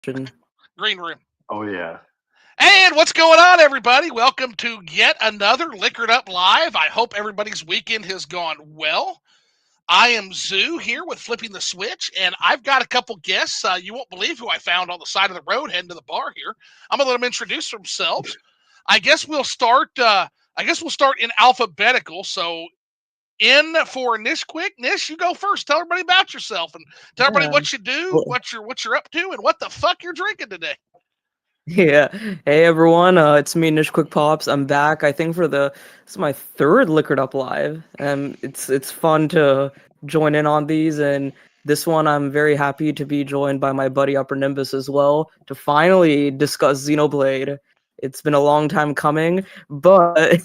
Green room. Oh, yeah. And what's going on, everybody? Welcome to yet another Liquored Up Live. I hope everybody's weekend has gone well. I am Zoo here with Flipping the Switch, and I've got a couple guests. You won't believe who I found on the side of the road heading to the bar here. I'm gonna let them introduce themselves. I guess we'll start. In alphabetical. So, in for Nishquik. Nish, you go first. Tell everybody about yourself and tell everybody Yeah. what you do, Well, what you're up to, and what the fuck you're drinking today. yeah. Hey everyone, it's me, Nishquik Pops. I'm back. I think this is my third Liquored Up Live. It's fun to join in on these, and this one I'm very happy to be joined by my buddy UpperNimbus as well to finally discuss Xenoblade. It's been a long time coming, but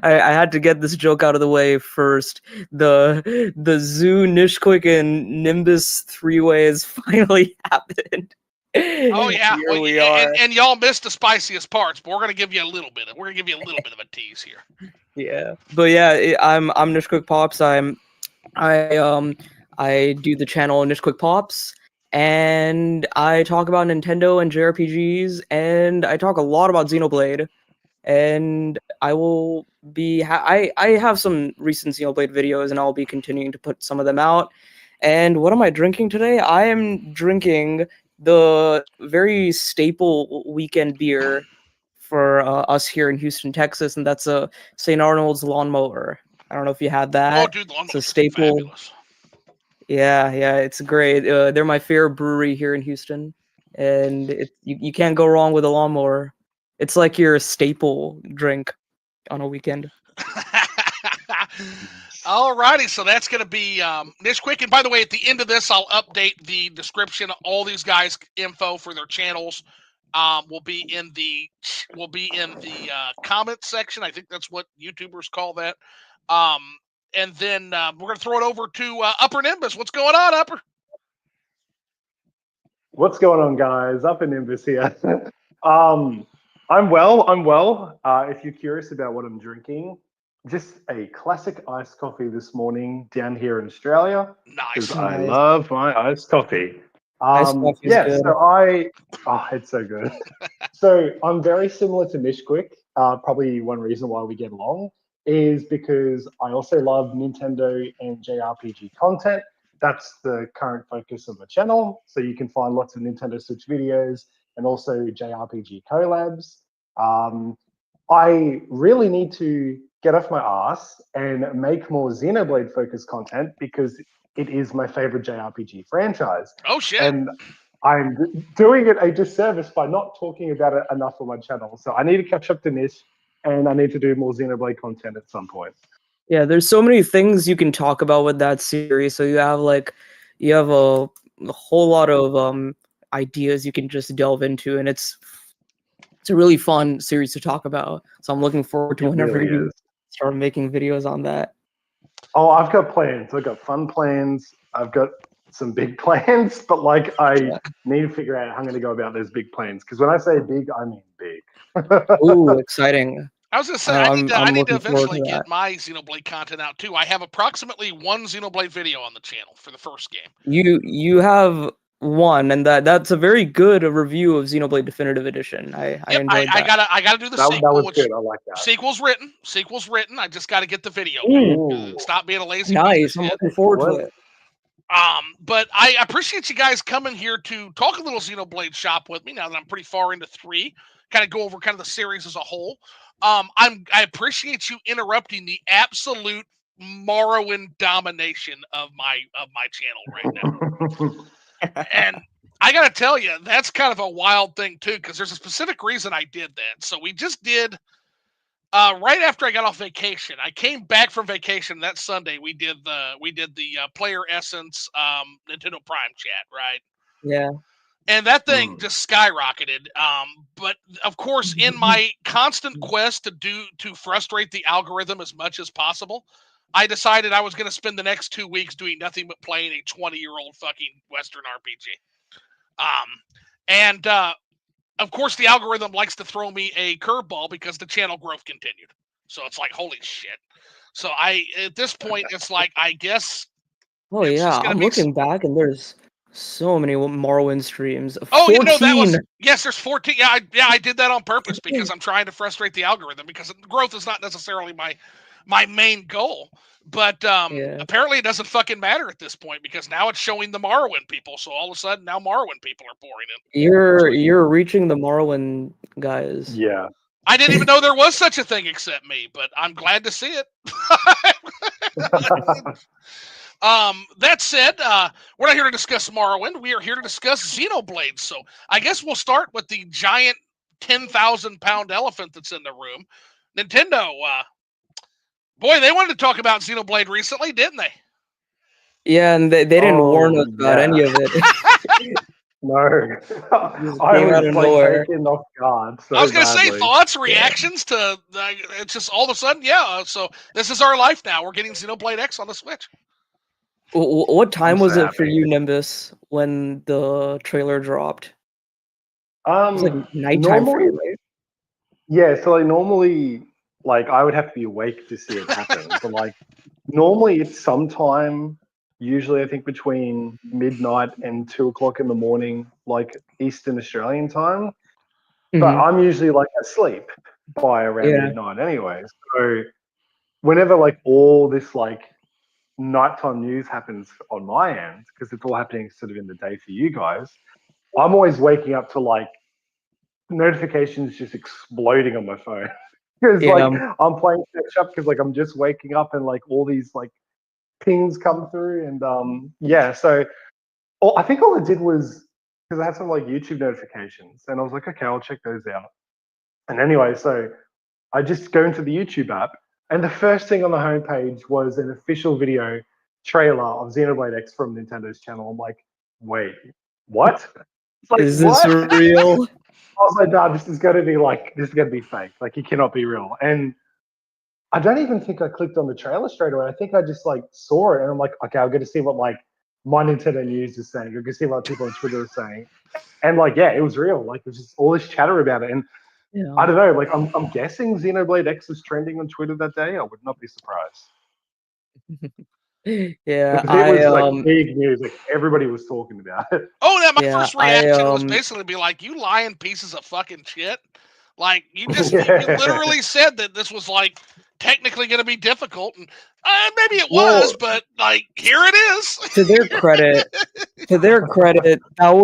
I had to get this joke out of the way first. The Zoo, Nishquik, and Nimbus three-way has finally happened. Oh yeah, Here we are. and y'all missed the spiciest parts, but we're gonna give you a little bit. We're gonna give you a little bit of a tease here. Yeah, but yeah, I'm Nishquik Pops. I do the channel Nishquik Pops, and I talk about Nintendo and JRPGs, and I talk a lot about Xenoblade. And I will be I have some recent Xenoblade videos, and I'll be continuing to put some of them out. And what am I drinking today? I am drinking the very staple weekend beer for us here in Houston, Texas, and that's a St. Arnold's Lawnmower. I don't know if you had Oh, that. dude, the It's a lawnmowers are staple. fabulous. Yeah, it's great. They're my favorite brewery here in Houston, and you can't go wrong with a lawnmower. It's like your staple drink on a weekend. Alrighty, so that's gonna be Nishquik. And by the way, at the end of this, I'll update the description. All these guys' info for their channels will be in the comment section. I think that's what YouTubers call that. Um, and then we're gonna throw it over to UpperNimbus. What's going on, Upper? What's going on, guys? UpperNimbus here. I'm well. If you're curious about what I'm drinking, just a classic iced coffee this morning down here in Australia, because Nice. I Nice. love my iced coffee. Iced coffee's Yeah, good. it's so good. So I'm very similar to Mishquick. Probably one reason why we get along is because I also love Nintendo and JRPG content. That's the current focus of the channel. So you can find lots of Nintendo Switch videos and also JRPG collabs. Um, I really need to get off my ass and make more Xenoblade focused content because it is my favorite JRPG franchise. Oh shit. And I'm doing it a disservice by not talking about it enough on my channel. So I need to catch up to Nish, and I need to do more Xenoblade content at some point. Yeah, there's so many things you can talk about with that series. So you have a whole lot of ideas you can just delve into, and it's a really fun series to talk about. So I'm looking forward to It whenever really you is. start making videos on that. Oh, I've got plans. I've got fun plans. I've got some big plans, but like I Yeah. need to figure out how I'm going to go about those big plans. Because when I say big, I mean big. Ooh, exciting! I was gonna say I I'm need to looking forward eventually to that. get my Xenoblade content out too. I have approximately one Xenoblade video on the channel for the first game. You have one, and that's a very good review of Xenoblade Definitive Edition. I Yep, enjoyed that. I gotta do the That sequel, was which good. I like that. sequel's written. I just got to get the video made. Ooh, Ooh, Stop being a lazy piece of nice! I'm shit. looking forward to excellent. it. But I appreciate you guys coming here to talk a little Xenoblade Shop with me. Now that I'm pretty far into 3, kind of go over kind of the series as a whole. I appreciate you interrupting the absolute Morrowind domination of my channel right now. And I gotta tell you, that's kind of a wild thing too, because there's a specific reason I did that. So we just did right after I got off vacation. I came back from vacation that Sunday. We did the Player Essence Nintendo Prime chat, right? Yeah. And that thing just skyrocketed. But of course, in my constant quest to frustrate the algorithm as much as possible, I decided I was going to spend the next 2 weeks doing nothing but playing a 20-year-old fucking Western RPG. And of course, the algorithm likes to throw me a curveball because the channel growth continued. So it's like, holy shit. So at this point, it's like, I guess Oh it's yeah, just going to I'm be. looking back, and So many Morrowind streams. Oh, yeah, no, that 14. was yes. There's 14. I did that on purpose because I'm trying to frustrate the algorithm because growth is not necessarily my main goal. But Yeah. apparently it doesn't fucking matter at this point because now it's showing the Morrowind people. So all of a sudden now Morrowind people are pouring in. You're reaching the Morrowind guys. Yeah. I didn't even know there was such a thing except me, but I'm glad to see it. That said, we're not here to discuss Morrowind. We are here to discuss Xenoblade. So I guess we'll start with the giant 10,000-pound elephant that's in the room. Nintendo, boy, they wanted to talk about Xenoblade recently, didn't they? Yeah, and they didn't warn Oh, us about any yeah. of it. No. Just I came out was of like nowhere. taken off guard I so was going to say badly. thoughts, Yeah. reactions to it's just all of a sudden, yeah. So this is our life now. We're getting Xenoblade X on the Switch. What time I'm was so it for happy. you, Nimbus, when the trailer dropped? It was like nighttime for Normally, you, right? yeah, so like normally, like I would have to be awake to see it happen, but like normally it's sometime, usually I think between midnight and 2 o'clock in the morning, like Eastern Australian time. But Hmm. I'm usually like asleep by around Yeah. midnight anyway. So whenever like all this like nighttime news happens on my end, because it's all happening sort of in the day for you guys, I'm always waking up to like notifications just exploding on my phone. Because like Yeah. I'm playing catch up because like I'm just waking up and like all these like pings come through and yeah, so I think all I did was because I had some like YouTube notifications and I was like, okay, I'll check those out. And anyway, so I just go into the YouTube app and the first thing on the homepage was an official video trailer of Xenoblade X from Nintendo's channel. I'm like, wait, what? It's like, Is this what? real? I was like, nah, this is gonna be like this is gonna be fake. Like it cannot be real. And I don't even think I clicked on the trailer straight away. I think I just like saw it and I'm like, okay, I'll get to see what like my Nintendo news is saying. I'll get to see what people on Twitter are saying. And like, yeah, it was real. Like there's just all this chatter about it. And I Yeah. don't know, like I'm guessing Xenoblade X was trending on Twitter that day. I would not be surprised. Yeah, Because it was like big news. Like everybody was talking about it. Oh, yeah, my yeah, first reaction was basically to be like, you lying pieces of fucking shit. Like, you Yeah. literally said that this was, like, technically going to be difficult. And maybe it was, well, but, like, here it is. to their credit, that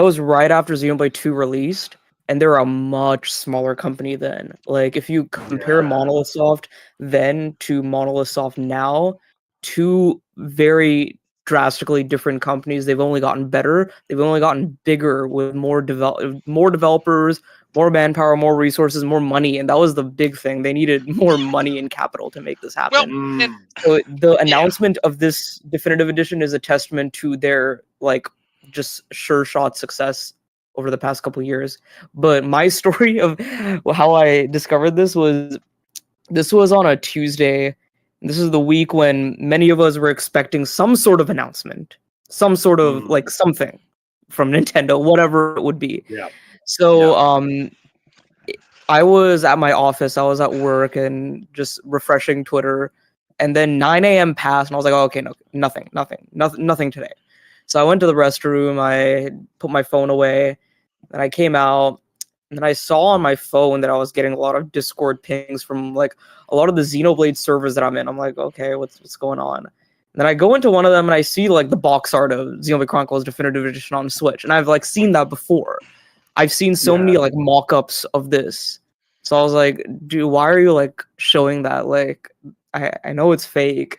was right after Xenoblade 2 released, and they're a much smaller company then. Like if you compare Yeah. Monolith Soft then to Monolith Soft now, two very drastically different companies. They've only gotten better. They've only gotten bigger with more developers, more manpower, more resources, more money, and that was the big thing. They needed more money and capital to make this Well, happen. and So the yeah. announcement of this definitive edition is a testament to their like just sure shot success over the past couple years. But my story of how I discovered this was on a Tuesday. This is the week when many of us were expecting some sort of announcement, some sort of like something from Nintendo, whatever it would be. Yeah. So Yeah. I was at my office, I was at work and just refreshing Twitter. And then 9 a.m. passed, and I was like, oh, okay, no, nothing today. So I went to the restroom, I put my phone away, and I came out, and then I saw on my phone that I was getting a lot of Discord pings from like a lot of the Xenoblade servers that I'm in. I'm like, okay, what's going on? And then I go into one of them and I see like the box art of Xenoblade Chronicles Definitive Edition on Switch, and I've like seen that before. I've seen so many like mock-ups of this. So I was like, dude, why are you like showing that? Like, I know it's fake.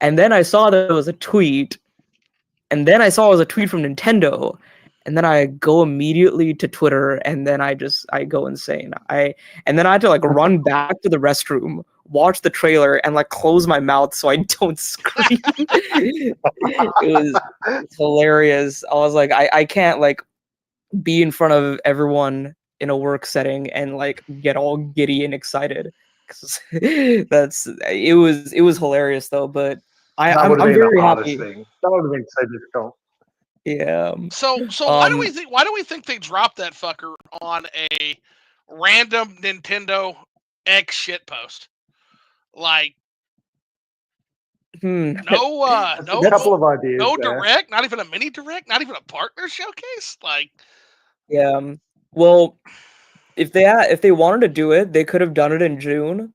And then I saw that it was a tweet. And then I saw it was a tweet from Nintendo. And then I go immediately to Twitter and then I go insane. And then I had to like run back to the restroom, watch the trailer, and like close my mouth so I don't scream. It's hilarious. I was like, I can't like be in front of everyone in a work setting and like get all giddy and excited. It was hilarious though, but That would have I'm been the very hardest happy. thing. That would have been so difficult. Yeah. So why do we think they dropped that fucker on a random Nintendo X shitpost? Like, A couple of ideas no there. direct, not even a mini direct, not even a partner showcase. Like, Yeah. Well, if they wanted to do it, they could have done it in June,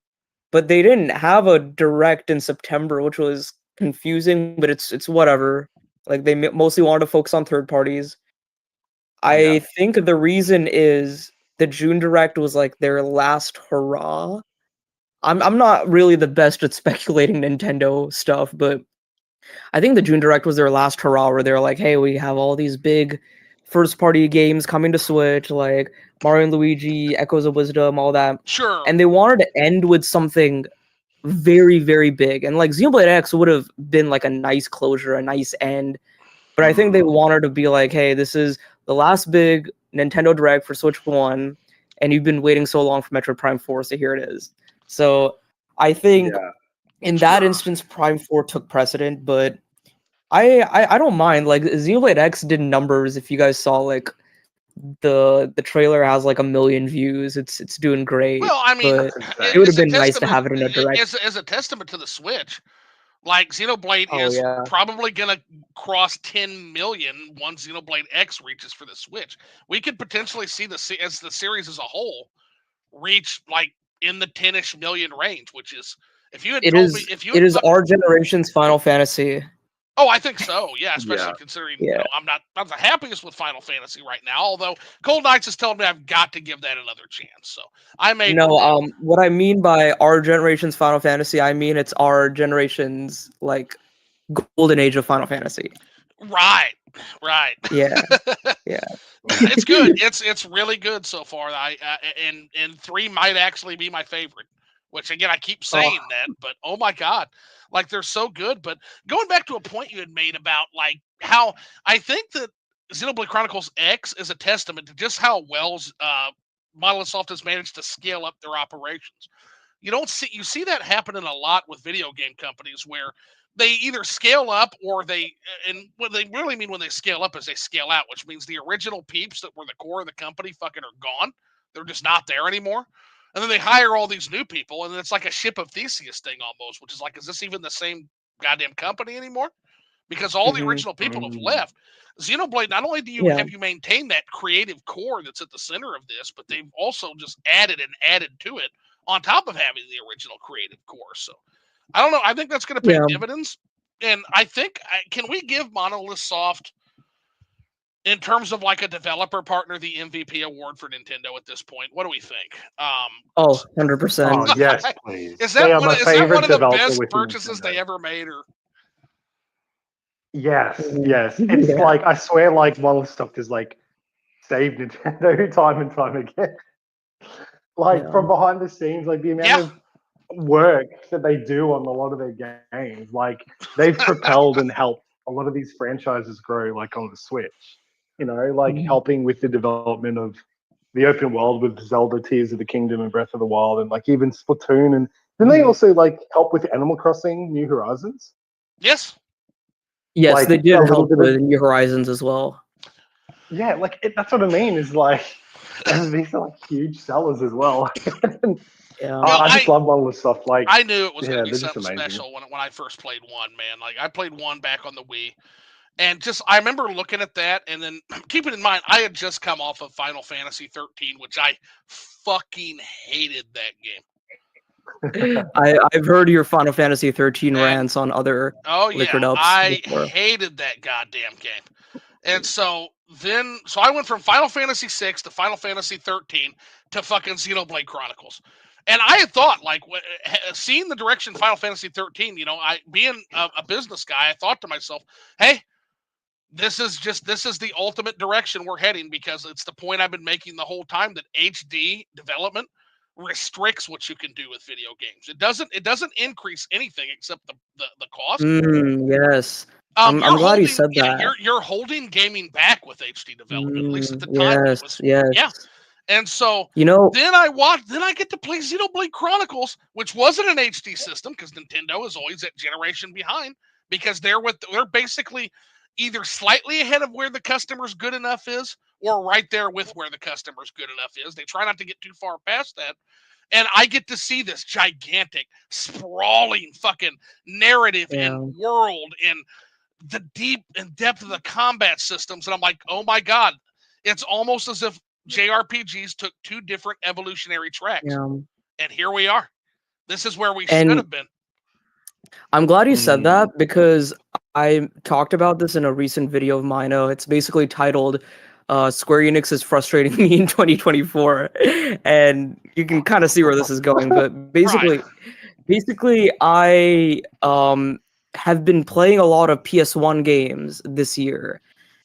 but they didn't have a direct in September, which was confusing. But it's whatever. Like they mostly wanted to focus on third parties. I think the reason is the June direct was like their last hurrah. I'm not really the best at speculating Nintendo stuff, but I think the June direct was their last hurrah where they're like, hey, we have all these big first party games coming to Switch, like Mario and Luigi, Echoes of Wisdom, all that. sure. And they wanted to end with something very, very big. And like Xenoblade X would have been like a nice closure, a nice end. But I think they wanted to be like, hey, this is the last big Nintendo Direct for Switch 1, and you've been waiting so long for Metroid Prime 4, so here it is. So I think in that instance, Prime 4 took precedent, but I don't mind. Like Xenoblade X did numbers. If you guys saw, like the trailer has like 1 million views. It's doing great. Well, I mean, but it would have been nice to have it in a direct. As a testament to the Switch, like Xenoblade is probably gonna cross 10 million once Xenoblade X reaches for the Switch. We could potentially see as the series as a whole reach like in the 10-ish million range, which is if you had it told is me if you it is our generation's Final Fantasy. Oh, I think so. Yeah, especially considering you know I'm not the happiest with Final Fantasy right now. Although Cold Knights has told me I've got to give that another chance. So I may. No, what I mean by our generation's Final Fantasy, I mean it's our generation's like golden age of Final Fantasy. Right. Yeah. Yeah. It's good. It's really good so far. And 3 might actually be my favorite. Which again, I keep saying that, but oh my god, like they're so good. But going back to a point you had made about like how I think that Xenoblade Chronicles X is a testament to just how well Monolith Soft has managed to scale up their operations. You see that happening a lot with video game companies where they either scale up or and what they really mean when they scale up is they scale out, which means the original peeps that were the core of the company fucking are gone. They're just not there anymore. And then they hire all these new people, and it's like a ship of Theseus thing almost, which is like, is this even the same goddamn company anymore? Because all the original people have left. Xenoblade, not only have you maintained that creative core that's at the center of this, but they've also just added to it on top of having the original creative core. So I don't know. I think that's going to pay dividends. And I think, can we give Monolith Soft, in terms of like a developer partner, the MVP award for Nintendo at this point? What do we think? 100%. Oh, yes, please. Is that one of the best purchases they ever made? Or Yes. It's like, I swear, like Monolith Soft is like saved Nintendo time and time again. Like from behind the scenes, like the amount of work that they do on a lot of their games, like they've propelled and helped a lot of these franchises grow, like on the Switch. You know, like helping with the development of the open world with Zelda Tears of the Kingdom and Breath of the Wild, and like even Splatoon. And then they also like help with Animal Crossing New Horizons. Yes, like, they did help with New Horizons as well. Yeah, like that's what I mean. Is like these are like huge sellers as well. I just love Monolith Soft. Like I knew it was going to be something special when I first played 1, man. Like I played 1 back on the Wii. And I remember looking at that, and then keeping in mind, I had just come off of Final Fantasy 13, which I fucking hated that game. I've heard your Final Fantasy 13 rants on other Liquored Ups. I hated that goddamn game. And so I went from Final Fantasy 6 to Final Fantasy 13 to fucking Xenoblade Chronicles. And I had thought, like, seeing the direction Final Fantasy 13, you know, being a business guy, I thought to myself, hey, this is the ultimate direction we're heading, because it's the point I've been making the whole time, that HD development restricts what you can do with video games. It doesn't increase anything except the cost. Yes. I'm glad you said that. You're holding gaming back with HD development, at least at the time. Yes. Yeah. And so, you know, then I get to play Xenoblade Chronicles, which wasn't an HD system, because Nintendo is always that generation behind, because they're basically either slightly ahead of where the customer's good enough is, or right there with where the customer's good enough is. They try not to get too far past that. and I get to see this gigantic, sprawling fucking narrative and world and the deep and depth of the combat systems. And I'm like, oh my God, it's almost as if JRPGs took two different evolutionary tracks. Yeah. And here we are. This is where we should have been. I'm glad you said that, because I talked about this in a recent video of mine. It's basically titled Square Enix is frustrating me in 2024. And you can kind of see where this is going. But basically, I have been playing a lot of PS1 games this year.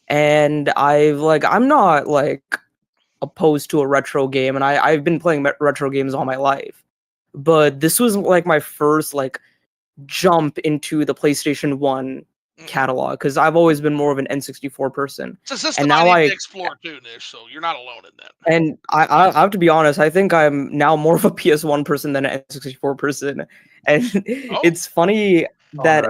And I'm not like opposed to a retro game, and I've been playing retro games all my life. But this was like my first like jump into the PlayStation 1 catalog, because I've always been more of an N64 person. It's a system I need to explore too, Nish, so you're not alone in that. And I have to be honest, I think I'm now more of a PS1 person than an N64 person. And it's funny that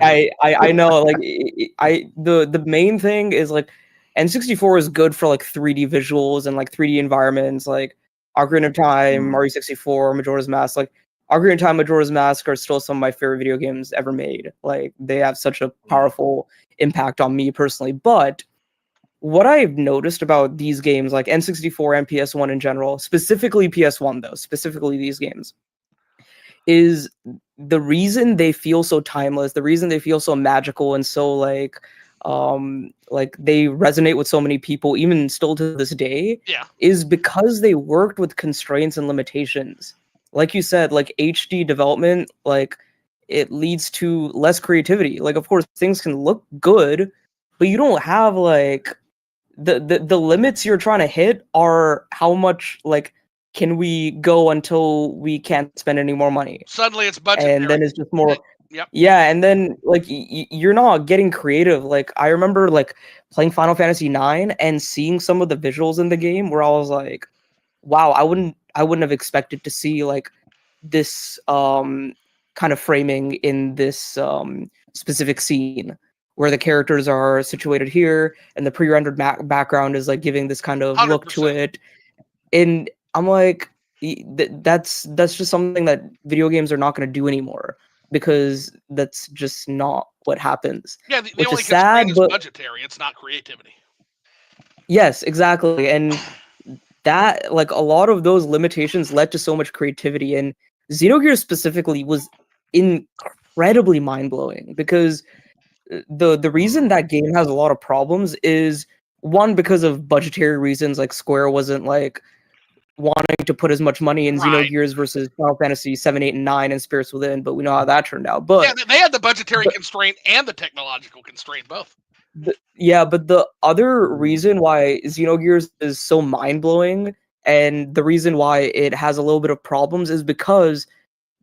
I know, like, the main thing is like N64 is good for like 3D visuals and like 3D environments, like Ocarina of Time, Mario 64, Majora's Mask. Like Ocarina of Time, Majora's Mask are still some of my favorite video games ever made. Like, they have such a powerful impact on me personally. But what I've noticed about these games, like N64 and PS1 in general, specifically PS1 though, specifically these games, is the reason they feel so timeless, the reason they feel so magical and so like they resonate with so many people even still to this day, is because they worked with constraints and limitations. Like you said, like HD development, like it leads to less creativity. Like, of course, things can look good, but you don't have like the limits you're trying to hit are how much like can we go until we can't spend any more money. Suddenly it's budgetary. And then it's just more. Yeah, and then like you're not getting creative. Like, I remember like playing Final Fantasy IX and seeing some of the visuals in the game where I was like, wow, I wouldn't have expected to see like this kind of framing in this specific scene where the characters are situated here and the pre-rendered background is like giving this kind of 100%. Look to it. And I'm like, that's just something that video games are not going to do anymore, because that's just not what happens. Yeah, the which only is sad, is but budgetary. It's not creativity. Yes, exactly. And that, like, a lot of those limitations led to so much creativity, and Xenogears specifically was incredibly mind-blowing, because the reason that game has a lot of problems is, one, because of budgetary reasons. Like, Square wasn't like wanting to put as much money in Xenogears versus Final Fantasy 7, 8, and 9 and Spirits Within, but we know how that turned out. But yeah, they had the budgetary constraint and the technological constraint both. But the other reason why Xenogears is so mind-blowing, and the reason why it has a little bit of problems, is because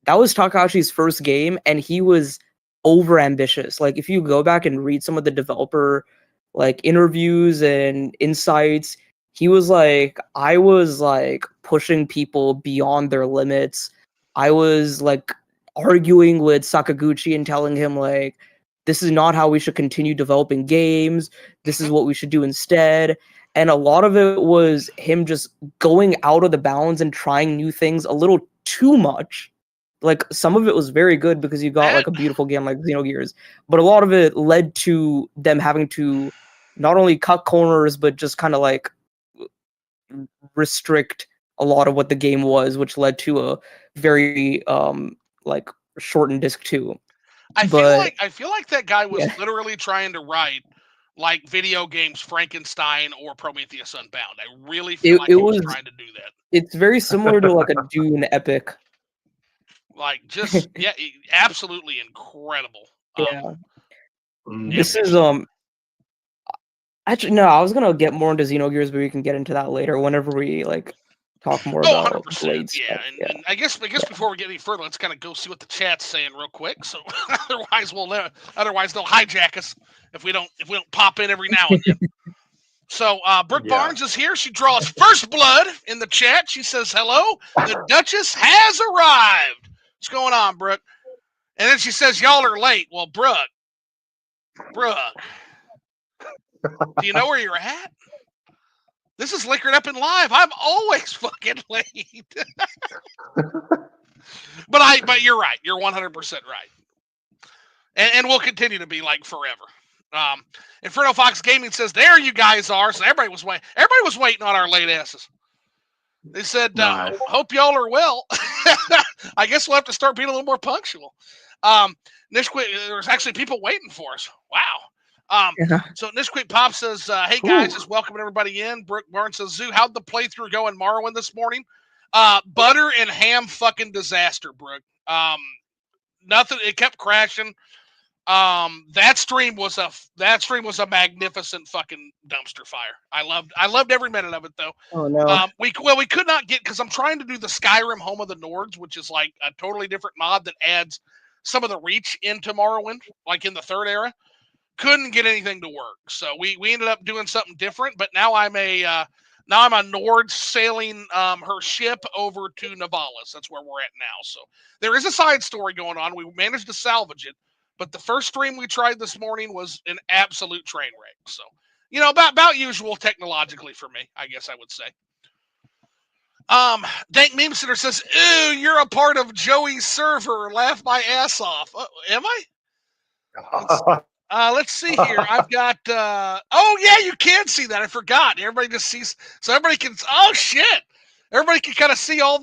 that was Takahashi's first game, and he was over-ambitious. Like, if you go back and read some of the developer like interviews and insights, he was like, I was like pushing people beyond their limits. I was like arguing with Sakaguchi and telling him like, this is not how we should continue developing games. This is what we should do instead. And a lot of it was him just going out of the bounds and trying new things a little too much. Like, some of it was very good because you got like a beautiful game like Xenogears, but a lot of it led to them having to not only cut corners, but just kind of like restrict a lot of what the game was, which led to a very like shortened disc 2. I feel like that guy was literally trying to write like video games Frankenstein or Prometheus Unbound. I really feel like he was trying to do that. It's very similar to like a Dune epic. Like, just absolutely incredible. This is actually, no, I was gonna get more into Xenogears, but we can get into that later whenever we like talk more about 100%. And I guess before we get any further, let's kind of go see what the chat's saying real quick. So otherwise they'll hijack us if we don't pop in every now and then. So Brooke Barnes is here. She draws first blood in the chat. She says, hello, the Duchess has arrived. What's going on, Brooke? And then she says, y'all are late. Well, Brooke, do you know where you're at? This is Liquored Up and Live. I'm always fucking late. But you're right. You're 100% right. And we'll continue to be like forever. Inferno Fox Gaming says, there you guys are. So everybody was waiting on our late asses. They said, Nice. hope y'all are well. I guess we'll have to start being a little more punctual. Nishquik, there's actually people waiting for us. Wow. So Nishquik Pop says, hey guys, just welcoming everybody in. Brooke Barnes says, Zoo, how'd the playthrough go in Morrowind this morning? Butter and ham fucking disaster, Brooke. Nothing, it kept crashing. That stream was a magnificent fucking dumpster fire. I loved every minute of it though. Oh no. We could not get, because I'm trying to do the Skyrim Home of the Nords, which is like a totally different mod that adds some of the reach into Morrowind, like in the third era. Couldn't get anything to work, so we ended up doing something different. But now I'm a Nord sailing her ship over to Navalis. That's where we're at now. So there is a side story going on. We managed to salvage it. But the first stream we tried this morning was an absolute train wreck. So, about usual technologically for me, I guess I would say. Dank Meme Center says, ew, you're a part of Joey's server. Laugh my ass off. Am I? Let's see here. I've got, oh yeah, you can see that. I forgot. Everybody just sees, so everybody can, oh shit. Everybody can kind of see all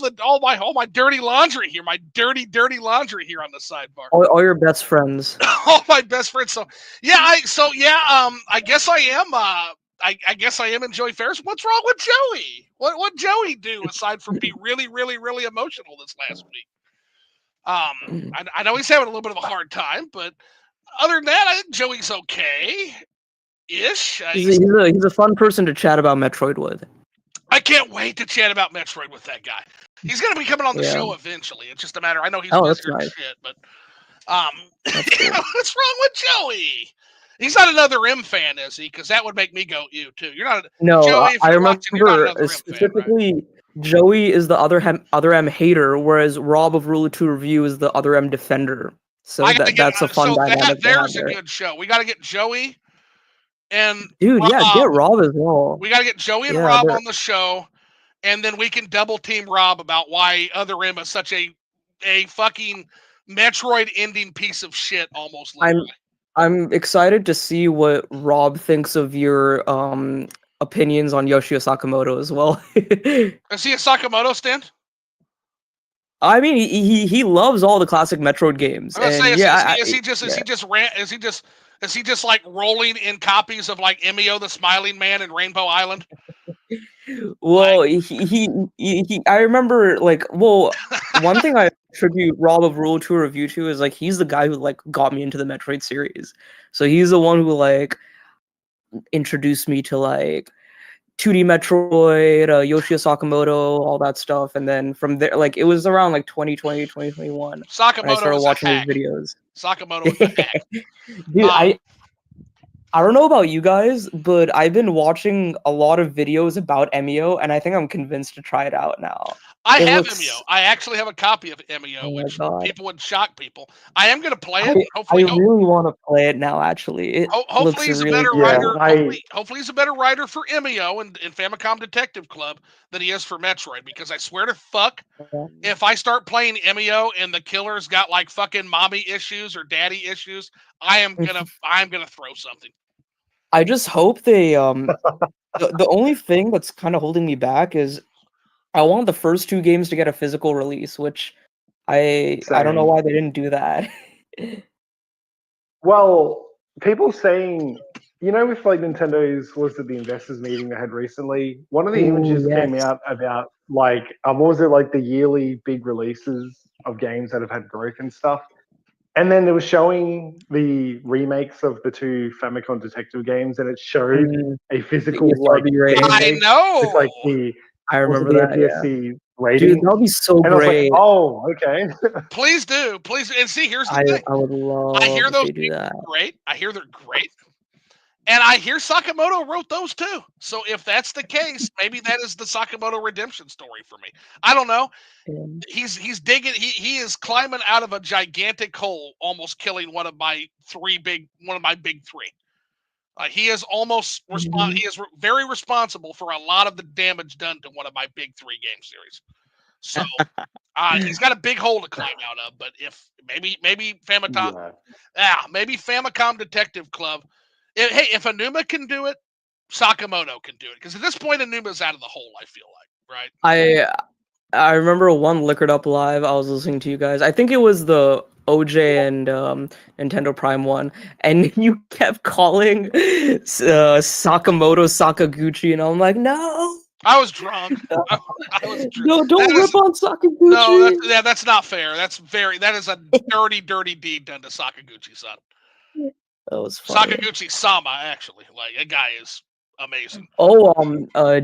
my dirty laundry here, my dirty laundry here on the sidebar. All your best friends. All my best friends. So yeah, I guess I am. I guess I am in Joey Ferris. What's wrong with Joey? What Joey do aside from be really, really, really emotional this last week? I know he's having a little bit of a hard time, but other than that, I think Joey's okay. Ish. He's a fun person to chat about Metroid with. I can't wait to chat about Metroid with that guy. He's going to be coming on the show eventually. It's just a matter. I know he's busy as shit, but cool. What's wrong with Joey? He's not another M fan, is he? Because that would make me go, you too. You're not. No, Joey, if I you're remember watching, you're not another specifically. M fan, right? Joey is the other M hater, whereas Rob of Rule 2 Review is the other M defender. So that's a fun dynamic. There's a good show. We got to get Joey and dude, Rob, get Rob as well. We got to get Joey and Rob on the show, and then we can double team Rob about why Other M is such a fucking Metroid ending piece of shit. Almost. Literally. I'm excited to see what Rob thinks of your opinions on Yoshio Sakamoto as well. Is he a Sakamoto stand? I mean, he loves all the classic Metroid games. Is he just like rolling in copies of like Emio the Smiling Man and Rainbow Island? Well, I remember one thing I attribute Rob of Rule 2 Review to is he's the guy who got me into the Metroid series. So he's the one who introduced me to 2D Metroid, Yoshio Sakamoto, all that stuff, and then from there, it was around 2020, 2021. Sakamoto I started watching his videos. Sakamoto was a hack. Dude, I don't know about you guys, but I've been watching a lot of videos about Emio, and I think I'm convinced to try it out now. I have Emio. I actually have a copy of Emio, which people would shock people. I am going to play it. I really want to play it now, actually. Hopefully he's a better writer. Hopefully he's a better writer for Emio and Famicom Detective Club than he is for Metroid, because I swear to fuck, if I start playing Emio and the killer's got fucking mommy issues or daddy issues, I'm gonna throw something. I just hope they the only thing that's kind of holding me back is I want the first two games to get a physical release, which I don't know why they didn't do that. Well, people saying, with Nintendo's, was it the investors meeting they had recently? One of the images came out about what was it, the yearly big releases of games that have had growth and stuff. And then it was showing the remakes of the two Famicom Detective games, and it showed a physical rating. I know. It's I remember that. APS-C rating. Dude, that would be so and great. I was okay. Please do, please. And see, here's the thing. I would love. I hear those do that. Great. I hear they're great. And I hear Sakamoto wrote those too. So if that's the case, maybe that is the Sakamoto redemption story for me. I don't know. He's digging. He is climbing out of a gigantic hole, almost killing one of my big three. He is almost he is very responsible for a lot of the damage done to one of my big 3 game series. So he's got a big hole to climb out of. But if maybe Famicom, maybe Famicom Detective Club. If Anuma can do it, Sakamoto can do it. Because at this point, Anuma's out of the hole. I feel like, right? I remember one Liquored Up Live. I was listening to you guys. I think it was the OJ and Nintendo Prime one, and you kept calling Sakamoto Sakaguchi, and I'm like, no. I was drunk. I was drunk. No, don't rip on Sakaguchi. No, that's not fair. That is a dirty, dirty deed done to Sakaguchi-san. That was funny. Sakaguchi-sama, actually. Like, that guy is amazing. Oh,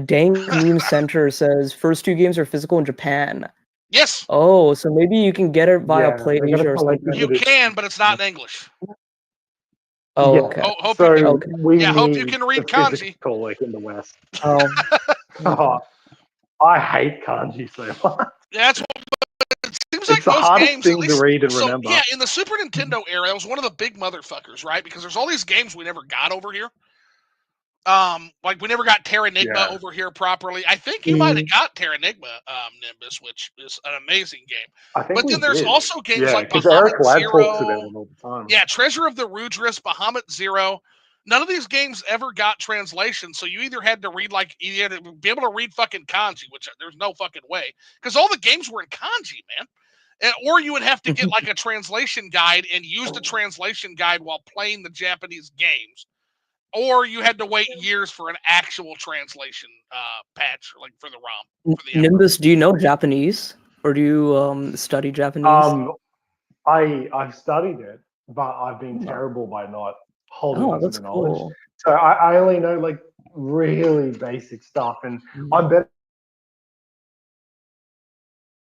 Dang Meme Center says first 2 games are physical in Japan. Yes. Oh, so maybe you can get it via Play Asia or something. You can, but it's not in English. Oh, okay. Hope you can read kanji. Like in the West. I hate kanji so much. Yeah, that's what it seems like. It's the hardest thing to read and remember. Yeah, in the Super Nintendo era, that was one of the big motherfuckers, right? Because there's all these games we never got over here. Like we never got Terranigma over here properly. I think you might have got Terranigma, Nimbus, which is an amazing game. But then there's also games like Bahamut Zero. Talks about them all the time. Yeah, Treasure of the Rudras, Bahamut Zero. None of these games ever got translation, so you either had to read you had to be able to read fucking kanji, which there's no fucking way, because all the games were in kanji, man. Or you would have to get like a translation guide and use the translation guide while playing the Japanese games. Or you had to wait years for an actual translation patch, like for the ROM. For the Nimbus, do you know Japanese, or do you study Japanese? I've studied it, but I've been terrible by not holding on to the knowledge. Cool. So I only know like really basic stuff, and I'm better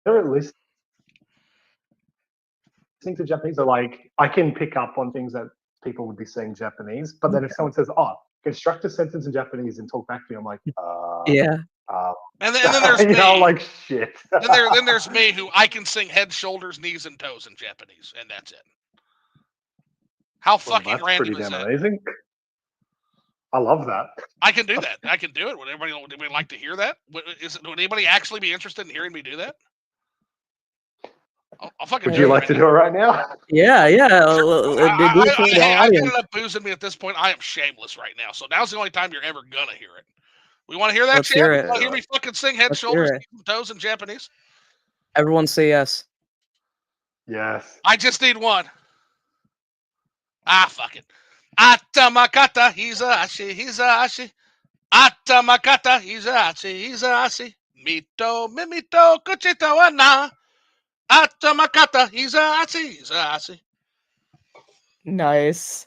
at listening to Japanese. So like I can pick up on things that people would be saying Japanese, but then if someone says, construct a sentence in Japanese and talk back to me, I'm like, and then there's me. Like shit. then there's me, who I can sing head, shoulders, knees, and toes in Japanese, and that's it. How fucking random is that? Amazing. I love that. I can do that. I can do it. Would anybody like to hear that? Would anybody actually be interested in hearing me do that? I'll fucking. Would you like to do it right now? Yeah. I ended up boozing me at this point. I am shameless right now, so now's the only time you're ever gonna hear it. We want to hear that, Let's hear it. You want to hear me fucking sing head, shoulders, knees, and toes in Japanese? Everyone say yes. Yes. I just need one. Fuck it. Atamakata, hizashi. Atamakata, hizashi. Mito, mimito, kuchito wa na. Atamakata, hizashi. Nice.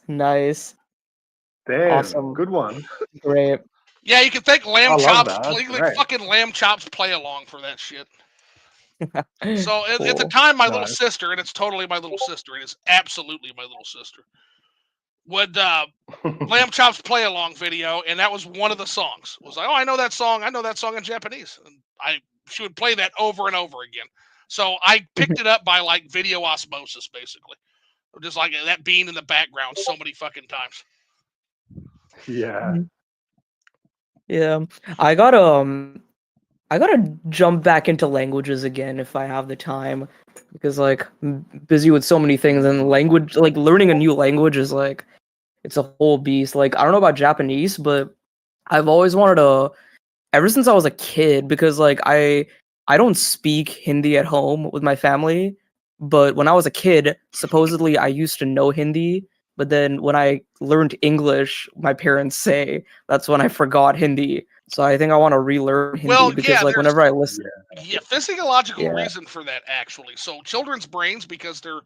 Damn, awesome. Good one. Great. Yeah, you can thank Lamb Chops. Fucking Lamb Chops play along for that shit. So cool. At the time, my little sister, and it's totally my little sister, it is absolutely my little sister, would Lamb Chops play along video, and that was one of the songs. It was like, I know that song in Japanese. And she would play that over and over again. So I picked it up by like video osmosis, basically. Just like that being in the background so many fucking times. Yeah. Yeah. I gotta jump back into languages again if I have the time, because like I'm busy with so many things, and language, like learning a new language is like, it's a whole beast. Like I don't know about Japanese, but I've always wanted to, ever since I was a kid, because like I don't speak Hindi at home with my family, but when I was a kid, supposedly I used to know Hindi, but then when I learned English, my parents say that's when I forgot Hindi. So I think I want to relearn Hindi because like whenever I listen, physiological reason for that actually. So children's brains, because they're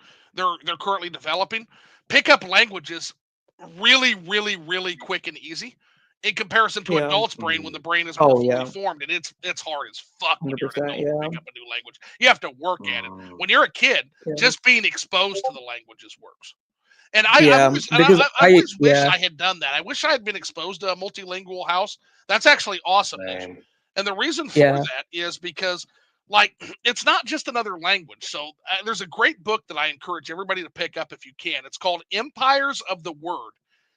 currently developing, pick up languages really, really, really quick and easy in comparison to adult's brain when the brain is more fully formed, and it's hard as fuck when you're an adult to pick up a new language. You have to work at it. When you're a kid, just being exposed to the languages works. And I always wish I had done that. I wish I had been exposed to a multilingual house. That's actually awesome. And the reason for that is because, like, it's not just another language. So there's a great book that I encourage everybody to pick up if you can. It's called Empires of the Word.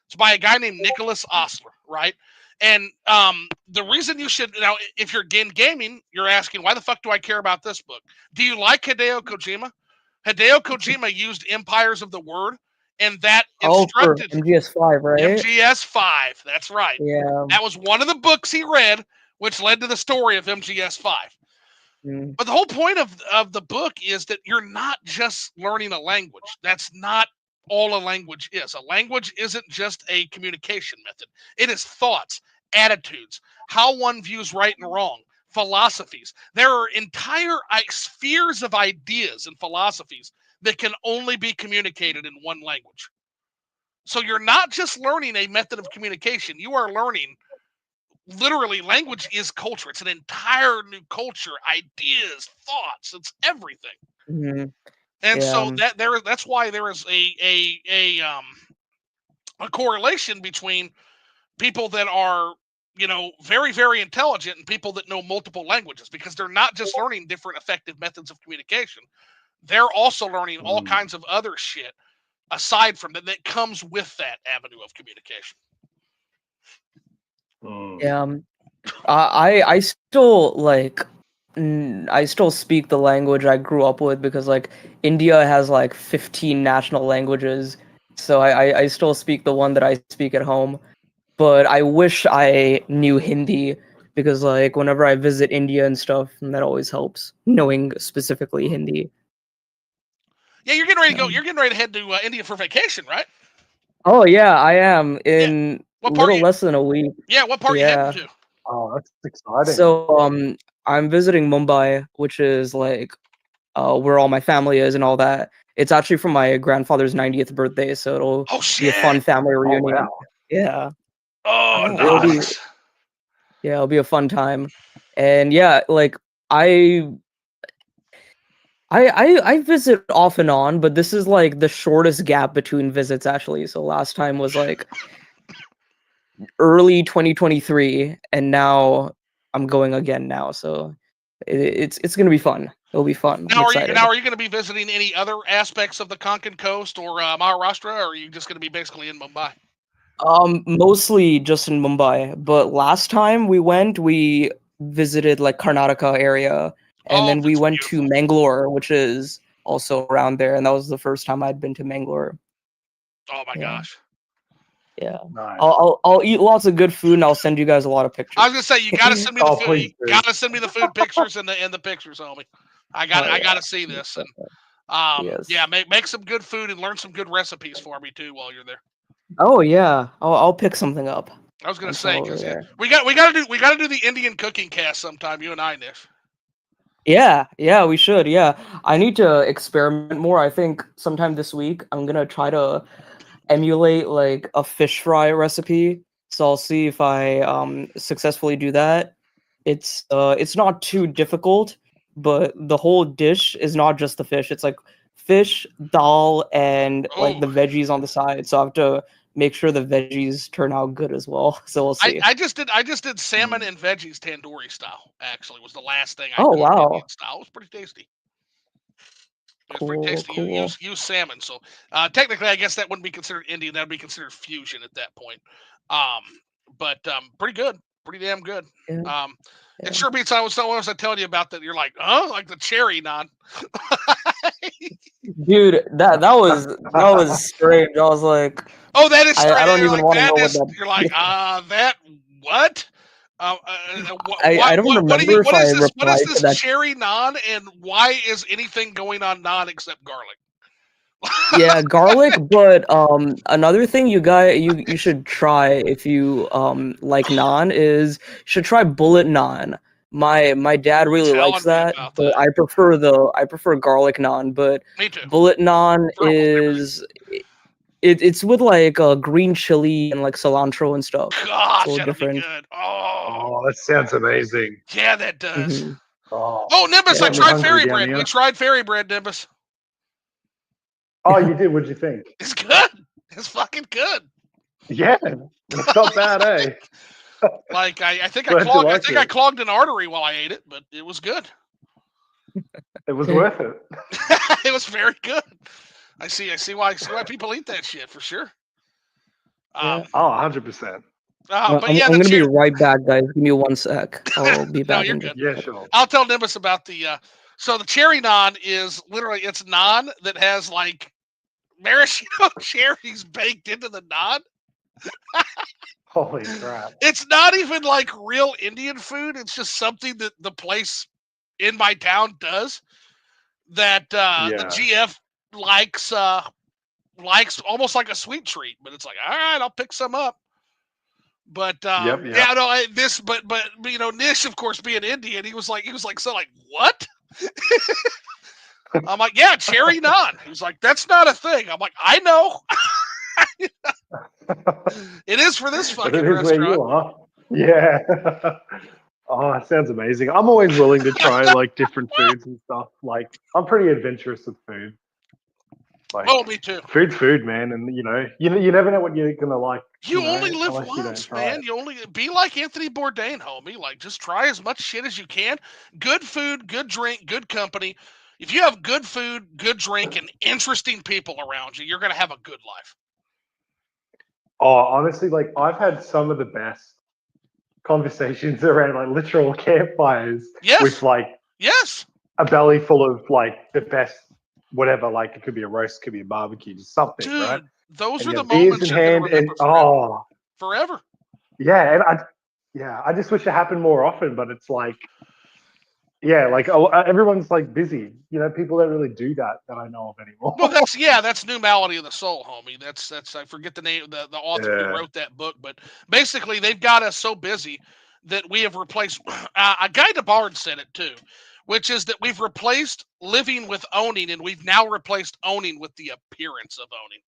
It's by a guy named Nicholas Osler, right? And the reason you should now, if you're gaming, you're asking, why the fuck do I care about this book? Do you like Hideo Kojima? Hideo Kojima used Empires of the Word, and that For instructed MGS5, right? MGS5. That's right. Yeah. That was one of the books he read, which led to the story of MGS5. Mm. But the whole point of the book is that you're not just learning a language. That's not all a language is. A language isn't just a communication method. It is thoughts, attitudes, how one views right and wrong, philosophies. There are entire spheres of ideas and philosophies that can only be communicated in one language. So you're not just learning a method of communication. You are learning, literally, language is culture. It's an entire new culture, ideas, thoughts. It's everything. Mhm. And Yeah. so that's why there is a correlation between people that are, very, very intelligent and people that know multiple languages, because they're not just learning different effective methods of communication. They're also learning all kinds of other shit aside from that comes with that avenue of communication. Yeah. I still like I still speak the language I grew up with, because like India has like 15 national languages, so I still speak the one that I speak at home. But I wish I knew Hindi, because like whenever I visit India and stuff, that always helps knowing specifically Hindi. Yeah, you're getting ready to go. Um, You're getting ready to head to India for vacation, right? oh yeah, I am Yeah. in What part? little less than a week. Yeah. What part are you Yeah. heading to? Oh, that's exciting. So I'm visiting Mumbai, which is like where all my family is and all that. It's actually for my grandfather's 90th birthday, so it'll Oh be a fun shit! family Oh, reunion. wow. Yeah. Oh, Oh, It'll wow. be nice. yeah, it'll be a fun time. And yeah, like I I visit off and on, but this is like the shortest gap between visits actually. So last time was like early 2023, and now I'm going again now. So it's gonna be fun. It'll be fun. I'm Now, excited. are you going to be visiting any other aspects of the Konkan coast or Maharashtra, or are you just going to be basically in Mumbai? Mostly just in Mumbai, but last time we visited like Karnataka area, and Oh, then we that's went to beautiful. Mangalore, which is also around there, and that was the first time I'd been to Mangalore. Oh my Yeah, gosh. yeah. Nice. I'll eat lots of good food, and I'll send you guys a lot of pictures. I was gonna say, you got to send me the Oh, food. please You do. got to send me the food pictures and the pictures, homie. I got Oh I got yeah. to see this, and Yes. yeah, make some good food and learn some good recipes for me too while you're there. Oh yeah. I'll pick something up I was gonna once I'm say, over because there. we got to do the Indian cooking cast sometime. You and I, Nish. Yeah, we should. Yeah, I need to experiment more. I think sometime this week I'm gonna try to emulate like a fish fry recipe. So I'll see if I successfully do that. It's not too difficult, but the whole dish is not just the fish. It's like fish, dal, and like Oh, the veggies on the side. So I have to make sure the veggies turn out good as well. So we'll see. I just did salmon and veggies tandoori style. Actually, was the last thing I Oh cooked wow. Indian style. It was pretty tasty. It was pretty Cool, tasty. You cool. use salmon, so technically, I guess that wouldn't be considered Indian. That'd be considered fusion at that point. Um, but pretty good, pretty damn good. Yeah, Um, it yeah. sure beats. What was I telling you about that? You're like, oh, like the cherry naan. Dude, that was strange. I was like, Oh, that is I straight. don't You're even like, want to that know what is. that. You're like, that what? I don't What do you? remember if What I is this? What is replied to this that. cherry naan? And why is anything going on naan except garlic? Yeah, garlic, but another thing you should try if you like naan is you should try bullet naan. My dad You're really likes telling me that, about but that. I prefer garlic naan, but Me too. bullet naan For almost everything. it's with like green chili and like cilantro and stuff. It's a Gosh, little that'll be different. good. Oh, Oh, that sounds amazing. yeah, that does. Hmm. Oh, Oh, Nimbus, you I got me tried hungry fairy down bread. We here. tried fairy bread, Nimbus. Oh, you did? What'd you think? It's good. It's fucking good. Yeah, it's not bad, eh? Like I think Glad you liked I it. clogged an artery while I ate it, but it was good. It was worth it. It was very good. I see why people eat that shit for sure. Yeah. Oh, 100%. But I'm yeah, gonna be right back, guys. Give me 1 sec. I'll be no, back you're in good. Yeah, sure. I'll tell Nimbus about the. So the cherry naan is literally it's naan that has like maraschino cherries baked into the naan. Holy crap. It's not even like real Indian food. It's just something that the place in my town does that the Yeah. GF likes likes almost like a sweet treat. But it's like, all right, I'll pick some up. But Yep. yeah, no, but you know, Nish, of course, being Indian, he was like, so like, what? I'm like, yeah, cherry naan. He's like, that's not a thing. I'm like, I know. It is for this But fucking it is where restaurant. you are. Yeah. Oh, it sounds amazing. I'm always willing to try like different foods and stuff. Like I'm pretty adventurous with food. Like Oh, me too. food's food, man, and you never know what you're gonna like. You only live Unless you don't once, try man. it. You only be like Anthony Bourdain, homie. Like, just try as much shit as you can. Good food, good drink, good company. If you have good food, good drink, and interesting people around you, you're gonna have a good life. Oh, honestly, like I've had some of the best conversations around like literal campfires with Yes, like yes, a belly full of like the best whatever. Like it could be a roast, could be a barbecue, just something, right? dude. Those And are you the have beers in moments you're gonna hand, and remember forever. Forever. yeah, and I just wish it happened more often. But it's like, yeah, like everyone's like busy. People don't really do that I know of anymore. Well, that's New Malady of the Soul, homie. That's I forget the name, the author who Yeah, wrote that book, but basically they've got us so busy that we have replaced. A guy DeBard said it too, which is that we've replaced living with owning, and we've now replaced owning with the appearance of owning.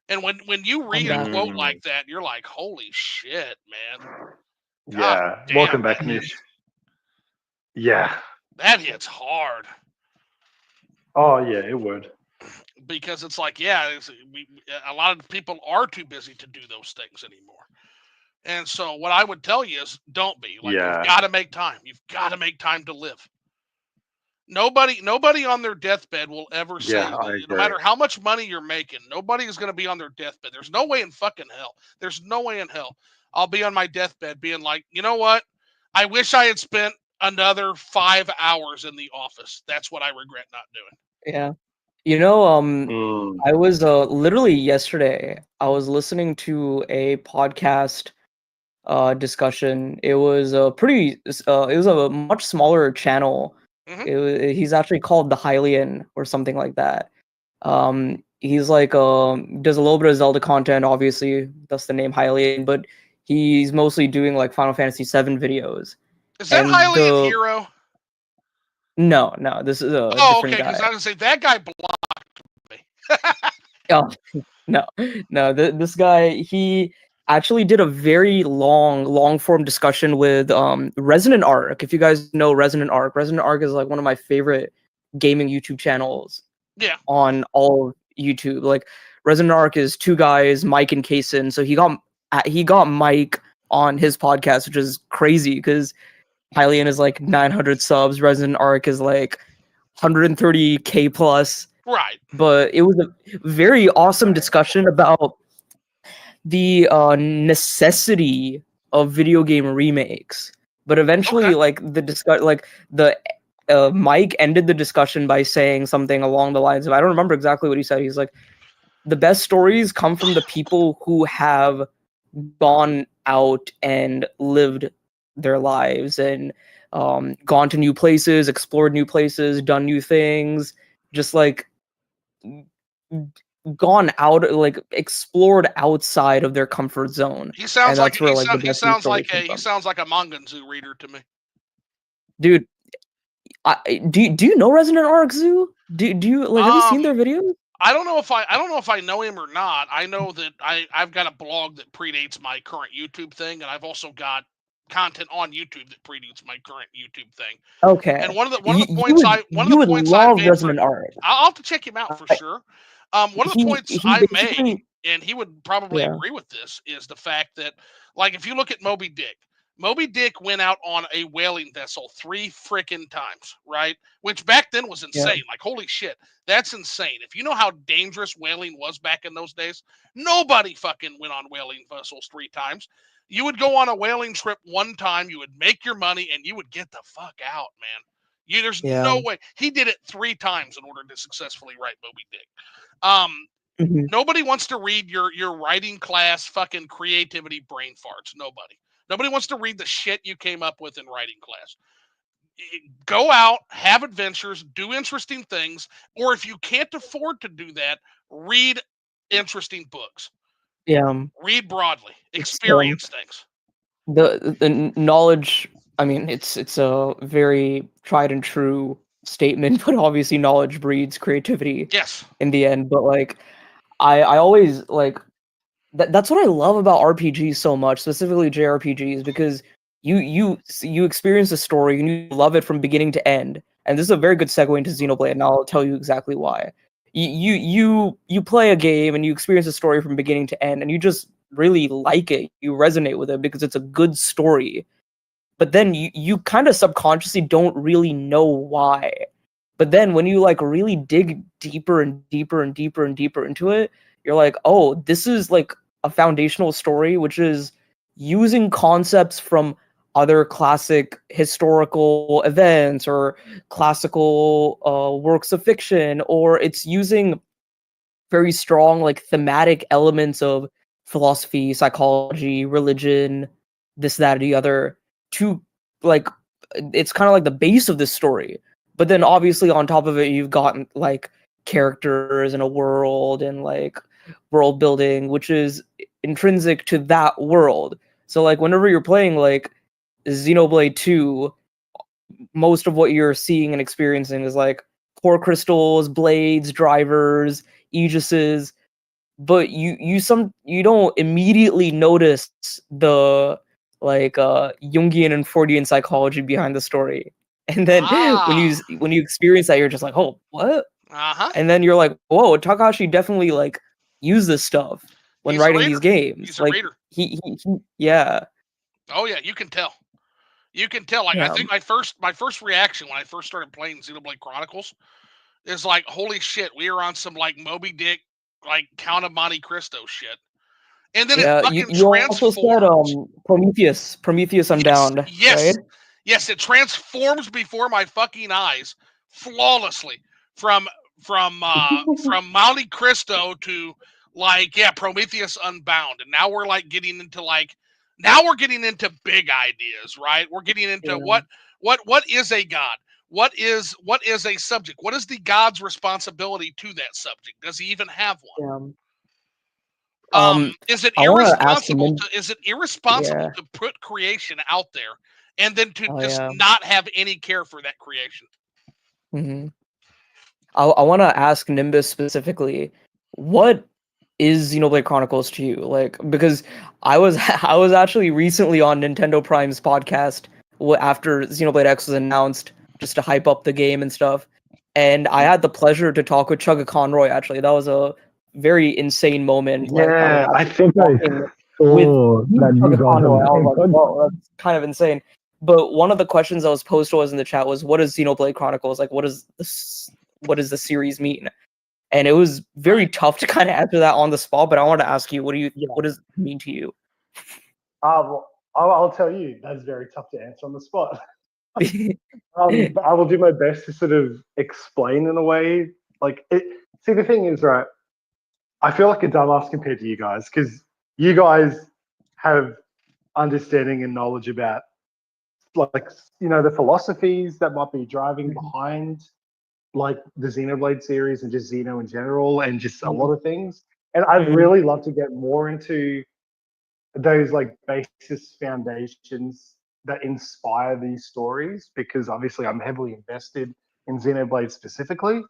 And when you I'm read a back. quote like that, you're like, holy shit, man! God yeah. damn, Welcome back, Nish. Yeah. that hits hard. Oh yeah, it would. Because it's like, yeah, a lot of people are too busy to do those things anymore. And so what I would tell you is don't be. Like, you've Yeah. got to make time. You've got to make time to live. Nobody on their deathbed will ever say Yeah, I that, no agree. matter how much money you're making, nobody is going to be on their deathbed. There's no way in fucking hell. There's no way in hell I'll be on my deathbed being like, you know what? I wish I had spent another 5 hours in the office. That's what I regret not doing. Yeah. Mm. I was literally yesterday, I was listening to a podcast discussion. It was it was a much smaller channel. He's actually called the Hylian or something like that. He's like does a little bit of Zelda content, obviously, that's the name Hylian, but he's mostly doing like Final Fantasy VII videos. Is that And highly in hero? No, this is a Oh, different okay, because guy. I was going to say, that guy blocked me. Oh, no. This guy, he actually did a very long form discussion with Resonant Arc. If you guys know Resonant Arc is like one of my favorite gaming YouTube channels. Yeah. On all of YouTube, like Resonant Arc is two guys, Mike and Kaysen. So he got Mike on his podcast, which is crazy because Hylian is like 900 subs, Resonant Arc is like 130K plus. Right. But it was a very awesome discussion about the necessity of video game remakes. But eventually, like Mike ended the discussion by saying something along the lines of, I don't remember exactly what he said. He's like, the best stories come from the people who have gone out and lived their lives and gone to new places, explored new places, done new things, just like gone out, like explored outside of their comfort zone. He sounds and like that's where like the best he from. sounds like a Manganzu reader to me. Dude, do you know Resonant Arc Zoo? Do you like have you seen their videos? I don't know if I know him or not. I know that I've got a blog that predates my current YouTube thing, and I've also got content on YouTube that predates my current YouTube thing. Okay. And one of the points I made Resonant Arc. I'll have to check him out for sure. One of the points I made, and he would probably agree with this, is the fact that, like, if you look at Moby Dick, Moby Dick went out on a whaling vessel 3 frickin' times, right? Which back then was insane. Like, holy shit, that's insane. If you know how dangerous whaling was back in those days, nobody fucking went on whaling vessels 3 times. You would go on a whaling trip 1 time, you would make your money, and you would get the fuck out, man. There's no way. He did it 3 times in order to successfully write Moby Dick. Nobody wants to read your writing class fucking creativity brain farts. Nobody wants to read the shit you came up with in writing class. Go out, have adventures, do interesting things, or if you can't afford to do that, read interesting books. Yeah. Read broadly, experience things. The knowledge, I mean, it's a very tried and true statement, but obviously knowledge breeds creativity. Yes. In the end, but like I always like that's what I love about RPGs so much, specifically JRPGs, because you experience a story and you love it from beginning to end. And this is a very good segue into Xenoblade, and I'll tell you exactly why. You play a game and you experience a story from beginning to end, and you just really like it. You resonate with it because it's a good story. But then you kind of subconsciously don't really know why. But then when you like really dig deeper and deeper and deeper and deeper into it, you're like, oh, this is like a foundational story, which is using concepts from other classic historical events or classical works of fiction, or it's using very strong like thematic elements of philosophy, psychology, religion, this, that, or the other, to like it's kind of like the base of this story. But then obviously on top of it, you've gotten like characters and a world and like world building, which is intrinsic to that world. So like whenever you're playing like Xenoblade 2, most of what you're seeing and experiencing is like core crystals, blades, drivers, aegises, but you don't immediately notice the like Jungian and Freudian psychology behind the story. And then when you experience that, you're just like, oh, what? And then you're like, whoa, Takahashi definitely like used this stuff when He's writing these games. He's like a reader. He yeah. Oh yeah, you can tell. You can tell. Like I think my first reaction when I first started playing Xenoblade Chronicles is like, holy shit, we are on some like Moby Dick, like Count of Monte Cristo shit. And then it fucking transforms. Also said Prometheus Unbound. Yes. Right? Yes, it transforms before my fucking eyes flawlessly from Monte Cristo to like Prometheus Unbound. And now we're like getting into big ideas, right? We're getting into what is a god? What is a subject? What is the god's responsibility to that subject? Does he even have one? Is it irresponsible to put creation out there and then to not have any care for that creation? Mm-hmm. I want to ask Nimbus specifically, what is Xenoblade Chronicles to you? Like, because I was actually recently on Nintendo Prime's podcast after Xenoblade X was announced, just to hype up the game and stuff. And I had the pleasure to talk with Chugga Conroy. Actually, that was a very insane moment. Yeah, I think I with that you Chugga guys Conroy. I was like, whoa, that's kind of insane. But one of the questions that was posed to us in the chat was, "What is Xenoblade Chronicles like? What does the series mean?" And it was very tough to kind of answer that on the spot. But I wanted to ask you, what does it mean to you? Well, I'll tell you, that's very tough to answer on the spot. But I will do my best to sort of explain in a way. Like, see, the thing is, right? I feel like a dumbass compared to you guys because you guys have understanding and knowledge about, like, the philosophies that might be driving behind, like, the Xenoblade series and just Xeno in general and just a lot of things. And I'd really love to get more into those, like, basis foundations that inspire these stories because obviously I'm heavily invested in Xenoblade specifically.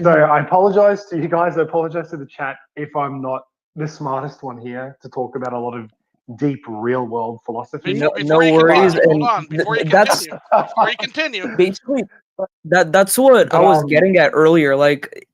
So I apologize to you guys. I apologize to the chat if I'm not the smartest one here to talk about a lot of deep real world philosophy. No worries. Hold on. Before you continue. Basically, that's what I was getting at earlier. Like,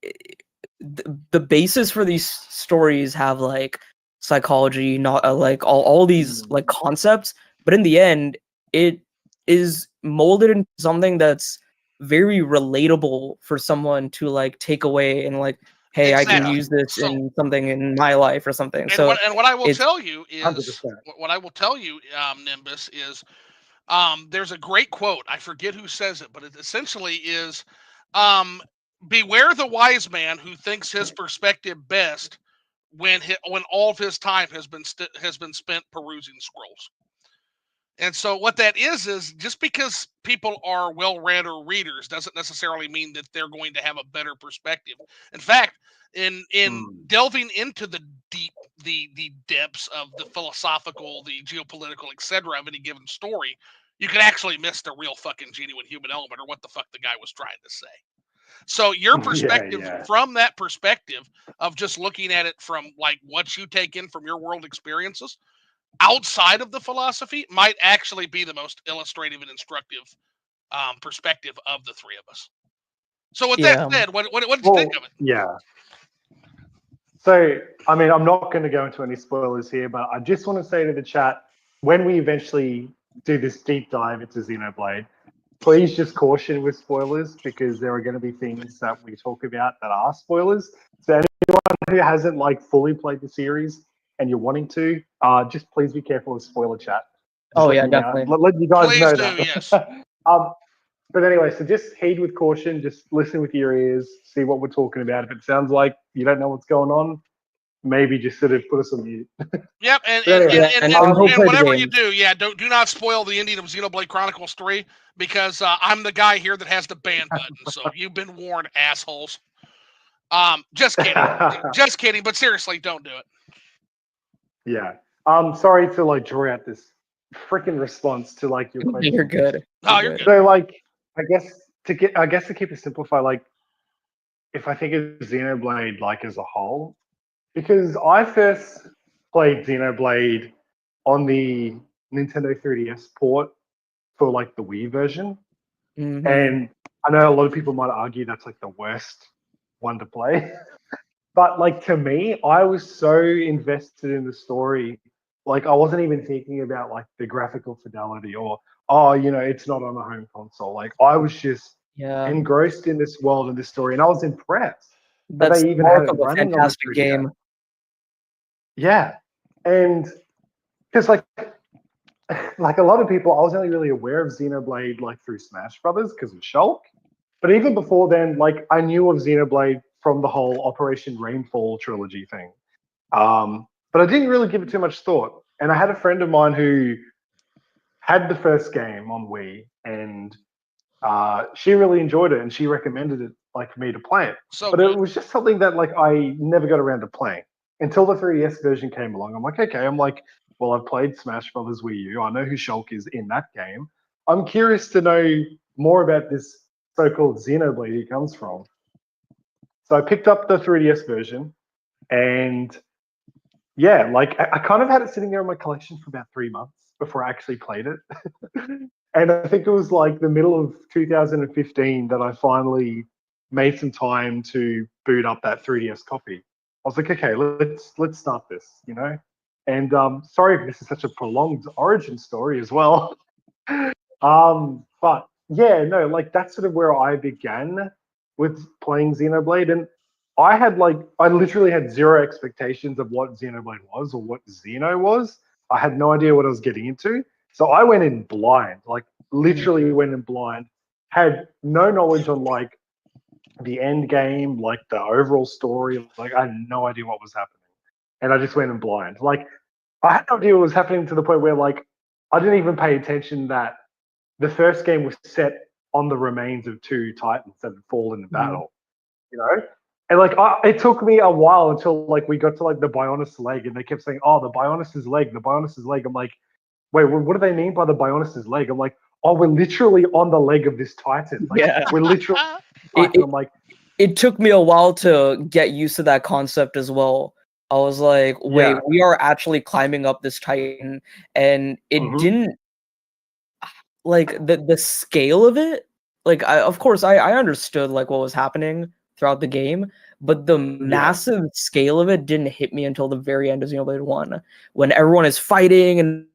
the basis for these stories have like psychology, not like all these like concepts, but in the end, it is molded into something that's very relatable for someone to like take away and like, hey, I can Exactly. use this So, in something in my life or something. and So what I will it's tell you is 100%. what I will tell you, Nimbus, is there's a great quote. I forget who says it, but it essentially is, um, "Beware the wise man who thinks his perspective best when all of his time has been spent perusing scrolls." And so what that is just because people are well read or readers doesn't necessarily mean that they're going to have a better perspective. In fact, in delving into the depths of the philosophical, the geopolitical, etc. of any given story, you can actually miss the real fucking genuine human element or what the fuck the guy was trying to say. So your perspective Yeah. from that perspective of just looking at it from like what you take in from your world experiences outside of the philosophy might actually be the most illustrative and instructive perspective of the three of us. So with that yeah. said, what did you Well, think of it? yeah. So, I mean, I'm not going to go into any spoilers here, but I just want to say to the chat, when we eventually do this deep dive into Xenoblade, please just caution with spoilers because there are going to be things that we talk about that are spoilers. So anyone who hasn't like fully played the series and you're wanting to, just please be careful of spoiler chat. Just Oh let yeah, you know, definitely. let you guys Please know do, that. yes. But anyway, so just heed with caution. Just listen with your ears. See what we're talking about. If it sounds like you don't know what's going on, maybe just sort of put us on mute. Yep, and But anyway, Yeah, and go and play the whatever you game. do, yeah, do not spoil the ending of Xenoblade Chronicles 3 because I'm the guy here that has the ban button. So you've been warned, assholes. Just kidding, just kidding. But seriously, don't do it. yeah. Sorry to like draw out this freaking response to like your You're question. good. Oh, you're good. So like, I guess to keep it simplified, like if I think of Xenoblade like as a whole, because I first played Xenoblade on the Nintendo 3DS port for like the Wii version. Mm-hmm. And I know a lot of people might argue that's like the worst one to play. But like to me, I was so invested in the story. Like I wasn't even thinking about like the graphical fidelity or it's not on a home console. Like I was just Yeah, engrossed in this world and this story, and I was impressed that that's they the even had mark it of a running on the fantastic 3DS. game. Yeah, and because like a lot of people, I was only really aware of Xenoblade like through Smash Brothers because of Shulk. But even before then, like I knew of Xenoblade from the whole Operation Rainfall trilogy thing. But I didn't really give it too much thought. And I had a friend of mine who had the first game on Wii, and she really enjoyed it, and she recommended it like for me to play it. So But good. it was just something that like I never got around to playing until the 3DS version came along. I'm like, okay, well, I've played Smash Brothers Wii U. I know who Shulk is in that game. I'm curious to know more about this so-called Xenoblade he comes from. So I picked up the 3DS version, and yeah, like I kind of had it sitting there in my collection for about 3 months before I actually played it. And I think it was like the middle of 2015 that I finally made some time to boot up that 3DS copy. I was like, okay, let's start this. And sorry if this is such a prolonged origin story as well. But yeah, no, like that's sort of where I began with playing Xenoblade, and I literally had zero expectations of what Xenoblade was or what Xeno was. I had no idea what I was getting into, so I went in blind, like literally went in blind, had no knowledge on like the end game, like the overall story. Like I had no idea what was happening, and I just went in blind. Like I had no idea what was happening to the point where like I didn't even pay attention that the first game was set on the remains of two titans that had fallen in battle, you know? And like it took me a while until like we got to like the Bionis leg, and they kept saying, "Oh, the Bionis' leg, the Bionis' leg." I'm like, "Wait, what do they mean by the Bionis' leg?" I'm like, "Oh, we're literally on the leg of this titan. Like Yeah. we're literally It, titan." it I'm like, it took me a while to get used to that concept as well. I was like, wait, yeah, we are actually climbing up this Titan, and it hmm didn't like the scale of it. Like, of course, I understood like what was happening throughout the game, but the yeah, massive scale of it didn't hit me until the very end of Xenoblade 1, when everyone is fighting and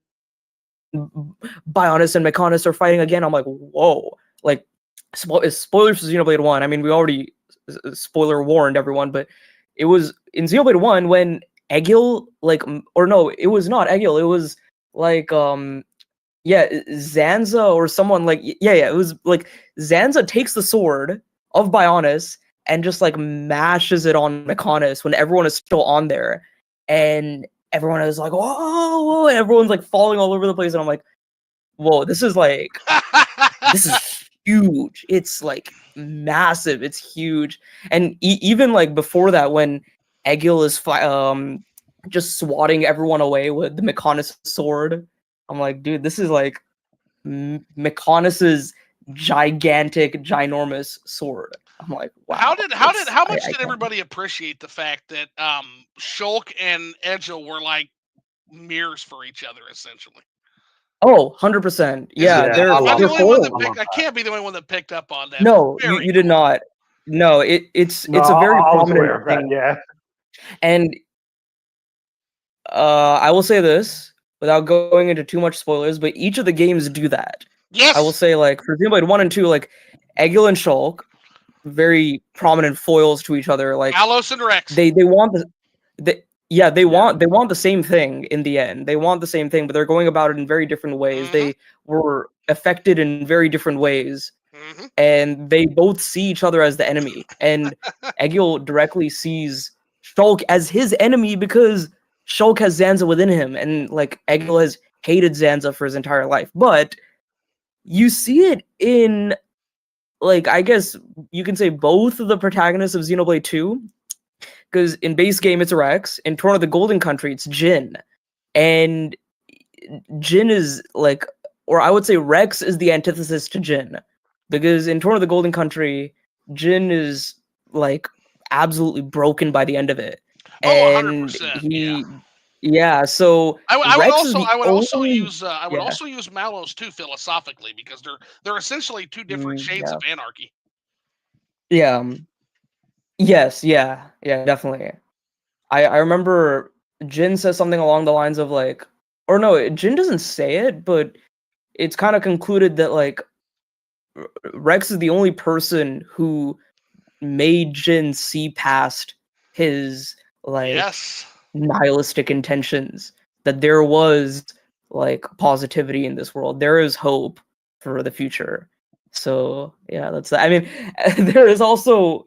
Bionis and Mechonis are fighting again. I'm like, whoa! Like, spoilers for Xenoblade 1. I mean, we already spoiler warned everyone, but it was in Xenoblade 1 when Egil, like, or no, it was not Egil. It was like, yeah, Zanza or someone like, yeah, it was like Zanza takes the sword of Bionis and just like mashes it on Mechonis when everyone is still on there, and everyone is like, whoa, whoa, and everyone's like falling all over the place, and I'm like, whoa, this is huge. It's like massive. It's huge. And even like before that, when Egil is just swatting everyone away with the Mechonis sword, I'm like, dude, this is like Mechonis's gigantic, ginormous sword. I'm like, wow. How much did can't- everybody appreciate the fact that Shulk and Egil were like mirrors for each other essentially? Oh, 100%. Yeah, Yeah, they're Am I the they're only one that full. picked? I can't be the only one that picked up on that. No, Very you did cool. not. No, it's No, a very I was prominent aware of that. thing. Yeah. And I will say this without going into too much spoilers, but each of the games do that. Yes. I will say, like, for Xenoblade 1 and 2, like, Egil and Shulk, very prominent foils to each other. Like, Alos and Rex. they want want the same thing in the end. They want the same thing, but they're going about it in very different ways. Mhm. They were affected in very different ways, Mhm. and they both see each other as the enemy. And Egil directly sees Shulk as his enemy because Shulk has Zanza within him, and like Egil has hated Zanza for his entire life. But you see it in, like, I guess you can say both of the protagonists of Xenoblade 2, because in base game it's Rex, in Torn of the Golden Country it's Jin, and Jin is like, or I would say Rex is the antithesis to Jin, because in Torn of the Golden Country, Jin is like absolutely broken by the end of it, Oh, and 100%. he, yeah. So I would Rex is also the I would also only, use I would yeah, also use Malos too philosophically because they're essentially two different shades yeah, of anarchy. yeah, yes, yeah, definitely. I remember Jin says something along the lines of like, or no, Jin doesn't say it, but it's kind of concluded that like Rex is the only person who made Jin see past his like Yes. nihilistic intentions, that there was like positivity in this world. There is hope for the future. So yeah, that's I mean, there is also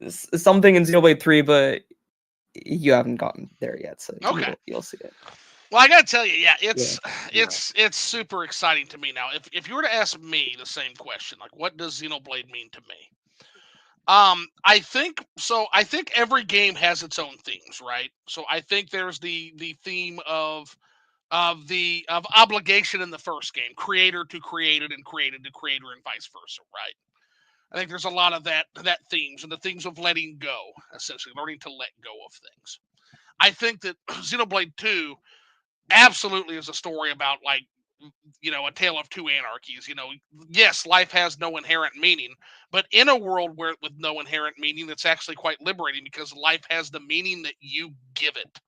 something in Xenoblade 3, but you haven't gotten there yet, so Okay. you'll see it. Well, I gotta tell you, yeah, Yeah. it's super exciting to me now. If you were to ask me the same question, like what does Xenoblade mean to me? I think so. I think every game has its own themes, right? So I think there's the theme of obligation in the first game, creator to created and created to creator and vice versa, right? I think there's a lot of that themes and the things of letting go, essentially learning to let go of things. I think that Xenoblade 2 absolutely is a story about like a tale of two anarchies. Yes, life has no inherent meaning, but in a world where with no inherent meaning, it's actually quite liberating because life has the meaning that you give it.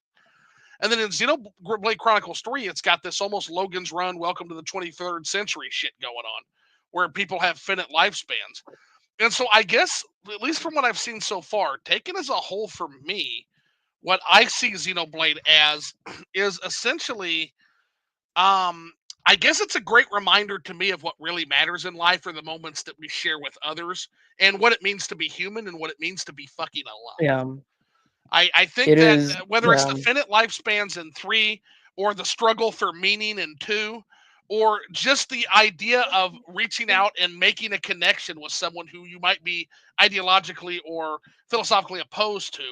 And then in Xenoblade Chronicles 3, it's got this almost Logan's Run, welcome to the 23rd century shit going on, where people have finite lifespans. And so I guess, at least from what I've seen so far, taken as a whole for me, what I see Xenoblade as is essentially, I guess it's a great reminder to me of what really matters in life are the moments that we share with others and what it means to be human and what it means to be fucking alive. Yeah, I think it that is. whether it's Yeah, the finite lifespans in 3 or the struggle for meaning in 2 or just the idea of reaching out and making a connection with someone who you might be ideologically or philosophically opposed to,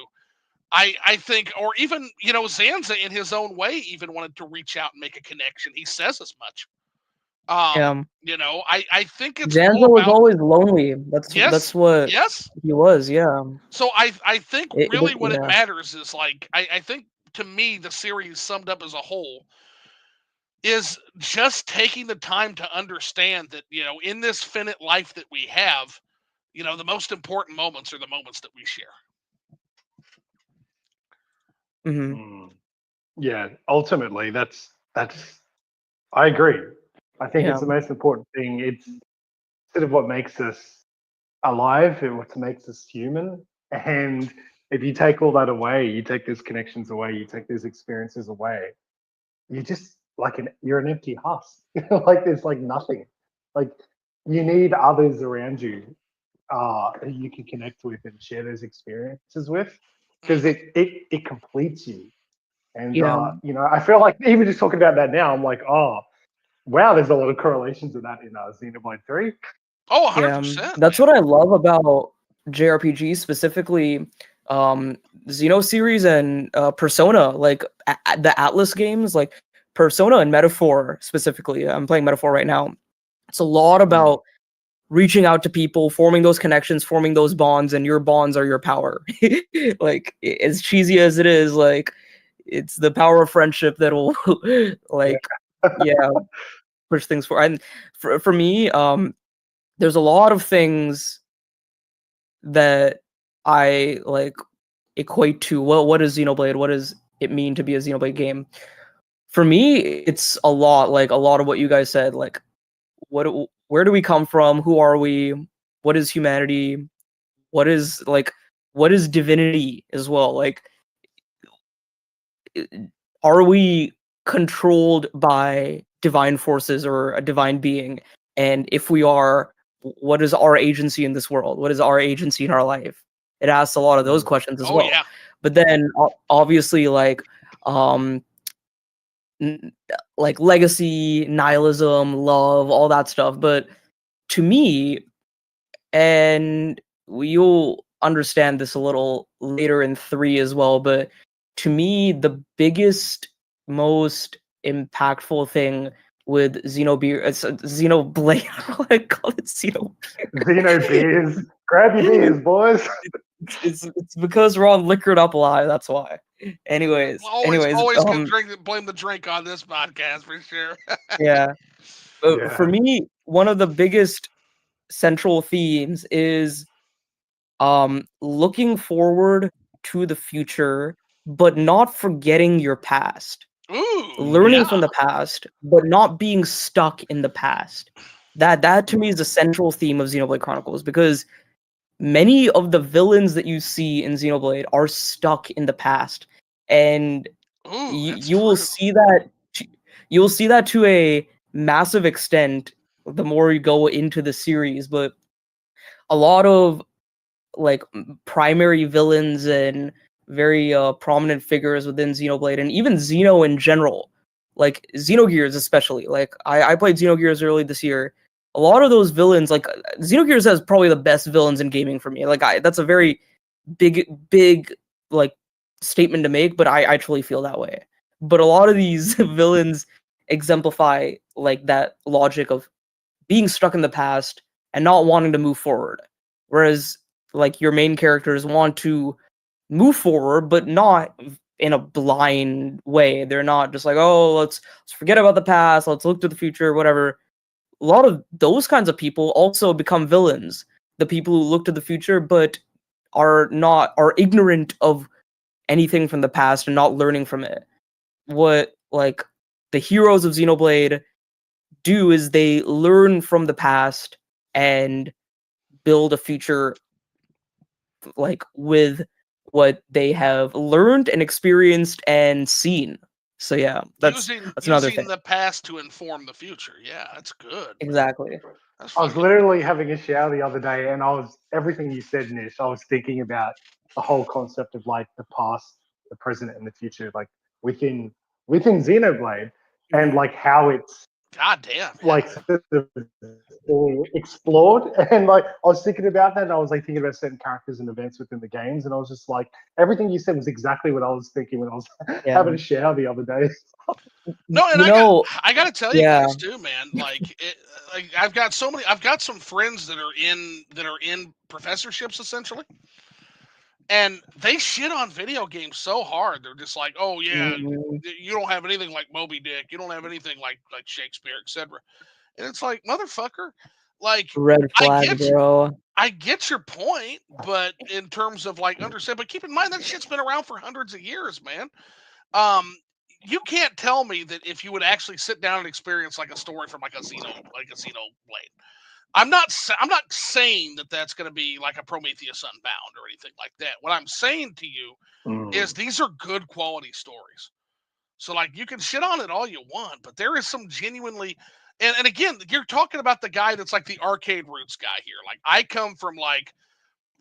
I think, or even, Zanza in his own way even wanted to reach out and make a connection. He says as much. yeah. I think it's all Zanza was about, always lonely. yes, That's what yes. he was. Yeah. So I think really what it Yeah. matters is like, I think to me, the series summed up as a whole is just taking the time to understand that, in this finite life that we have, the most important moments are the moments that we share. Hmm. Yeah. Ultimately, that's I agree. I think Yeah. it's the most important thing. It's sort of what makes us alive and what makes us human. And if you take all that away, you take those connections away, you take those experiences away, you just you're an empty husk. Like there's like nothing. Like you need others around you who you can connect with and share those experiences with, because it completes you. And Yeah. I feel like even just talking about that now, I'm like, oh wow, there's a lot of correlations with that in Xenoblade 3. Oh, Yeah, 100%, that's man. what I love about JRPGs, specifically Xeno series and Persona, like the Atlas games, like Persona and Metaphor specifically. I'm playing Metaphor right now. It's a lot about reaching out to people, forming those connections, forming those bonds, and your bonds are your power. Like as cheesy as it is, like it's the power of friendship that will like yeah, push things forward. And for me, there's a lot of things that I like equate to what is Xenoblade? What does it mean to be a Xenoblade game? For me, it's a lot of what you guys said. Like, where do we come from? Who are we? What is humanity? What is what is divinity as well? Like, are we controlled by divine forces or a divine being? And if we are, what is our agency in this world? What is our agency in our life? It asks a lot of those questions as Oh, well. yeah. But then obviously um like legacy, nihilism, love, all that stuff. But to me, and you'll understand this a little later in 3 as well, but to me the biggest, most impactful thing with Xenoblade I call it Xeno beers. Grab your beers, boys. it's because we're on Liquored Up Live, that's why. Anyways, Always can blame the drink on this podcast for sure. yeah. Yeah. For me, one of the biggest central themes is looking forward to the future, but not forgetting your past. Ooh, Learning yeah. from the past, but not being stuck in the past. That to me is the central theme of Xenoblade Chronicles, because many of the villains that you see in Xenoblade are stuck in the past, and Ooh, that's you will true. see that you'll see that to a massive extent the more you go into the series. But a lot of like primary villains and very prominent figures within Xenoblade, and even Xeno in general, like Xenogears especially. Like I played Xenogears early this year. A lot of those villains, like Xenogears has probably the best villains in gaming for me. Like that's a very big like statement to make, but I truly feel that way. But a lot of these villains exemplify like that logic of being stuck in the past and not wanting to move forward. Whereas like your main characters want to move forward, but not in a blind way. They're not just like, oh, let's forget about the past, let's look to the future, whatever. A lot of those kinds of people also become villains. The people who look to the future but are ignorant of anything from the past and not learning from it. What like the heroes of Xenoblade do is they learn from the past and build a future like with what they have learned and experienced and seen. So yeah, that's another Using thing. the past to inform the future. Yeah, that's good, man. Exactly. That's I was fucking. literally having a shower the other day, and everything you said, Nish. I was thinking about the whole concept of like the past, the present, and the future, like within Xenoblade, and like how it's God damn. Yeah. like sort of explored. And like I was thinking about that, and I was like thinking about certain characters and events within the games, and I was just like, everything you said was exactly what I was thinking when I was Yeah. having a shower the other day. No, and You know, I got to tell you yeah. guys too, man. Like I've got I've got some friends that are in professorships essentially, and they shit on video games so hard. They're just like, oh yeah, Mhm. you don't have anything like Moby Dick. You don't have anything like Shakespeare, etc. And it's like, motherfucker, like Red I flag, get you. bro. I get your point, but in terms of like understand, but keep in mind that shit's been around for hundreds of years, man. Um, you can't tell me that if you would actually sit down and experience like a story from like a Xenoblade. I'm not saying that that's going to be like a Prometheus Unbound or anything like that. What I'm saying to you is these are good quality stories. So like you can shit on it all you want, but there is some genuinely and again, you're talking about the guy that's like the arcade roots guy here. Like I come from like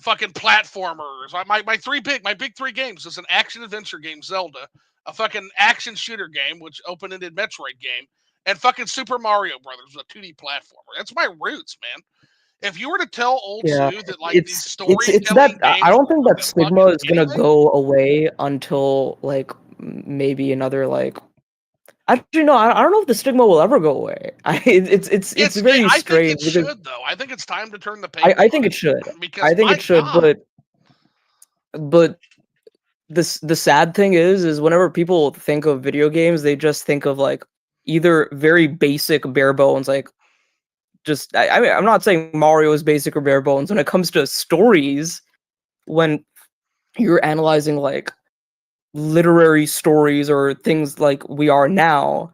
fucking platformers. My big three games is an action adventure game, Zelda, a fucking action shooter game, which open-ended Metroid game, and fucking Super Mario Brothers, a 2D platformer. That's my roots, man. If you were to tell old Yeah, Sue that like these it's that storytelling games I don't think were that the stigma fucking is gonna anything, go away until like maybe another like. Actually, no, I don't know if the stigma will ever go away. It's very I think strange it because should though. I think it's time to turn the page I on think it should. it because I think my it should, God, but the sad thing is whenever people think of video games, they just think of like either very basic bare bones, like just I mean I'm not saying Mario is basic or bare bones when it comes to stories. When you're analyzing like literary stories or things like we are now,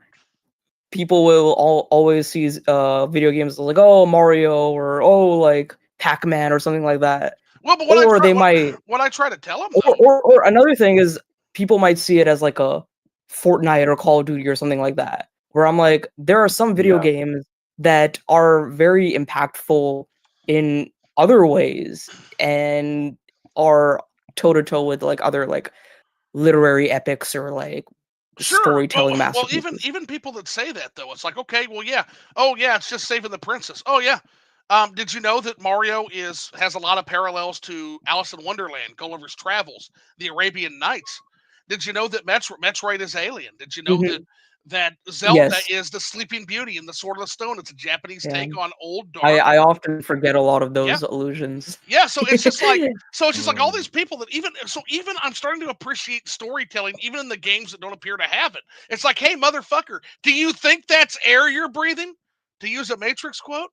people will always see video games like oh Mario or oh like Pac-Man or something like that, well, but or they might what I try to tell them though, or another thing is people might see it as like a Fortnite or Call of Duty or something like that. Where I'm like, there are some video Yeah. games that are very impactful in other ways and are toe to toe with like other like literary epics or like sure. storytelling Well, even masterpieces. people that say that though, it's like okay, well, yeah, oh yeah, it's just saving the princess. Oh yeah. Did you know that Mario has a lot of parallels to Alice in Wonderland, Gulliver's Travels, the Arabian Nights? Did you know that Metroid is Alien? Did you know that Mhm. Zelda Yes. is the Sleeping Beauty and the Sword of the Stone? It's a Japanese Yeah. take on old dark. I often forget a lot of Yeah, those illusions. yeah. So it's just like all Mm. these people that even I'm starting to appreciate storytelling even in the games that don't appear to have it. It's like, hey, motherfucker, do you think that's air you're breathing? To use a Matrix quote.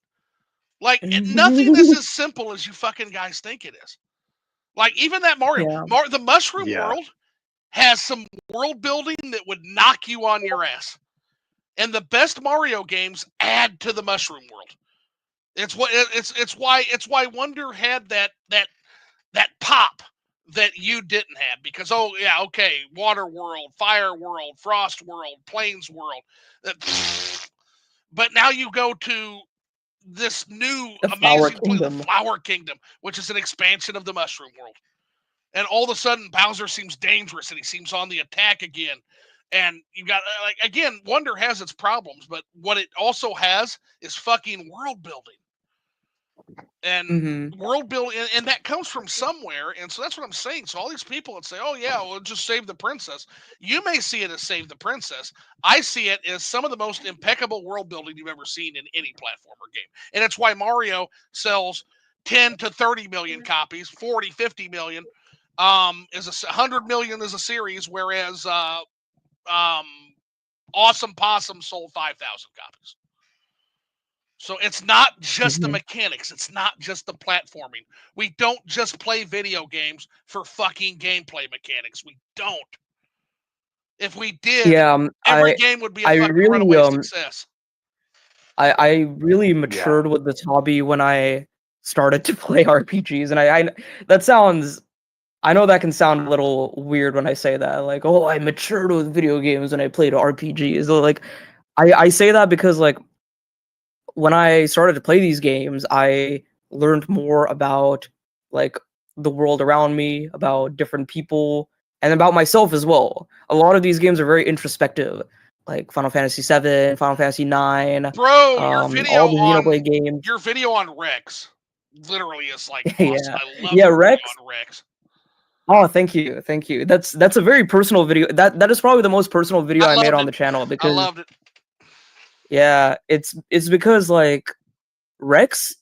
Like nothing is as simple as you fucking guys think it is. Like even that Yeah. The Mushroom Yeah. World has some world building that would knock you on your ass. And the best Mario games add to the Mushroom World. It's why Wonder had that pop that you didn't have because oh yeah, okay, Water World, Fire World, Frost World, Plains World. But now you go to this new The Flower amazing place, the Kingdom. Flower Kingdom, which is an expansion of the Mushroom World. And all of a sudden, Bowser seems dangerous and he seems on the attack again. And you got like again, Wonder has its problems, but what it also has is fucking world building and Hmm. world building, and that comes from somewhere. And so that's what I'm saying. So all these people that say, "Oh yeah, well just save the princess," you may see it as save the princess. I see it as some of the most impeccable world building you've ever seen in any platformer game, and it's why Mario sells 10 to 30 million copies, 40, 50 million. Is 100 million is a series, whereas um, Awesome Possum sold 5,000 copies. So it's not just the Hmm. mechanics. It's not just the platforming. We don't just play video games for fucking gameplay mechanics. We don't. If we did, Yeah, every game would be a I fucking really runaway success. I really Yeah. matured with this hobby when I started to play RPGs, and I that sounds I know that can sound a little weird when I say that, like, oh, I matured with video games when I played RPGs. Like, I say that because like when I started to play these games, I learned more about like the world around me, about different people, and about myself as well. A lot of these games are very introspective, like Final Fantasy VII, Final Fantasy IX, Bro, all the Xenoblade games. your video on Rex literally is like awesome. Yeah, I love yeah, your video Rex. on Rex. Oh, thank you, thank you. That's a very personal video. That is probably the most personal video I I made loved on it. the channel I because loved it. yeah, it's because like Rex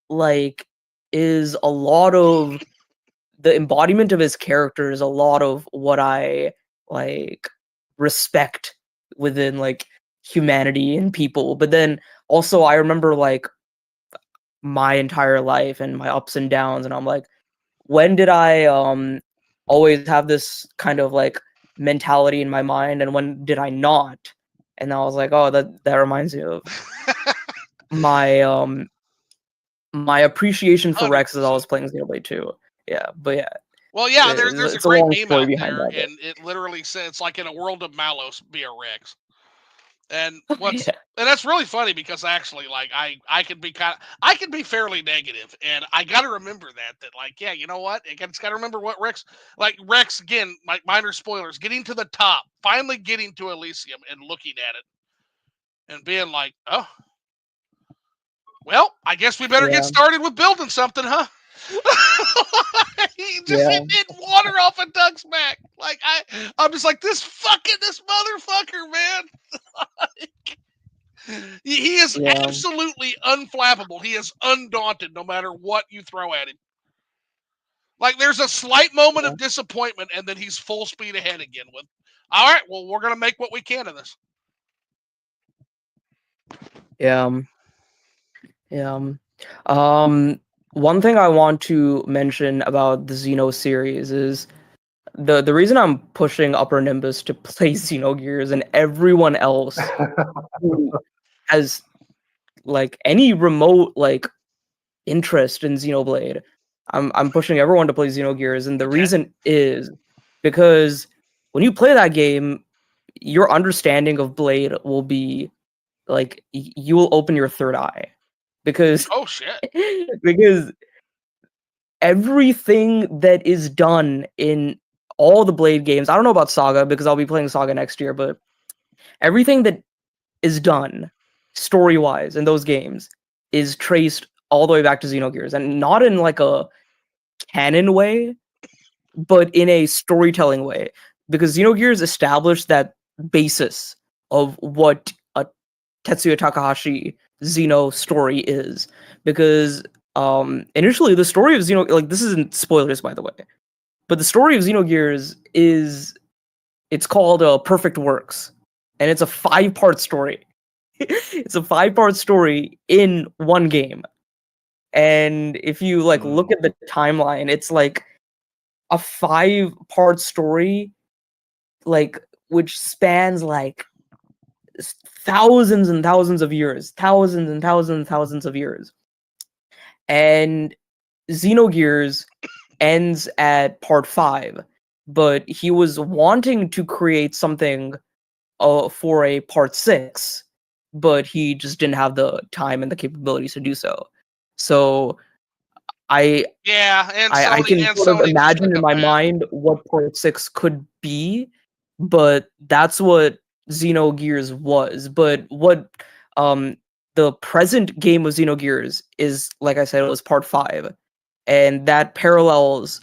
like is a lot of the embodiment of his character is a lot of what I like respect within like humanity and people. But then also I remember like my entire life and my ups and downs, and I'm like, when did I always have this kind of like mentality in my mind, and when did I not? And I was like, oh, that reminds me of my my appreciation for Rex as I 100%. was playing Xenoblade 2. Yeah, but yeah, Well, yeah, there's a it's a great long meme story out behind there, that. and it literally says it's like in a world of Malos, be a Rex. And Yeah. that's really funny because actually, like, I can be fairly negative, and I got to remember that like, yeah, you know what? I just got to remember what Rex again, like minor spoilers, getting to the top, finally getting to Elysium and looking at it and being like, oh, well, I guess we better get Yeah. started with building something, huh? He just Yeah. hitting water off a duck's back. Like I'm just like this motherfucker, man. He is Yeah. absolutely unflappable. He is undaunted no matter what you throw at him. Like there's a slight moment of disappointment, and then he's full speed ahead again with, all right, well, we're gonna make what we can of this. Yeah. Yeah. One thing I want to mention about the Xeno series is the reason I'm pushing UpperNimbus to play Xenogears and everyone else who has like any remote like interest in Xenoblade. I'm pushing everyone to play Xenogears, and the Okay. reason is because when you play that game, your understanding of Blade will be like you will open your third eye because Oh shit. because everything that is done in all the Blade games, I don't know about Saga because I'll be playing Saga next year, but everything that is done story-wise in those games is traced all the way back to Xenogears, and not in like a canon way, but in a storytelling way, because Xenogears established that basis of what a Tetsuya Takahashi Xeno story is. Because initially the story of Xeno, like, this isn't spoilers by the way, but the story of Xenogears is, it's called Perfect Works, and it's a 5-part story. It's a 5-part story in one game. And if you like look at the timeline, it's like a 5-part story, like, which spans like thousands and thousands of years, thousands and thousands and thousands of years. And Xenogears ends at part 5, but he was wanting to create something for a part 6, but he just didn't have the time and the capabilities to do so. So I can sort of imagine in my mind what part 6 could be, but that's what Xenogears was. But what the present game of Xenogears is, like I said, it was part 5, and that parallels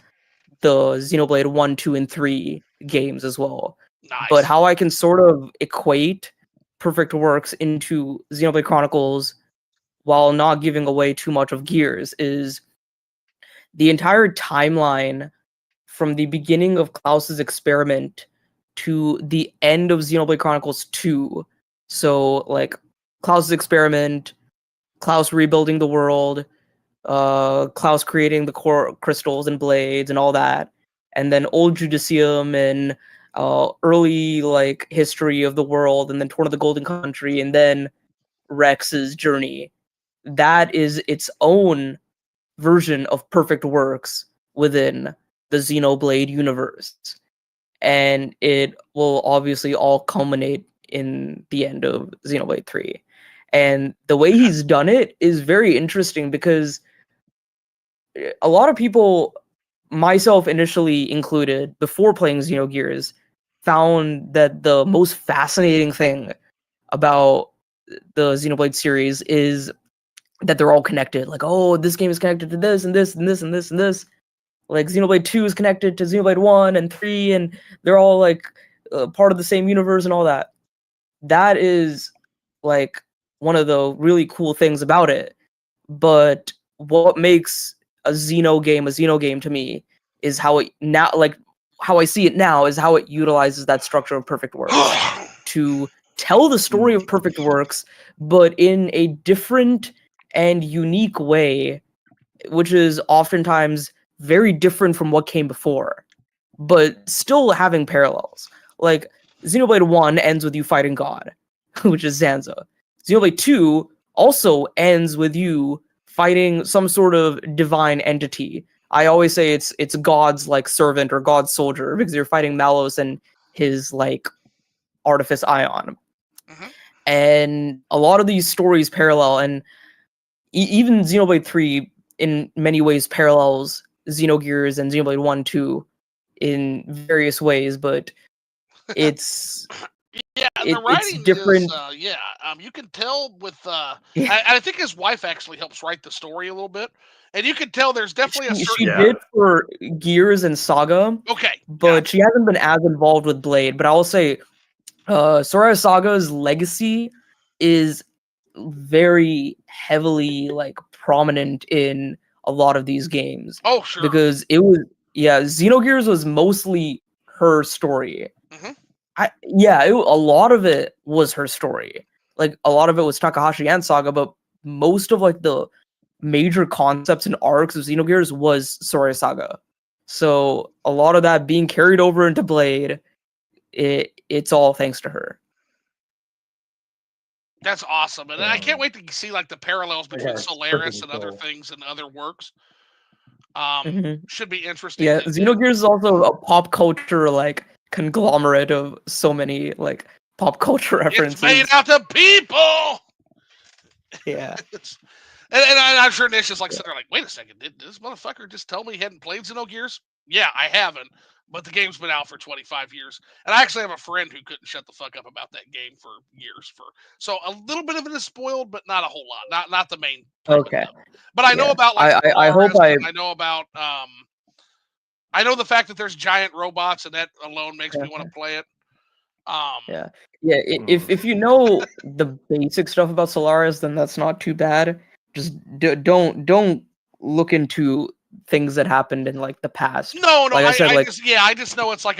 the Xenoblade 1, 2, and 3 games as well. Nice. But how I can sort of equate Perfect Works into Xenoblade Chronicles while not giving away too much of Gears is the entire timeline from the beginning of Klaus's experiment to the end of Xenoblade Chronicles 2. So, like, Klaus's experiment, Klaus rebuilding the world, Klaus creating the core crystals and blades and all that, and then Old Judicium and early, like, history of the world, and then Torn of the Golden Country, and then Rex's journey. That is its own version of Perfect Works within the Xenoblade universe. And it will obviously all culminate in the end of Xenoblade 3. And the way he's done it is very interesting because a lot of people, myself initially included, before playing Xenogears, found that the most fascinating thing about the Xenoblade series is that they're all connected. Like, oh, this game is connected to this and this and this and this and this. Like, Xenoblade 2 is connected to Xenoblade 1 and 3, and they're all like part of the same universe and all that. That is like one of the really cool things about it. But what makes a Xeno game to me is how it now, like, how I see it now is how it utilizes that structure of Perfect Works to tell the story of Perfect Works, but in a different and unique way, which is oftentimes very different from what came before, but still having parallels. like Xenoblade 1 ends with you fighting God, which is Zanza. Xenoblade 2 also ends with you fighting some sort of divine entity. I always say it's God's like servant or God's soldier because you're fighting Malos and his like Artifice Ion. Mm-hmm. And a lot of these stories parallel, and even Xenoblade 3 in many ways parallels Xenogears and Xenoblade 1 2 in various ways, but it's Yeah, the it's writing different. is you can tell with Yeah. I think his wife actually helps write the story a little bit, and you can tell there's definitely a She certain did for Gears and Saga, okay, but she hasn't been as involved with Blade. But I will say, Soraya Saga's legacy is very heavily like prominent in a lot of these games oh sure, because it was Xenogears was mostly her story. Mhm. A lot of it was her story. Like a lot of it was Takahashi and Saga, but most of like the major concepts and arcs of Xenogears was Soraya Saga. So a lot of that being carried over into Blade, it's all thanks to her. That's awesome, and I can't wait to see like the parallels between it's Solaris freaking and other cool. things and other works. Mhm. Should be interesting. Yeah, Xenogears is also a pop culture like conglomerate of so many like pop culture It's made references. out to people. Yeah. And I'm sure Nish is like sitting there like, wait a second, did this motherfucker just tell me he hadn't played Xenogears? Yeah, I haven't, but the game's been out for 25 years. And I actually have a friend who couldn't shut the fuck up about that game for years. So a little bit of it is spoiled, but not a whole lot. Not the main premise Okay. of it. But I know Yeah. about like I hope Solaris, I and I know about I know the fact that there's giant robots, and that alone makes me want to play it. Yeah. If you know the basic stuff about Solaris, then that's not too bad. Just don't look into things that happened in like the past. No, Like I said, like I just know it's like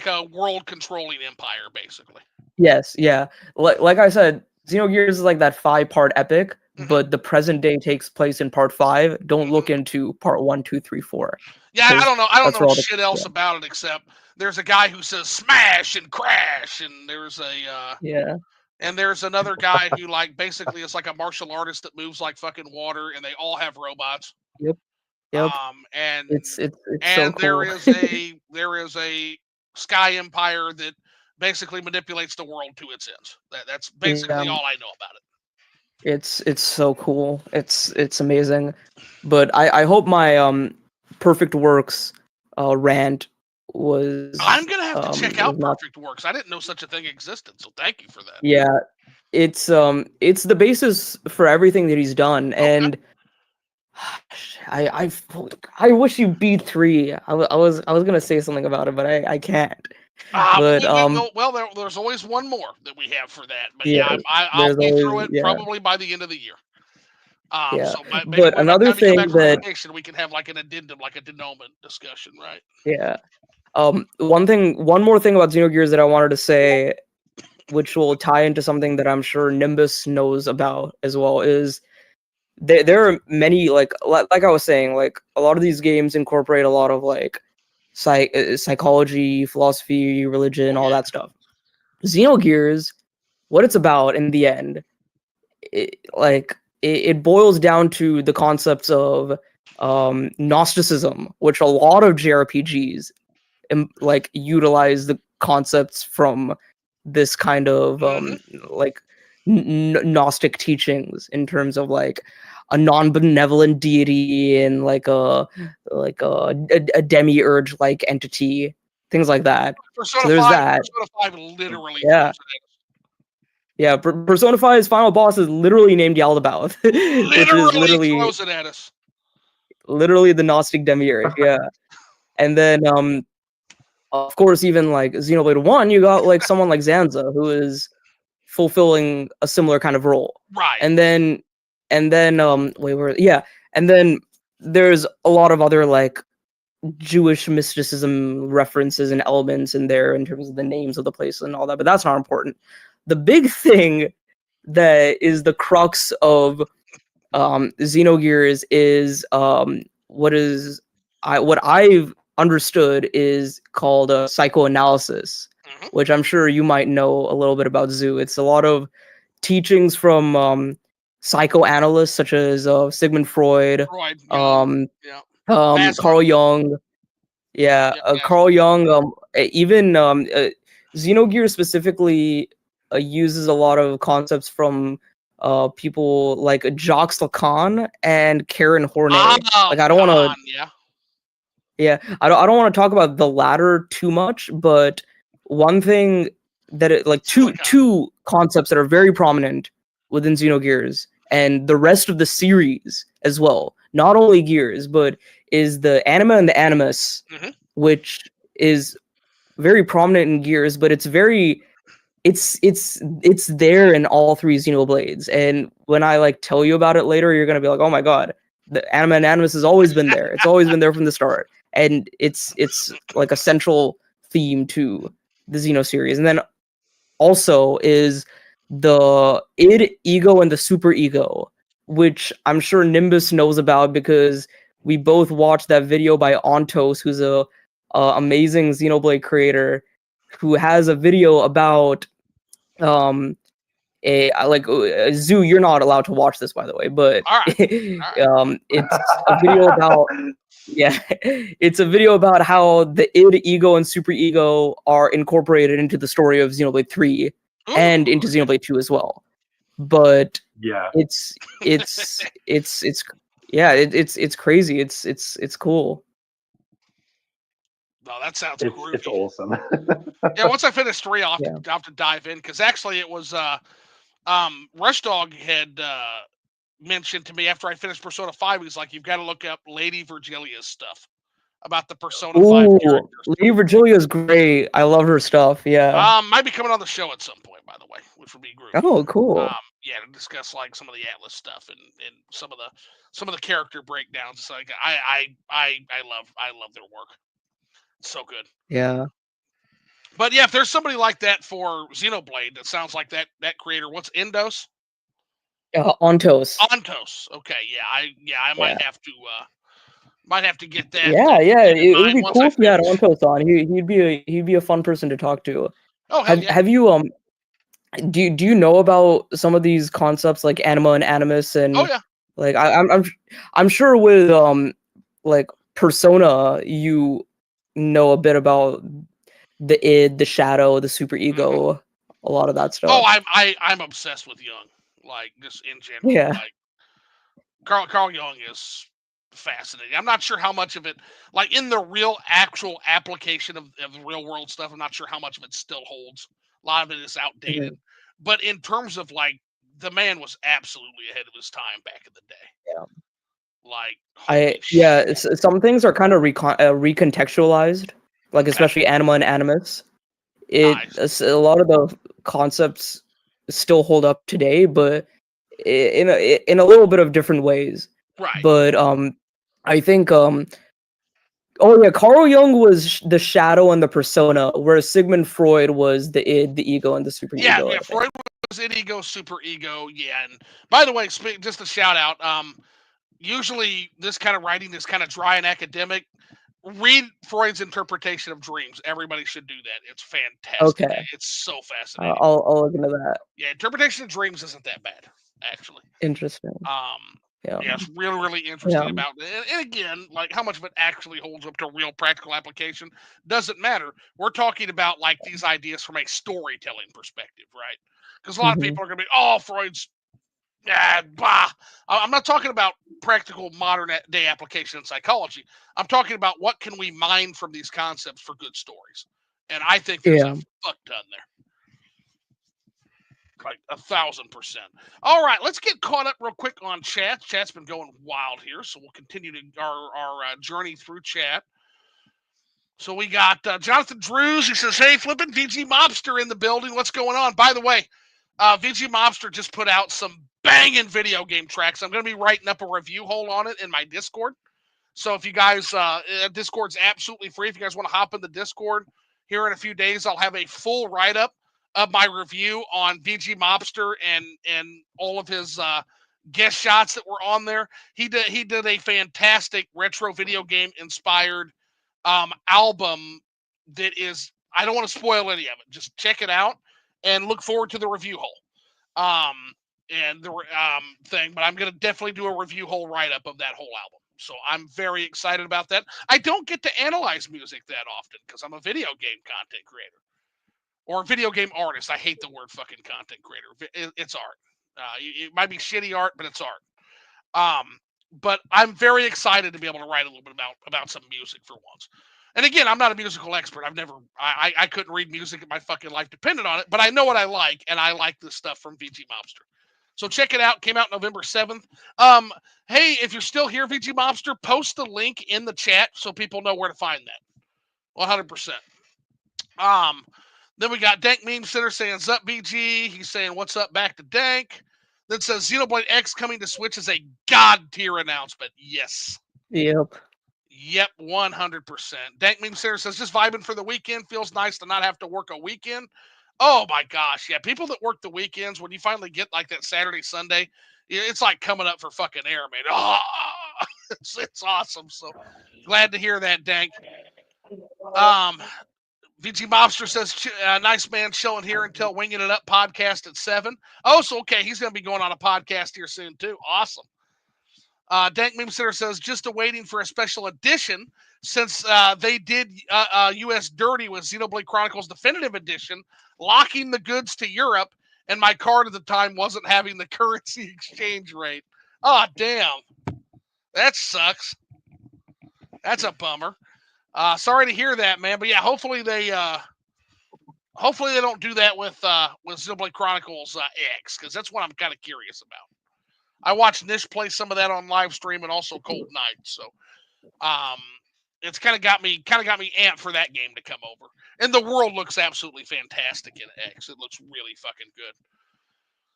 a world controlling empire, basically. yes, yeah. Like I said, Xenogears is like that 5-part epic, Mhm. but the present day takes place in part 5. Don't look into part 1, 2, 3, 4. Yeah, I don't know. I don't That's where know all the shit else about it except there's a guy who says smash and crash, and there's a yeah. and there's another guy who like basically is like a martial artist that moves like fucking water, and they all have robots. Yep. Yep. And It's so there cool. is a sky empire that basically manipulates the world to its ends. That's basically Yeah. all I know about it. It's so cool. It's amazing. But I hope my Perfect Works rant was I'm gonna have to check out was not. Perfect Works. I didn't know such a thing existed, so thank you for that. Yeah, it's the basis for everything that he's done, and I I wish you beat 3. I was gonna say something about it, but I can't. But There's always one more that we have for that. But yeah, yeah, I'll there's be always through it probably by the end of the year. Yeah. So maybe But by the another time you come thing back from that vacation, we can have like an addendum, like a denouement discussion, right? yeah. One more thing about Xenogears that I wanted to say, which will tie into something that I'm sure Nimbus knows about as well, is there are many like I was saying, like a lot of these games incorporate a lot of like psychology, philosophy, religion, all that stuff. Xenogears, what it's about in the end, it boils down to the concepts of Gnosticism, which a lot of JRPGs like utilize the concepts from this kind of like Gnostic teachings in terms of like a non-benevolent deity and like a demiurge like entity, things like that. So there's that. Persona 5 literally Yeah. throws it Yeah, Persona 5's final boss is literally named Yaldabaoth, which is literally throws it at us. literally the Gnostic demiurge. Yeah, and then of course, even like Xenoblade 1, you got like someone like Zanza who is fulfilling a similar kind of role. Right. And then and then there's a lot of other like Jewish mysticism references and elements in there in terms of the names of the places and all that, but that's not important. The big thing that is the crux of Xenogears is what I've understood is called psychoanalysis. which I'm sure you might know a little bit about Zoo. It's a lot of teachings from psychoanalysts such as Sigmund Freud, Freud, Jung, um, yeah, Carl Maslow, Jung. Yeah, yeah, Carl Maslow. Jung. Even Xenogears specifically uses a lot of concepts from people like Jacques Lacan and Karen Horney. Like I don't want to, Lacan, yeah. yeah, I don't want to talk about the latter too much, but one thing that like Silicon. two concepts that are very prominent within Xenogears and the rest of the series as well. Not only Gears, but is the anima and the animus, which is very prominent in Gears, but it's there in all three Xenoblades. And when I like tell you about it later, you're gonna be like, oh my god, the anima and animus has always been there. It's always been there from the start, and it's like a central theme to the Xeno series. And then also is the id, ego, and the super ego, which I'm sure Nimbus knows about because we both watched that video by Ontos, who's a amazing Xenoblade creator, who has a video about Zoo. You're not allowed to watch this, by the way, but All right. it's a video about yeah, it's a video about how the id, ego, and super ego are incorporated into the story of Xenoblade 3 and into Xenoblade 2 as well. But yeah, it's yeah, it's crazy. It's cool. No, that sounds it's groovy. awesome. Yeah, once I finish 3, I'll Yeah. have to dive in because actually it was Rush Dog had mentioned to me after I finished Persona 5. He's like, you've got to look up Lady Virgilia's stuff about the Persona 5 Ooh, characters. Lady Virgilia is great. I love her stuff. Yeah. Might be coming on the show at some point, by the way, which would be groovy. Oh, cool. Yeah, to discuss like some of the Atlas stuff and some of the character breakdowns. It's like I love their work. It's so good. Yeah. But yeah, if there's somebody like that for Xenoblade, that sounds like that creator. What's Endos? Ontos. Ontos. Okay, I might have to get that. Yeah, it would be once cool I if you had finish. Ontos on. He'd be a fun person to talk to. Oh hell yeah. Have you do you know about some of these concepts like anima and animus and Oh yeah. like I'm sure with like Persona you know a bit about the id, the shadow, the super ego, a lot of that stuff. Oh, I'm obsessed with Jung, like just in general. Yeah. Like Carl Jung is fascinating. I'm not sure how much of it, like in the real actual application of the real world stuff, I'm not sure how much of it still holds. A lot of it is outdated. But in terms of like, the man was absolutely ahead of his time back in the day. Yeah. Like, some things are kind of recontextualized, like especially anima and animus. Nice. A lot of the concepts still hold up today, but in a little bit of different ways. Right. But I think oh yeah, Carl Jung was the shadow and the persona, whereas Sigmund Freud was the id, the ego, and the super ego. Yeah, Freud was id, ego, super ego. Yeah, and by the way, just a shout out. Usually this kind of writing is kind of dry and academic. Read Freud's interpretation of dreams. Everybody should do that. It's fantastic. Okay. It's so fascinating. I'll look into that. Yeah, interpretation of dreams isn't that bad, actually. Interesting. Yeah, it's really, really interesting about it. And again, like how much of it actually holds up to real practical application doesn't matter. We're talking about like these ideas from a storytelling perspective, right? Because a lot of people are going to be, oh, Freud's, bah. I'm not talking about practical modern day application in psychology. I'm talking about what can we mine from these concepts for good stories. And I think there's a fuck ton there. Like 1,000%. All right, let's get caught up real quick on chat. Chat's been going wild here, so we'll continue our journey through chat. So we got Jonathan Drews. He says, "Hey, flipping VG Mobster in the building. What's going on?" By the way, VG Mobster just put out some banging video game tracks. I'm going to be writing up a review hole on it in my Discord. So if you guys, Discord's absolutely free. If you guys want to hop in the Discord here in a few days, I'll have a full write-up of my review on VG Mobster and all of his guest shots that were on there. He did a fantastic retro video game inspired album that is, I don't want to spoil any of it. Just check it out and look forward to the review hole. And the thing, but I'm going to definitely do a review hole write-up of that whole album. So I'm very excited about that. I don't get to analyze music that often because I'm a video game content creator or a video game artist. I hate the word fucking content creator. It's art. It might be shitty art, but it's art. But I'm very excited to be able to write a little bit about some music for once. And again, I'm not a musical expert. I couldn't read music in my fucking life dependent on it, but I know what I like, and I like this stuff from VG Mobster. So check it out. Came out November 7th. Hey, if you're still here, VG Mobster, post the link in the chat so people know where to find that. 100%. Then we got Dank Meme Center saying, "Zup BG." He's saying, "What's up, back to Dank." Then says, "Xenoblade X coming to Switch is a god tier announcement." Yes. Yep. Yep, 100%. Dank Meme Center says, "Just vibing for the weekend. Feels nice to not have to work a weekend." Oh my gosh, yeah. People that work the weekends, when you finally get like that Saturday, Sunday, it's like coming up for fucking air, man. Oh, it's awesome. So glad to hear that, Dank. VG Mobster says, "Nice man chilling here until Winging It Up podcast at 7. Oh, so okay, he's going to be going on a podcast here soon too. Awesome. Dank Meme Center says, "Just awaiting for a special edition since they did US Dirty with Xenoblade Chronicles Definitive Edition, locking the goods to Europe, and my card at the time wasn't having the currency exchange rate. Oh, damn. That sucks. That's a bummer. Sorry to hear that, man. But yeah, hopefully they don't do that with Xenoblade Chronicles X, because that's what I'm kind of curious about. I watched Nish play some of that on live stream and also Cold Night, so it's kind of got me amped for that game to come over. And the world looks absolutely fantastic in X. It looks really fucking good.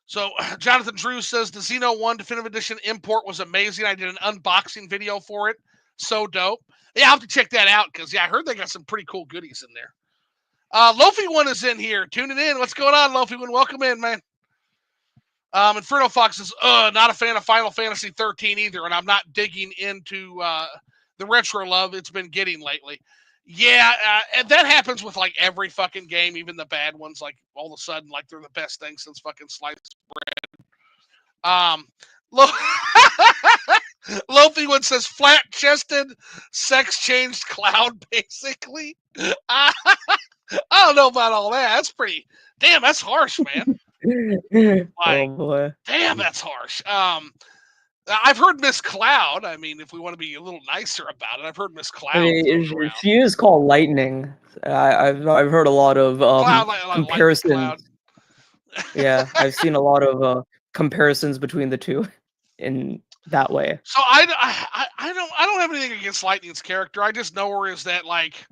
So Jonathan Drew says the Xeno 1 Definitive Edition import was amazing. I did an unboxing video for it. So dope. Yeah, I'll have to check that out because, yeah, I heard they got some pretty cool goodies in there. Lofi One is in here, tuning in. What's going on, Lofi One? Welcome in, man. Inferno Fox is not a fan of Final Fantasy 13 either, and I'm not digging into the retro love it's been getting lately. Yeah, and that happens with like every fucking game, even the bad ones. Like all of a sudden, like they're the best thing since fucking sliced bread. Lofi One says flat-chested, sex-changed cloud, basically. I don't know about all that. That's pretty. Damn, that's harsh, man. Like, oh boy. Damn, that's harsh. I've heard Miss Cloud. I mean, if we want to be a little nicer about it, I've heard Miss Cloud. I mean, she is called Lightning. I've heard a lot of comparisons. Cloud. Yeah, I've seen a lot of comparisons between the two in that way. So I don't have anything against Lightning's character. I just know her as that like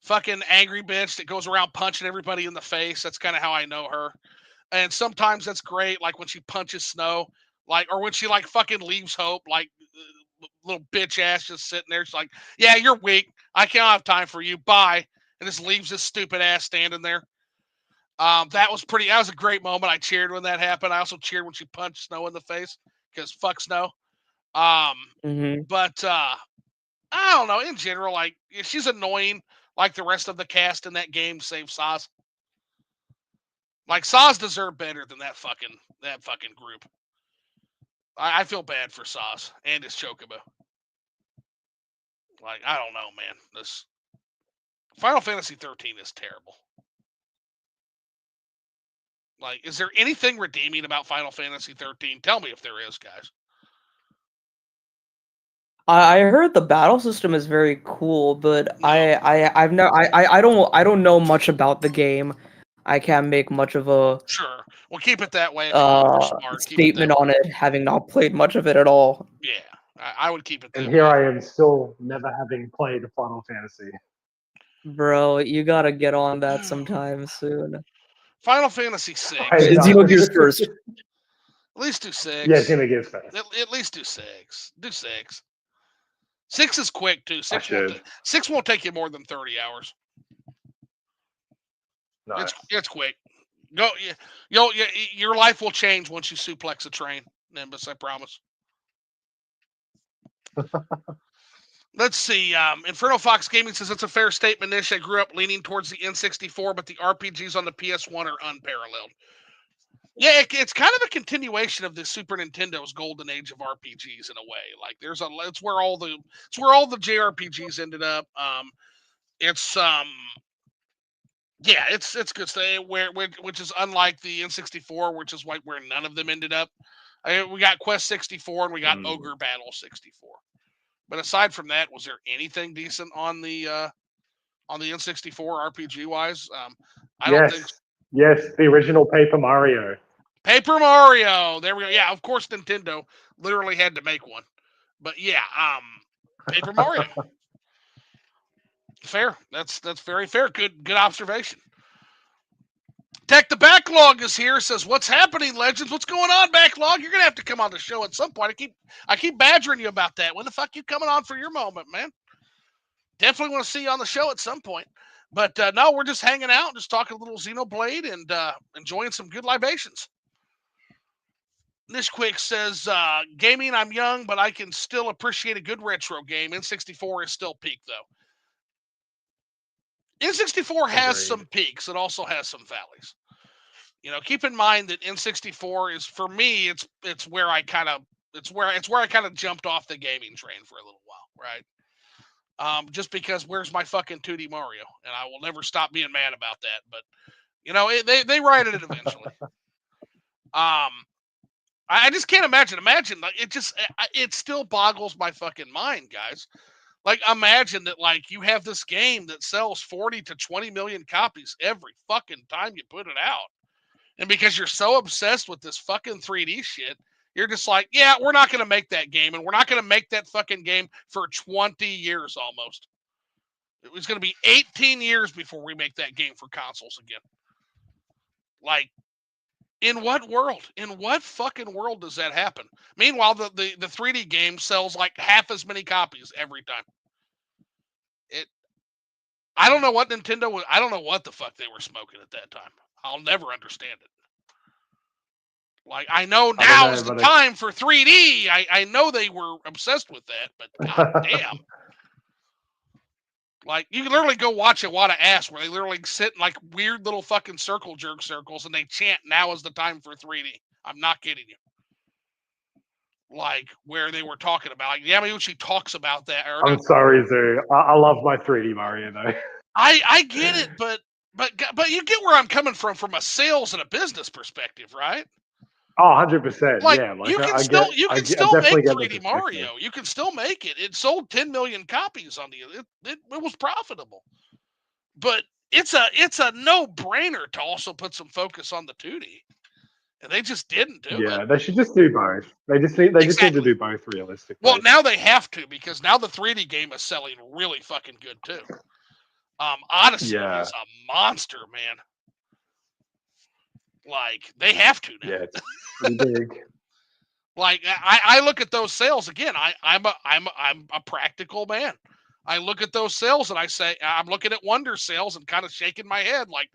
fucking angry bitch that goes around punching everybody in the face. That's kind of how I know her. And sometimes that's great, like when she punches Snow, like, or when she like fucking leaves Hope, like little bitch ass just sitting there. She's like, "Yeah, you're weak. I can't have time for you. Bye," and just leaves this stupid ass standing there. That was a great moment. I cheered when that happened. I also cheered when she punched Snow in the face because fuck Snow. But I don't know. In general, like she's annoying, like the rest of the cast in that game, save Saz. Like Saz deserved better than that fucking group. I feel bad for Saz and his Chocobo. Like, I don't know, man. This Final Fantasy 13 is terrible. Like, is there anything redeeming about Final Fantasy 13? Tell me if there is, guys. I heard the battle system is very cool, but No. I don't know much about the game. I can't make much of a Sure. We'll keep it that way. Statement on it, having not played much of it at all. Yeah, I would keep it that way. And here I am, still never having played a Final Fantasy. Bro, you gotta get on that sometime soon. Final Fantasy 6. Xenogears first. At least do 6. Yeah, Xenogears first. At least do 6. Do 6. 6 is quick too. 6 won't take you more than 30 hours. Nice. It's quick. Go. Your life will change once you suplex a train, Nimbus. I promise. Let's see. Inferno Fox Gaming says it's a fair statement, Nish. I grew up leaning towards the N64, but the RPGs on the PS1 are unparalleled. Yeah, it's kind of a continuation of the Super Nintendo's golden age of RPGs in a way. Like it's where all the JRPGs ended up. It's yeah, it's good stuff. Which is unlike the N64, which is like where none of them ended up. We got Quest 64 and we got Ogre Battle 64. But aside from that, was there anything decent on the N64 RPG wise? I don't think. Yes, the original Paper Mario. Paper Mario. There we go. Yeah, of course Nintendo literally had to make one. But yeah, Paper Mario. Fair. That's very fair. Good observation. Tech the Backlog is here. Says, "What's happening, Legends? What's going on, Backlog? You're gonna have to come on the show at some point. I keep badgering you about that. When the fuck you coming on for your moment, man? Definitely want to see you on the show at some point. But no, we're just hanging out, just talking a little Xenoblade and enjoying some good libations." Nishquik says, "Gaming, I'm young, but I can still appreciate a good retro game. N64 is still peak, though. N64 has some peaks. It also has some valleys. You know, keep in mind that N64 is, for me, it's where I kind of jumped off the gaming train for a little while, right? Just because where's my fucking 2D Mario? And I will never stop being mad about that. But you know, they righted it eventually. I just can't imagine. Imagine, like, it still boggles my fucking mind, guys. Like, imagine that, like, you have this game that sells 40 to 20 million copies every fucking time you put it out. And because you're so obsessed with this fucking 3D shit, you're just like, yeah, we're not going to make that game. And we're not going to make that fucking game for 20 years almost. It was going to be 18 years before we make that game for consoles again. Like, in what world? In what fucking world does that happen? Meanwhile, the 3D game sells like half as many copies every time. I don't know what Nintendo was. I don't know what the fuck they were smoking at that time. I'll never understand it. Like, I know now is the time for 3D. I know they were obsessed with that, but goddamn. Like, you can literally go watch a Wada Ass where they literally sit in like weird little fucking circle jerk circles and they chant, "Now is the time for 3D." I'm not kidding you. Like, where they were talking about, like, Yamauchi talks about that. I'm sorry, Zoo. I love my 3D Mario though. I get it, but you get where I'm coming from a sales and a business perspective, right? Oh, 100%. Like, yeah, like you can still make 3D Mario. You can still make it. It sold 10 million copies on it was profitable. But it's a no-brainer to also put some focus on the 2D. And they just didn't do it. Yeah, they should just do both. They just need to do both realistically. Well, now they have to, because now the 3D game is selling really fucking good too. Odyssey is a monster, man. Like, they have to now. Yeah, it's pretty big. Like, I look at those sales again. I'm a practical man. I look at those sales and I say, I'm looking at Wonder sales and kind of shaking my head like,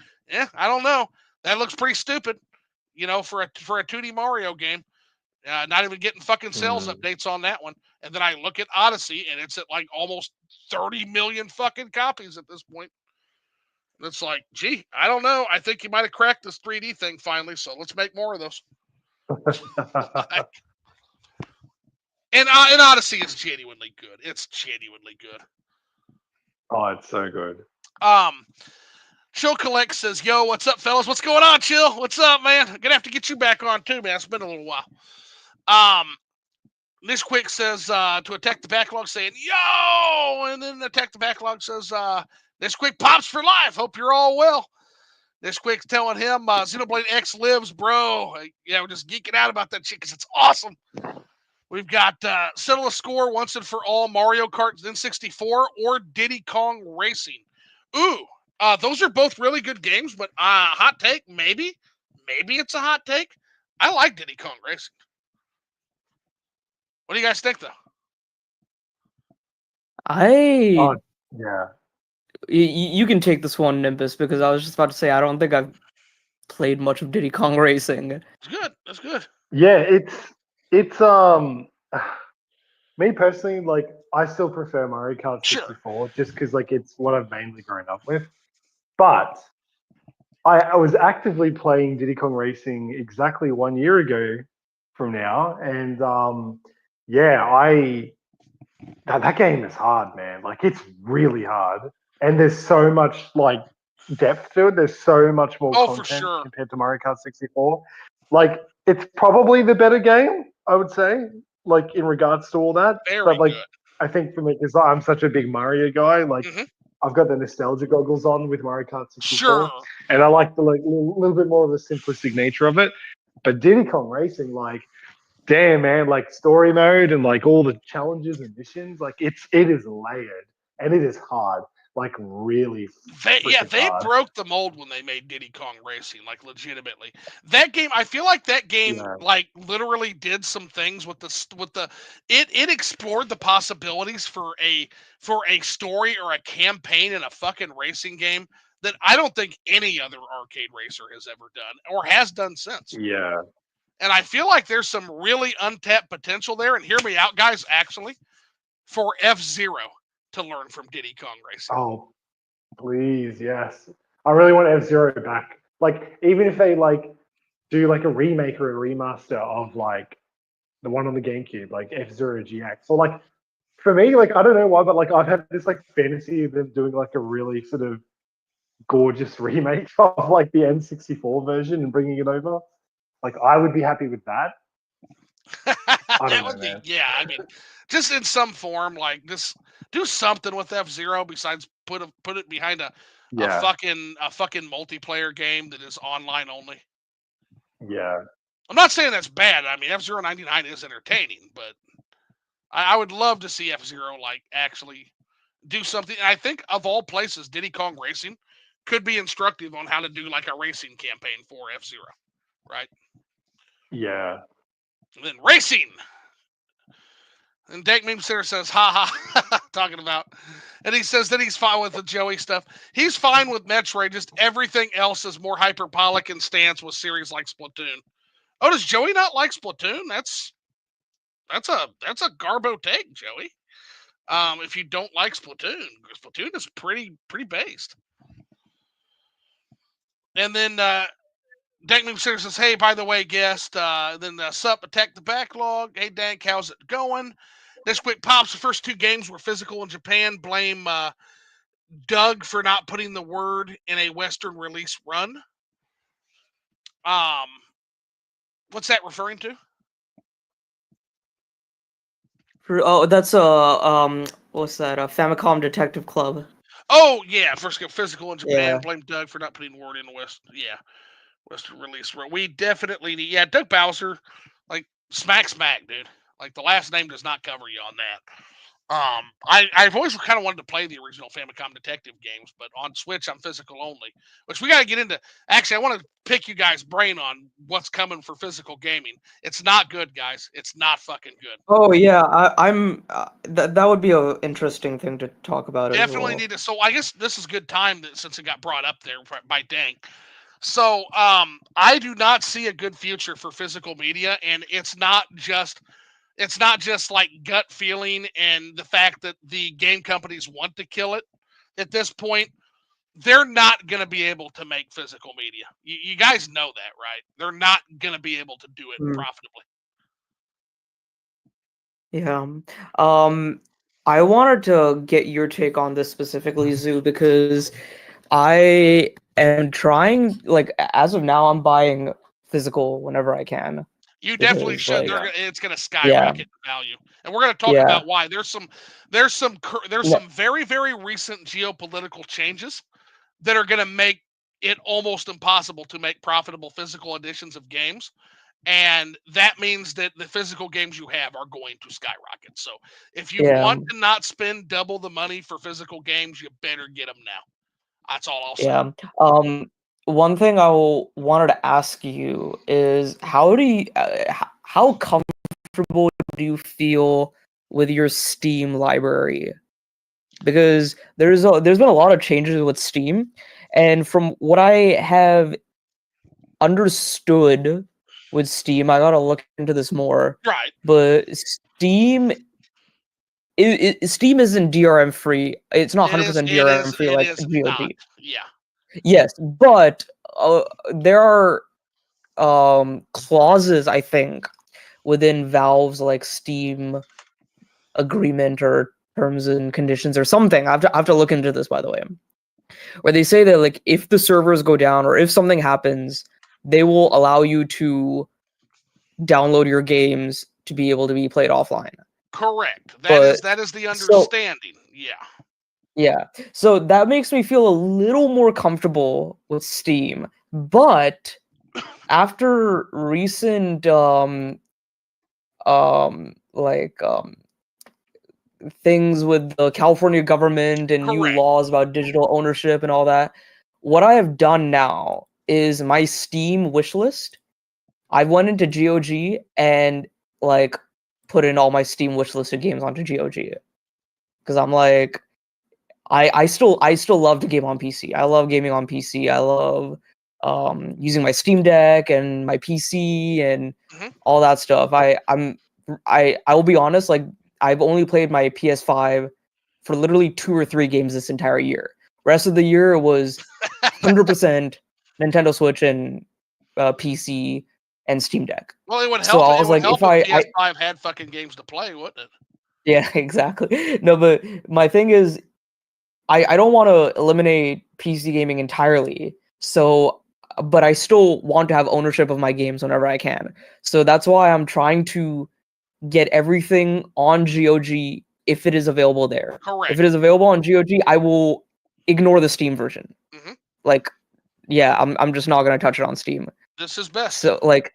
I don't know. That looks pretty stupid, you know, for a 2D Mario game. Not even getting fucking sales updates on that one. And then I look at Odyssey and it's at like almost 30 million fucking copies at this point. And it's like, gee, I don't know. I think you might have cracked this 3D thing finally. So let's make more of those. And Odyssey is genuinely good. It's genuinely good. Oh, it's so good. Chill Collect says, "Yo, what's up, fellas? What's going on, Chill? What's up, man? I'm gonna have to get you back on too, man. It's been a little while." Nishquik says, to Attack the Backlog, saying, "Yo!" And then Attack the Backlog says, "Nishquik pops for life. Hope you're all well." Nishquik's telling him, "Xenoblade X lives, bro." Yeah, we're just geeking out about that shit because it's awesome. We've got settle a score once and for all, Mario Kart N64 or Diddy Kong Racing. Ooh, those are both really good games, but hot take, maybe it's a hot take. I like Diddy Kong Racing. What do you guys think, though? Yeah. You can take this one, Nimbus, because I was just about to say I don't think I've played much of Diddy Kong Racing. It's good. That's good. Yeah, it's Me personally, like I still prefer Mario Kart Sure. 64 just because like it's what I've mainly grown up with. But I was actively playing Diddy Kong Racing exactly 1 year ago from now, and yeah, that game is hard, man. Like it's really hard, and there's so much like depth to it. There's so much more Oh, for content sure. compared to Mario Kart 64. Like it's probably the better game, I would say, like in regards to all that. Very But like good. I think for me, because I'm such a big Mario guy, like Mhm. I've got the nostalgia goggles on with Mario Kart 64, Sure. and I like the like little bit more of the simplistic nature of it. But Diddy Kong Racing, like damn man, like story mode and like all the challenges and missions, like it is layered and it is hard, like really freaking They hard. broke the mold when they made Diddy Kong Racing, like legitimately. That game, I feel like that game, Yeah. like literally did some things with the it explored the possibilities for a story or a campaign in a fucking racing game that I don't think any other arcade racer has ever done or has done since. Yeah. And I feel like there's some really untapped potential there. And hear me out, guys, actually, for F-Zero to learn from Diddy Kong Racing. Oh, please, yes. I really want F-Zero back. Like even if they like do like a remake or a remaster of like the one on the GameCube, like F-Zero GX, or like for me, like I don't know why, but like I've had this like fantasy of them doing like a really sort of gorgeous remake of like the N64 version and bringing it over. Like I would be happy with that. I That don't know, would be, man. yeah. I mean, just in some form, like just do something with F-Zero besides put it behind Yeah, a fucking multiplayer game that is online only. yeah, I'm not saying that's bad. I mean, F-Zero 99 is entertaining, but I would love to see F-Zero like actually do something. And I think of all places, Diddy Kong Racing could be instructive on how to do like a racing campaign for F-Zero, right? yeah. And then racing. And Dank Meme Sarah says, ha ha, talking about. And he says that he's fine with the Joey stuff. He's fine with Metroid, just everything else is more hyperbolic in stance with series like Splatoon. Oh, does Joey not like Splatoon? That's a garbo take, Joey. If you don't like Splatoon, Splatoon is pretty based. And then Dank Meme Sarah says, hey, by the way, guest, then Sup Attack the Backlog. Hey, Dank, how's it going? Nishquik Pops, the first two games were physical in Japan. Blame Doug for not putting the word in a Western release run. Um, what's that referring to? Oh, that's what's that? A Famicom Detective Club. Oh yeah, first go physical in Japan. Yeah. Blame Doug for not putting the word in the Western release run. We definitely need Doug Bowser, like smack, dude. Like the last name does not cover you on that. I've always kind of wanted to play the original Famicom Detective games, but on Switch I'm physical only. Which we got to get into. Actually, I want to pick you guys' brain on what's coming for physical gaming. It's not good, guys. It's not fucking good. Oh yeah, I'm. That would be a interesting thing to talk about as Definitely well. need to. So I guess this is good time that since it got brought up there by Dank. So I do not see a good future for physical media, and it's not just like gut feeling and the fact that the game companies want to kill it. At this point, they're not going to be able to make physical media. You guys know that, right? They're not going to be able to do it profitably. Yeah. I wanted to get your take on this specifically, Zoo, because I am trying, like, as of now, I'm buying physical whenever I can. You definitely Because, should. like, It's going to yeah, skyrocket in value, and we're going to talk yeah, about why. There's some no, very recent geopolitical changes that are going to make it almost impossible to make profitable physical editions of games. And that means that the physical games you have are going to skyrocket. So if you yeah, want to not spend double the money for physical games, you better get them now. That's all I'll say. yeah. One thing wanted to ask you is how comfortable do you feel with your Steam library? Because there's been a lot of changes with Steam, and from what I have understood with Steam, I gotta look into this more. Right. But Steam Steam isn't DRM free. It's not It 100% is. It DRM is. free It like is not. GOG. Yeah. Yes, but there are clauses, I think, within Valve's like Steam agreement or terms and conditions or something. I have to look into this, by the way, where they say that like if the servers go down or if something happens, they will allow you to download your games to be able to be played offline. Correct. But That is the so understanding. Yeah. yeah, so that makes me feel a little more comfortable with Steam. But after recent like things with the California government and new Correct. laws about digital ownership and all that, what I have done now is my Steam wishlist. I went into GOG and like put in all my Steam wishlisted games onto GOG because I'm like, I still love to game on PC. I love gaming on PC. I love using my Steam Deck and my PC and all that stuff. I will be honest, like I've only played my PS5 for literally 2 or 3 games this entire year. Rest of the year was 100% Nintendo Switch and PC and Steam Deck. Well, it would So help. I It was would like, help if if I PS5 had fucking games to play, wouldn't it? yeah, exactly. No, but my thing is, I don't want to eliminate PC gaming entirely. So, but I still want to have ownership of my games whenever I can. So that's why I'm trying to get everything on GOG if it is available there. Correct. If it is available on GOG, I will ignore the Steam version. Like, yeah, I'm just not gonna touch it on Steam. This is best. So like,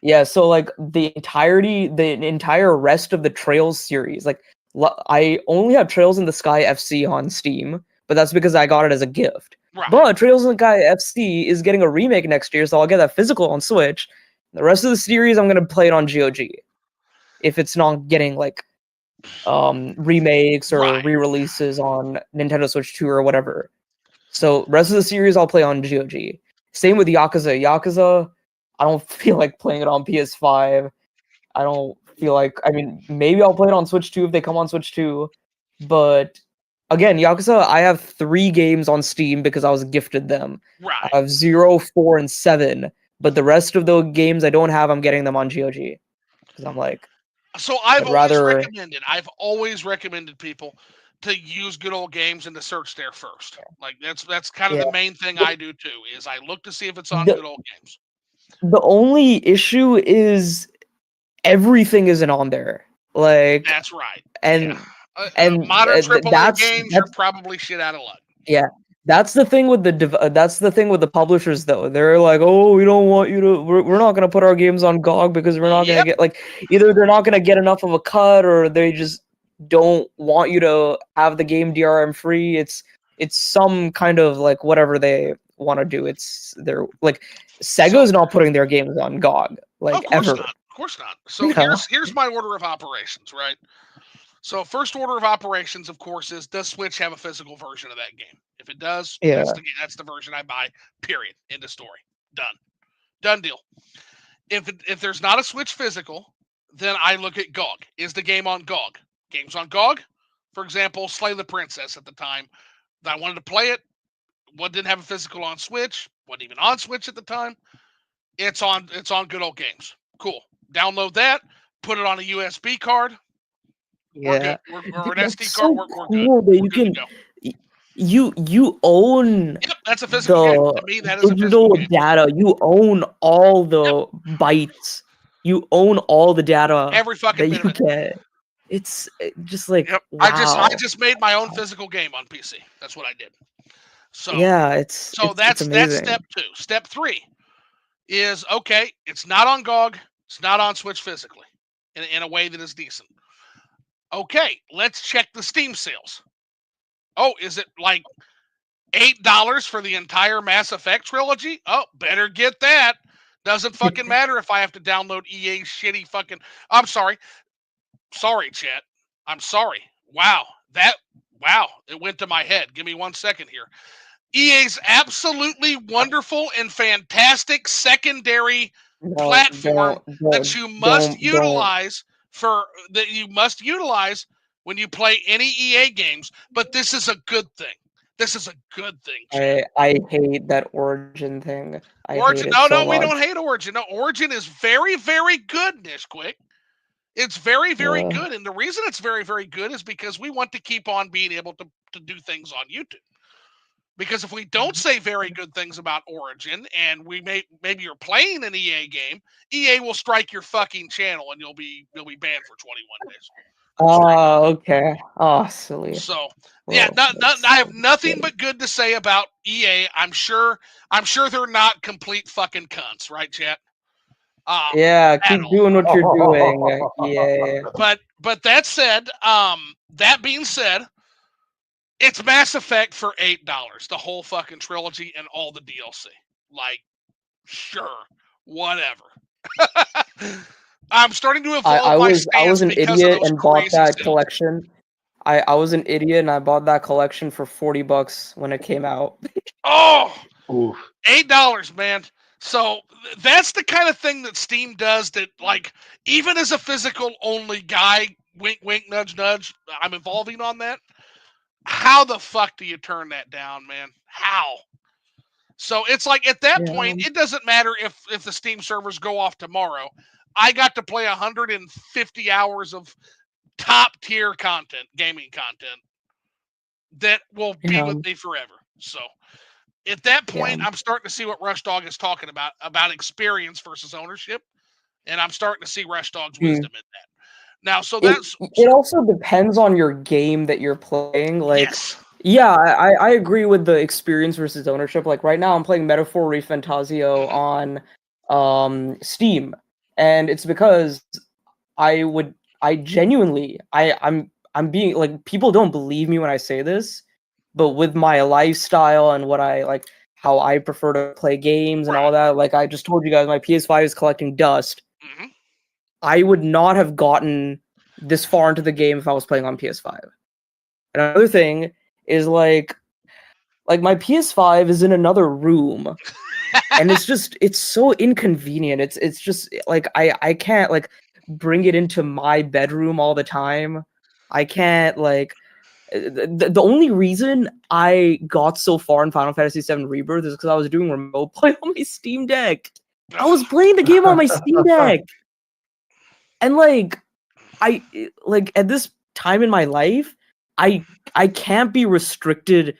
yeah, so like the entire rest of the Trails series, like I only have Trails in the Sky FC on Steam, but that's because I got it as a gift. Right. But Trails in the Sky FC is getting a remake next year, so I'll get that physical on Switch. The rest of the series, I'm gonna play it on GOG. If it's not getting like remakes or re-releases on Nintendo Switch 2 or whatever. So rest of the series I'll play on GOG. Same with Yakuza. Yakuza, I don't feel like playing it on PS5. I don't feel like, I mean, maybe I'll play it on Switch 2 if they come on Switch 2. But again, Yakuza, I have 3 games on Steam because I was gifted them. Right. I have 0, 4, and 7. But the rest of the games I don't have, I'm getting them on GOG. Because I'm like, so I've always recommended people to use good old games and to search there first. Like that's kind of the main thing I do too, is I look to see if it's on good old games. The only issue is everything isn't on there. Like that's right. And modern AAA games are probably shit out of luck. Yeah. That's the thing with the publishers though. They're like, "Oh, we don't want you to we're not going to put our games on GOG because we're not going to get like either they're not going to get enough of a cut or they just don't want you to have the game DRM free." It's some kind of like whatever they want to do. They're like Sega's not putting their games on GOG like ever. Of course not. So here's my order of operations, right? So first order of operations, of course, is does Switch have a physical version of that game? If it does, that's the version I buy, period. End of story. Done deal. If there's not a Switch physical, then I look at GOG. Is the game on GOG? Games on GOG? For example, Slay the Princess at the time. I wanted to play it. Didn't have a physical on Switch. Wasn't even on Switch at the time. It's on good old games. Cool. Download that. Put it on a USB card. Yeah, or an SD card. We're good. That you can you own. Yep, that's a physical game. To me, that is digital a physical game. data. You own all the bytes. You own all the data. Every fucking that bit you of it. get. It's just like wow. I just made my own physical game on PC. That's what I did. So yeah, that's amazing. Step 2. Step 3 is okay. It's not on GOG. It's not on Switch physically in a way that is decent. Okay, let's check the Steam sales. Oh, is it like $8 for the entire Mass Effect trilogy? Oh, better get that. Doesn't fucking matter if I have to download EA's shitty fucking. I'm sorry. Sorry, chat. I'm sorry. Wow. It went to my head. Give me 1 second here. EA's absolutely wonderful and fantastic secondary platform that you must utilize when you play any EA games, but this is a good thing. This is a good thing, Chad. I hate that Origin thing. I hate Origin, it no, so no, we don't much. hate Origin. No, Origin is very, very good, Nishquik. It's very, very Yeah. good. And the reason it's very, very good is because we want to keep on being able to do things on YouTube. Because if we don't say very good things about Origin and maybe you're playing an EA game, EA will strike your fucking channel and you'll be banned for 21 days. Oh, okay. Oh, silly. So yeah, Well, I have nothing but good to say about EA. I'm sure they're not complete fucking cunts, right, chat? yeah, At keep all. doing what you're doing. Yeah. But that said, that being said, it's Mass Effect for $8, the whole fucking trilogy and all the DLC. Like, sure, whatever. I'm starting to evolve I my was I stance was an because of idiot those and bought crazy that sales. collection. I was an idiot and I bought that collection for $40 when it came out. Oh, Oof. $8, man. So that's the kind of thing that Steam does that, like, even as a physical only guy, wink, wink, nudge, nudge, I'm evolving on that. How the fuck do you turn that down, man? How? So it's like at that Yeah. point, it doesn't matter if the Steam servers go off tomorrow. I got to play 150 hours of top tier content, gaming content that will be Yeah. with me forever. So at that Yeah. point, I'm starting to see what Rush Dog is talking about experience versus ownership, and I'm starting to see Rush Dog's Hmm. wisdom in that. Now, so It that's it also depends on your game that you're playing. Like, yes, yeah, I agree with the experience versus ownership. Like right now, I'm playing Metaphor Refantasio hmm on Steam, and it's because I genuinely I'm being like, people don't believe me when I say this, but with my lifestyle and what I like, how I prefer to play games and all right, that, like I just told you guys, my PS5 is collecting dust. hmm I would not have gotten this far into the game if I was playing on PS5. Another thing is like my PS5 is in another room and it's so inconvenient. It's just like I can't like bring it into my bedroom all the time. I can't like the only reason I got so far in Final Fantasy VII Rebirth is because I was doing remote play on my Steam Deck. I was playing the game on my Steam Deck, and like at this time in my life, I can't be restricted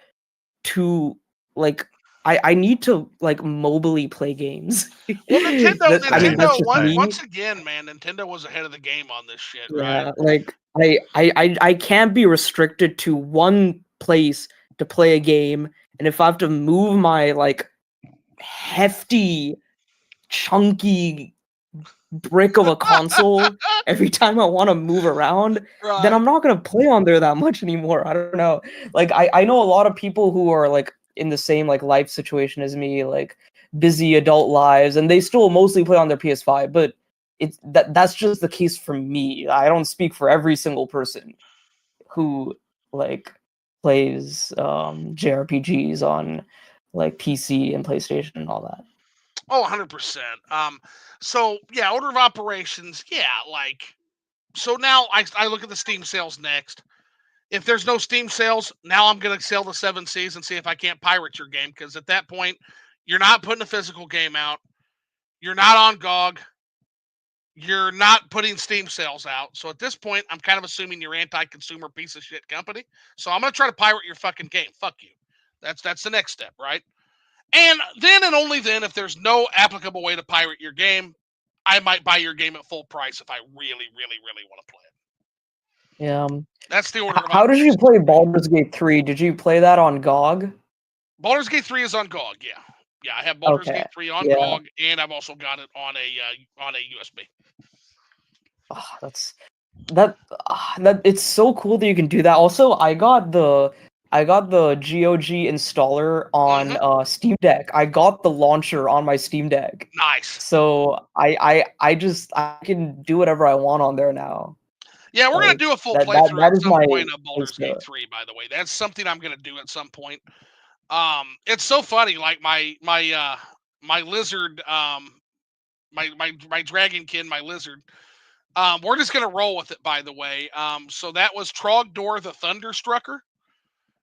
to like I need to like mobily play games. Well, Nintendo, That I mean Same, that's Nintendo, just same. me. once again, man, Nintendo was ahead of the game on this shit, right? Yeah, like I can't be restricted to one place to play a game, and if I have to move my like hefty, chunky brick of a console every time I want to move around, then Right. I'm not gonna play on there that much anymore. I don't know. Like I know a lot of people who are like in the same like life situation as me, like busy adult lives, and they still mostly play on their PS5, but that's just the case for me. I don't speak for every single person who like plays JRPGs on like PC and PlayStation and all that. Oh, 100%. So yeah, order of operations, yeah, like so now I look at the Steam sales next. If there's no Steam sales, now I'm gonna sell the 7 Seas and see if I can't pirate your game, because at that point, you're not putting a physical game out, you're not on GOG, you're not putting Steam sales out. So at this point, I'm kind of assuming you're anti-consumer piece of shit company. So I'm gonna try to pirate your fucking game. Fuck you. That's the next step, right? And then and only then, if there's no applicable way to pirate your game, I might buy your game at full price if I really, really, really want to play it. Yeah. That's the order of How did you operations. play Baldur's Gate 3? Did you play that on GOG? Baldur's Gate 3 is on GOG. Yeah, yeah. I have Baldur's Okay. Gate 3 on Yeah. GOG, and I've also got it on a USB. That's that it's so cool that you can do that. Also, I got the GOG installer on hmm Steam Deck. I got the launcher on my Steam Deck. Nice. So I just I can do whatever I want on there now. Yeah, we're gonna Like do a full that playthrough that at is some my point of place Baldur's Gate to 3. By the way, that's something I'm gonna do at some point. It's so funny. Like my lizard, my dragonkin, my lizard. We're just gonna roll with it, by the way. So that was Trogdor the Thunderstrucker.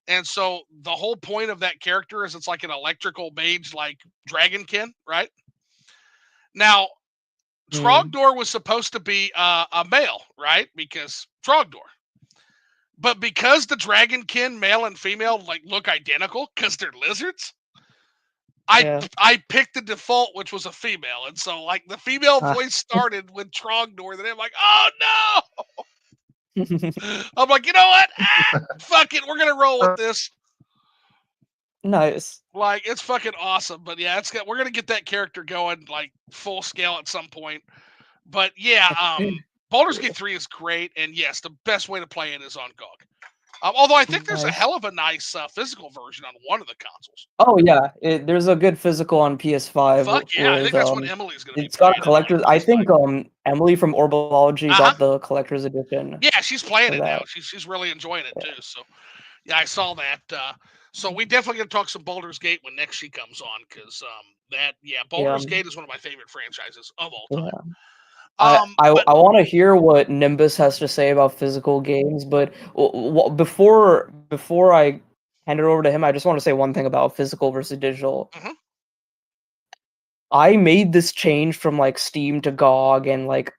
And so the whole point of that character is it's like an electrical mage like Dragonkin, right? Now, Mm, Trogdor was supposed to be a male, right? Because Trogdor. But because the Dragonkin, male and female, like look identical because they're lizards, yeah. I picked the default, which was a female. And so like the female Ah. voice started with Trogdor, then I'm like, oh no! I'm like, you know what? Fuck it, we're gonna roll with this. Nice. Like, it's fucking awesome. But yeah, we're gonna get that character going like full scale at some point. But yeah, Baldur's Gate 3 is great, and yes, the best way to play it is on GOG. Although I think there's a Nice. hell of a nice physical version on one of the consoles. Oh yeah, there's a good physical on PS5 Fuck yeah, I think with that's what Emily's gonna be it's got a playing on collector's. I PS5. think Emily from Orbology Uh-huh. got the collector's edition. Yeah, she's playing for it now. that. She's really enjoying it Yeah. too. So yeah, I saw that. So we definitely gonna talk some Baldur's Gate when next she comes on, because Baldur's Yeah. Gate is one of my favorite franchises of all Yeah. time. I But want to hear what Nimbus has to say about physical games, but before I hand it over to him, I just want to say one thing about physical versus digital. Mhm. I made this change from like Steam to GOG, and like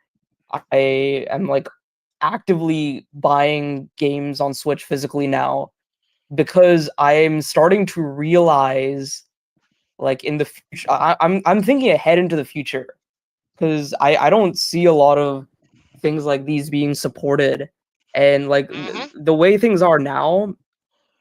I am like actively buying games on Switch physically now because I'm starting to realize, like in the future, I'm thinking ahead into the future because I don't see a lot of things like these being supported, and like Mhm. the way things are now,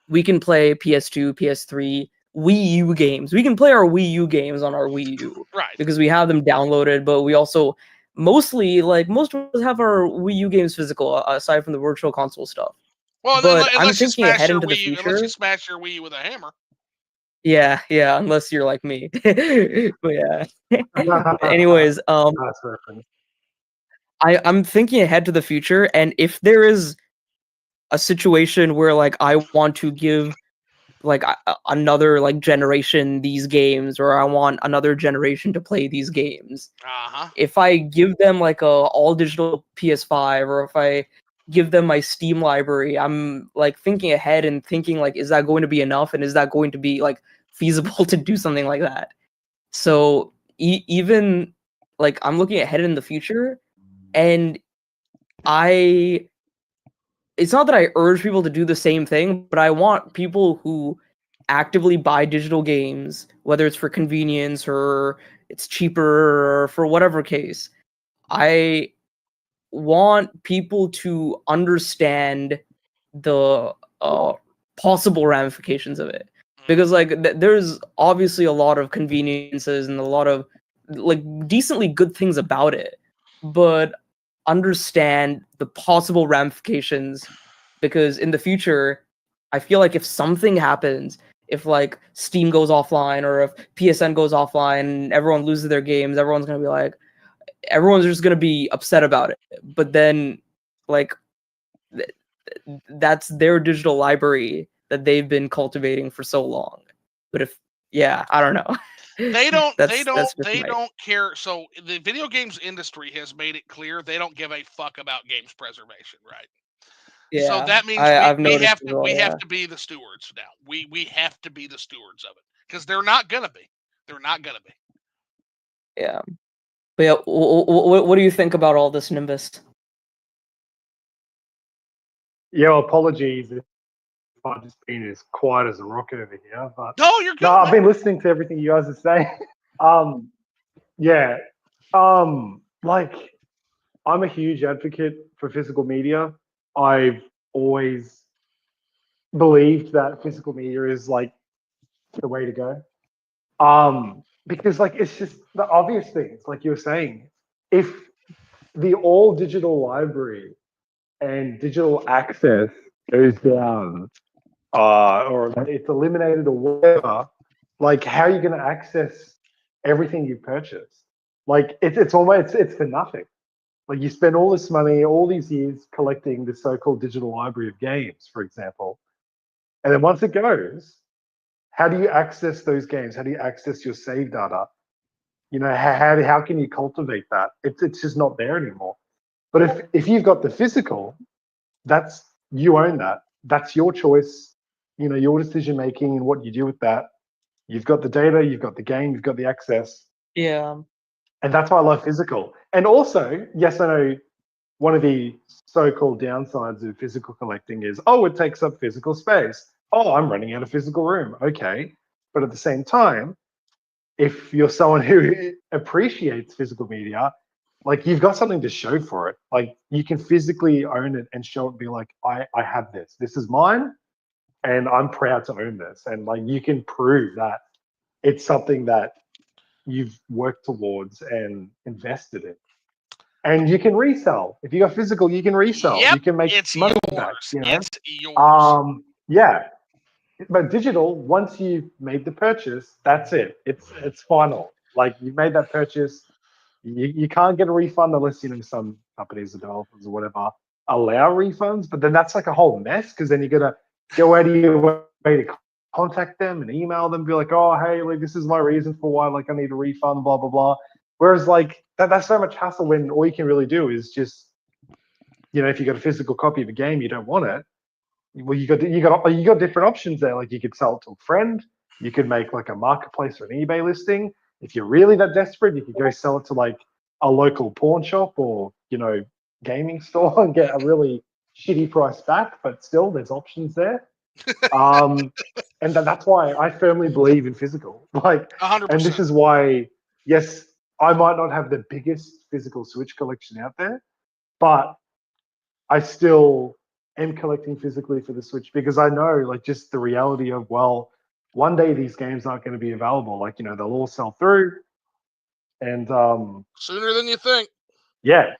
we can play PS2, PS3, Wii U games. We can play our Wii U games on our Wii U Right. because we have them downloaded, but we also mostly, like most of us have our Wii U games physical aside from the virtual console stuff. Well, But I'm unless you thinking smash ahead your into the Wii, unless you future. smash your Wii with a hammer. Yeah, yeah, unless you're like me. But yeah. Nice Anyways, reference. I'm thinking ahead to the future, and if there is a situation where like I want to give like another like generation these games, or I want another generation to play these games, Uh-huh. if I give them like a all digital PS5, or if I give them my Steam library, I'm like thinking ahead and thinking like, is that going to be enough, and is that going to be like feasible to do something like that? So even like I'm looking ahead in the future, and I it's not that I urge people to do the same thing, but I want people who actively buy digital games, whether it's for convenience or it's cheaper or for whatever case. I want people to understand the possible ramifications of it, because like there's obviously a lot of conveniences and a lot of like decently good things about it, but understand the possible ramifications, because in the future I feel like if something happens, if like Steam goes offline or if PSN goes offline and everyone loses their games, everyone's just going to be upset about it. But then like th- that's their digital library that they've been cultivating for so long. But if I don't know. They don't That's just they my don't care. So the video games industry has made it clear they don't give a fuck about games preservation, right? So yeah. that means I've noticed as well, we yeah. have to be the stewards now. We have to be the stewards of it, because they're not gonna be. They're not gonna be. Yeah. But yeah, what do you think about all this, Nimbus? Yeah, apologies if I've just been as quiet as a rocket over here, but No, you're good. no, I've been listening to everything you guys are saying. Yeah, like I'm a huge advocate for physical media. I've always believed that physical media is like the way to go. Because like it's just the obvious things, like you were saying. If the all digital library and digital access goes down, or it's eliminated or whatever, like how are you going to access everything you purchased? Like it's almost it's for nothing. Like you spend all this money, all these years collecting the so-called digital library of games, for example, and then once it goes, how do you access those games? How do you access your save data? You know, how can you cultivate that? It's just not there anymore. But if you've got the physical, you own that. That's your choice. Your decision making and what you do with that. You've got the data, you've got the game, you've got the access. Yeah. And that's why I love physical. And also, yes, I know one of the so-called downsides of physical collecting is, it takes up physical space. Oh, I'm running out of physical room. Okay. But at the same time, if you're someone who appreciates physical media, like you've got something to show for it. Like you can physically own it and show it and be like, I have this. This is mine and I'm proud to own this. And like you can prove that it's something that you've worked towards and invested in. And you can resell. If you got physical, you can resell. Yep, You can make it's money yours. back. It's yours. Yeah. But digital, once you've made the purchase, that's it. It's final. Like you made that purchase, you can't get a refund unless some companies or developers or whatever allow refunds. But then that's like a whole mess because then you got to go out of your way to contact them and email them, be like, oh hey, like this is my reason for why like I need a refund, blah blah blah. Whereas like that's so much hassle when all you can really do is just if you got a physical copy of a game you don't want it. Well, you got different options there. Like you could sell it to a friend. You could make like a marketplace or an eBay listing. If you're really that desperate, you could go sell it to like a local pawn shop or gaming store and get a really shitty price back. But still, there's options there. And that's why I firmly believe in physical. Like, 100%. and this is why, yes, I might not have the biggest physical Switch collection out there, but I still am collecting physically for the Switch because I know, like, just the reality of, well, one day these games aren't going to be available. Like, they'll all sell through, and sooner than you think. Yeah,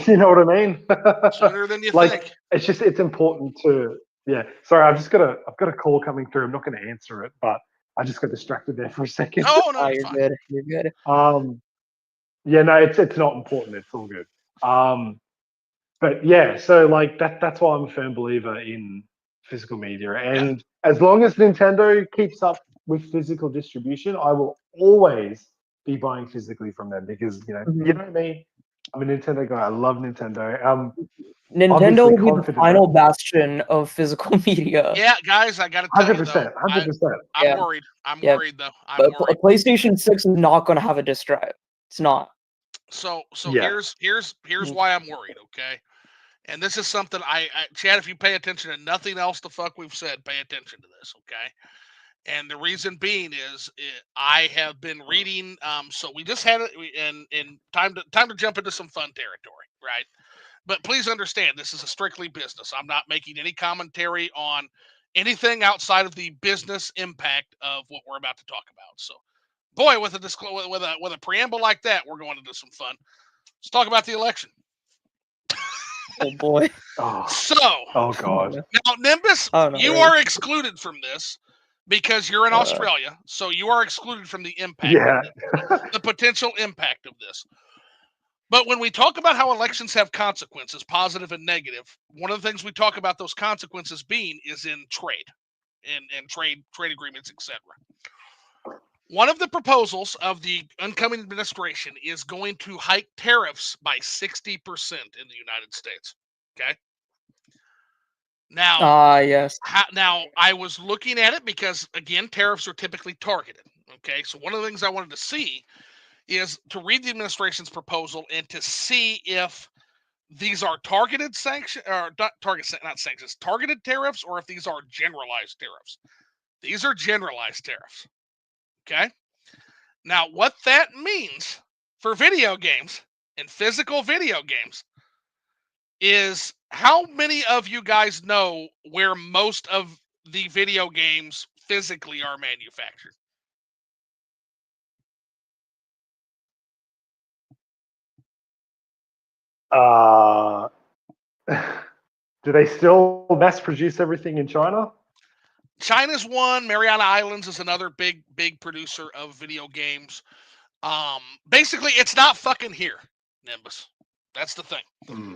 you know what I mean. Sooner than you like, think. It's important to. Yeah, sorry, I've got a call coming through. I'm not going to answer it, but I just got distracted there for a second. Oh no, you're fine. good. You're good. Yeah, no, it's not important. It's all good. But yeah, so like that's why I'm a firm believer in physical media. And as long as Nintendo keeps up with physical distribution, I will always be buying physically from them because you know me, I'm a Nintendo guy. I love Nintendo. Nintendo will be the final bastion of physical media. Yeah, guys, I got to tell 100%, 100%. I'm worried. I'm worried though. I'm worried. PlayStation 6 is not going to have a disc drive. It's not. So here's why I'm worried. Okay. And this is something Chad, if you pay attention to nothing else the fuck we've said, pay attention to this, okay? And the reason being is I have been reading. So we just had it, and time to jump into some fun territory, right? But please understand, this is a strictly business. I'm not making any commentary on anything outside of the business impact of what we're about to talk about. So, boy, with a preamble like that, we're going into some fun. Let's talk about the election. Oh boy. Oh god. Now, Nimbus, you are excluded from this because you're in Australia, so you are excluded from the impact. Yeah. The potential impact of this. But when we talk about how elections have consequences, positive and negative, one of the things we talk about those consequences being is in trade, and trade agreements, etc. One of the proposals of the incoming administration is going to hike tariffs by 60% in the United States. Okay. Now, yes. Now, I was looking at it because, again, tariffs are typically targeted. Okay. So one of the things I wanted to see is to read the administration's proposal and to see if these are targeted sanctions, or not sanctions, targeted tariffs, or if these are generalized tariffs. These are generalized tariffs. Okay. Now, what that means for video games and physical video games is how many of you guys know where most of the video games physically are manufactured? Do they still mass produce everything in China? China's one. Mariana Islands is another big producer of video games. Basically, it's not fucking here, Nimbus. That's the thing.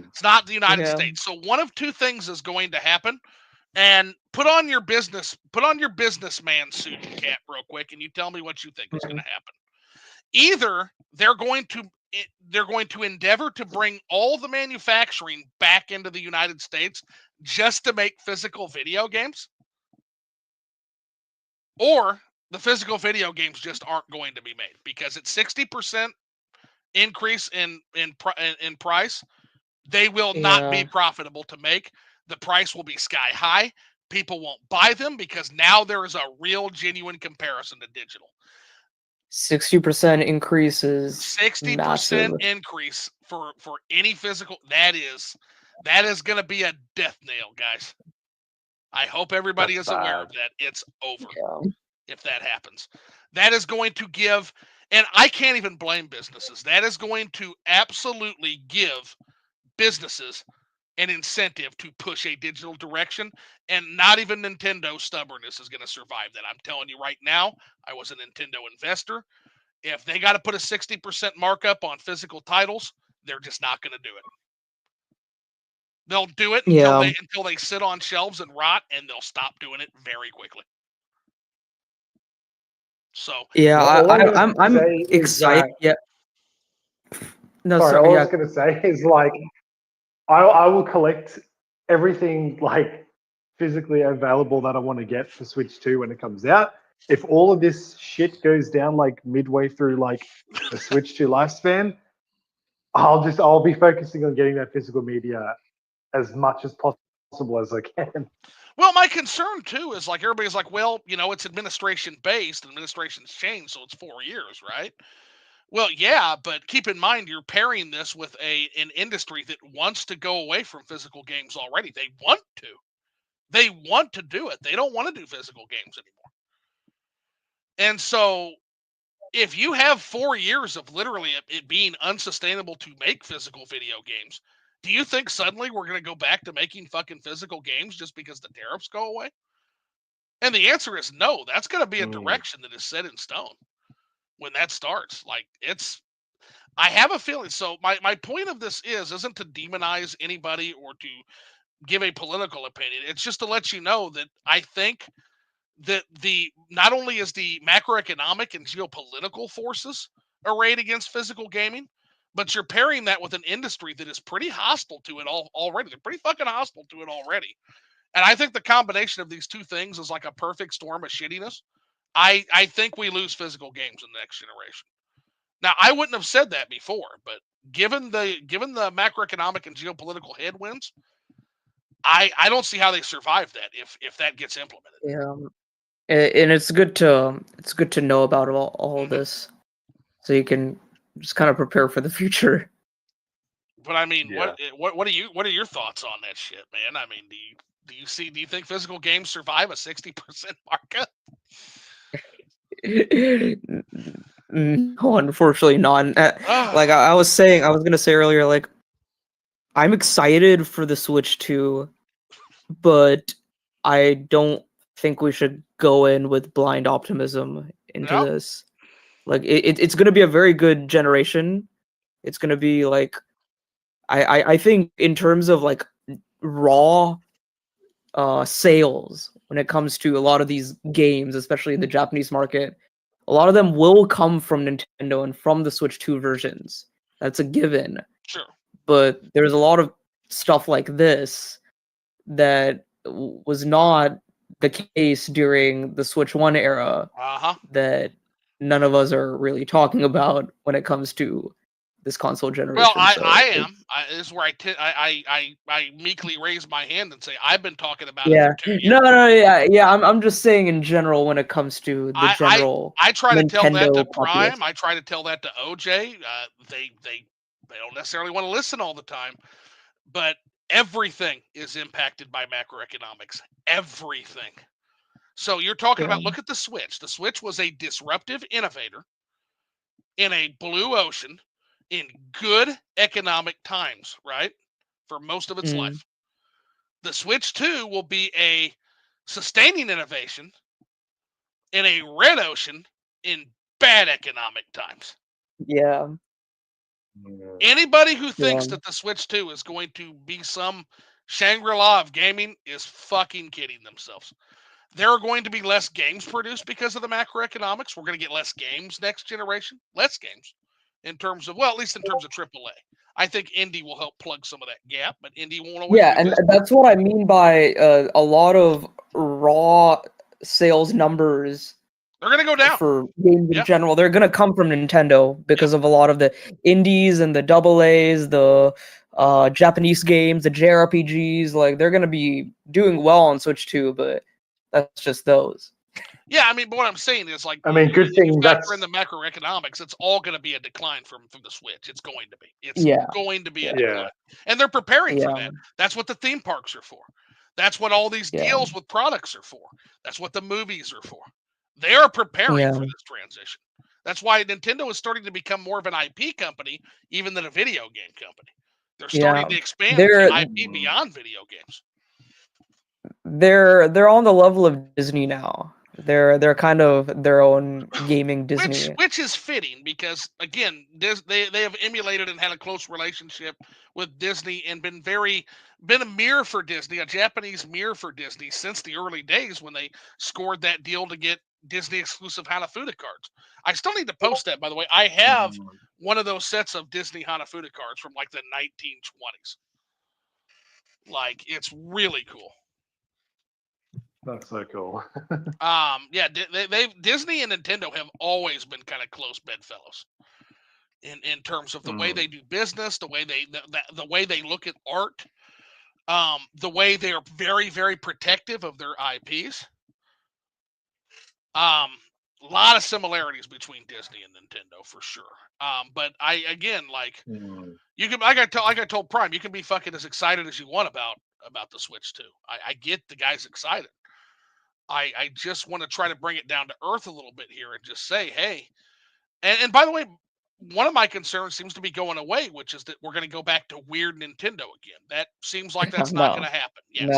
It's not the United States. So one of two things is going to happen. And put on your businessman suit and cap real quick, and you tell me what you think is going to happen. Either they're going to they're going to endeavor to bring all the manufacturing back into the United States just to make physical video games, or the physical video games just aren't going to be made because it's 60% increase in price. They will not be profitable to make. The price will be sky high. People won't buy them because now there is a real genuine comparison to digital. 60% increase is 60% massive. increase for any physical. That is going to be a death nail, guys. I hope everybody is aware of that. It's over if that happens. That is going to give, and I can't even blame businesses. That is going to absolutely give businesses an incentive to push a digital direction, and not even Nintendo's stubbornness is going to survive that. I'm telling you right now, I was a Nintendo investor. If they got to put a 60% markup on physical titles, they're just not going to do it. They'll do it until they sit on shelves and rot, and they'll stop doing it very quickly. So I'm excited. No, sorry. All I was going to say is like, I will collect everything like physically available that I want to get for Switch 2 when it comes out. If all of this shit goes down like midway through like the Switch 2 lifespan, I'll be focusing on getting that physical media as much as possible as I can. Well, my concern too is like everybody's like, well, it's administration based, administration's changed, so it's 4 years, right? Well, yeah, but keep in mind you're pairing this with an industry that wants to go away from physical games already. They want to. They want to do it. They don't want to do physical games anymore. And so if you have 4 years of literally it being unsustainable to make physical video games, do you think suddenly we're going to go back to making fucking physical games just because the tariffs go away? And the answer is no. That's going to be a direction that is set in stone when that starts. Like, I have a feeling. So my point of this isn't to demonize anybody or to give a political opinion. It's just to let you know that I think that not only is the macroeconomic and geopolitical forces arrayed against physical gaming, but you're pairing that with an industry that is pretty hostile to it already. They're pretty fucking hostile to it already. And I think the combination of these two things is like a perfect storm of shittiness. I think we lose physical games in the next generation. Now, I wouldn't have said that before, but given the macroeconomic and geopolitical headwinds, I don't see how they survive that if that gets implemented. Yeah. And it's good to know about all this, so you can just kind of prepare for the future. But I mean, what are your thoughts on that shit, man? I mean, do you think physical games survive a 60% markup? No, unfortunately not. Like I was gonna say earlier, like I'm excited for the Switch 2, but I don't think we should go in with blind optimism into this. Like it's gonna be a very good generation. It's gonna be like I think in terms of like raw sales when it comes to a lot of these games, especially in the Japanese market, a lot of them will come from Nintendo and from the Switch 2 versions. That's a given. Sure. But there's a lot of stuff like this that was not the case during the Switch 1 era that none of us are really talking about when it comes to this console generation. Well, I am. This is where I meekly raise my hand and say I've been talking about it for 2 years. No, yeah. I'm just saying in general when it comes to the general. I try to tell that to populace. Prime. I try to tell that to OJ. They don't necessarily want to listen all the time, but everything is impacted by macroeconomics. Everything. So you're talking about, look at the Switch. The Switch was a disruptive innovator in a blue ocean in good economic times, right? For most of its life. The Switch 2 will be a sustaining innovation in a red ocean in bad economic times. Yeah. Anybody who thinks that the Switch 2 is going to be some Shangri-La of gaming is fucking kidding themselves. There are going to be less games produced because of the macroeconomics. We're going to get less games next generation. Less games. in terms of, well, at least in terms of AAA. I think indie will help plug some of that gap, but indie won't always Yeah, do and this. that's what I mean by a lot of raw sales numbers They're going to go down. for games in Yep. general. They're gonna come from Nintendo because of a lot of the indies and the AA's, the Japanese games, the JRPGs. Like they're gonna be doing well on Switch too, but that's just those. Yeah, I mean, but what I'm saying is, like, I mean, good you thing factor that's in the macroeconomics, it's all going to be a decline from the Switch. It's going to be. It's Yeah. going to be a Yeah. decline. And they're preparing for Yeah. that. That's what the theme parks are for. That's what all these Yeah. deals with products are for. That's what the movies are for. They are preparing Yeah. for this transition. That's why Nintendo is starting to become more of an IP company, even than a video game company. They're starting to expand They're IP beyond video games. they're on the level of Disney now. They're kind of their own gaming Disney. Which is fitting because, again, they have emulated and had a close relationship with Disney and been a mirror for Disney, a Japanese mirror for Disney since the early days when they scored that deal to get Disney exclusive Hanafuda cards. I still need to post that, by the way. I have one of those sets of Disney Hanafuda cards from like the 1920s. Like, it's really cool. That's so cool. Yeah, Disney and Nintendo have always been kind of close bedfellows in terms of the way they do business, the way they look at art, the way they are very, very protective of their IPs. A lot of similarities between Disney and Nintendo for sure. But you can, like I told Prime, you can be fucking as excited as you want about the Switch 2. I get the guy's excited. I just want to try to bring it down to earth a little bit here and just say, hey, and by the way, one of my concerns seems to be going away, which is that we're going to go back to weird Nintendo again. That seems like that's not going to happen. Yeah,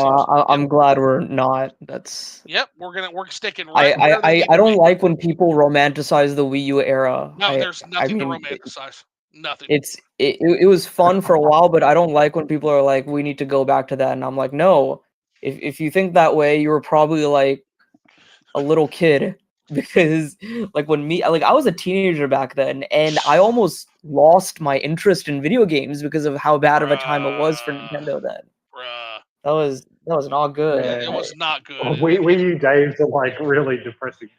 I'm glad we're not. That's we're sticking right where they I need to don't be. like when people romanticize the Wii U era. No, there's nothing to romanticize. Nothing. It was fun for a while, but I don't like when people are like, we need to go back to that, and I'm like, no. If you think that way, you were probably like a little kid, because like I was a teenager back then, and I almost lost my interest in video games because of how bad of a time it was for Nintendo then. That was not good. Yeah, it was not good. Wii U days are like really depressing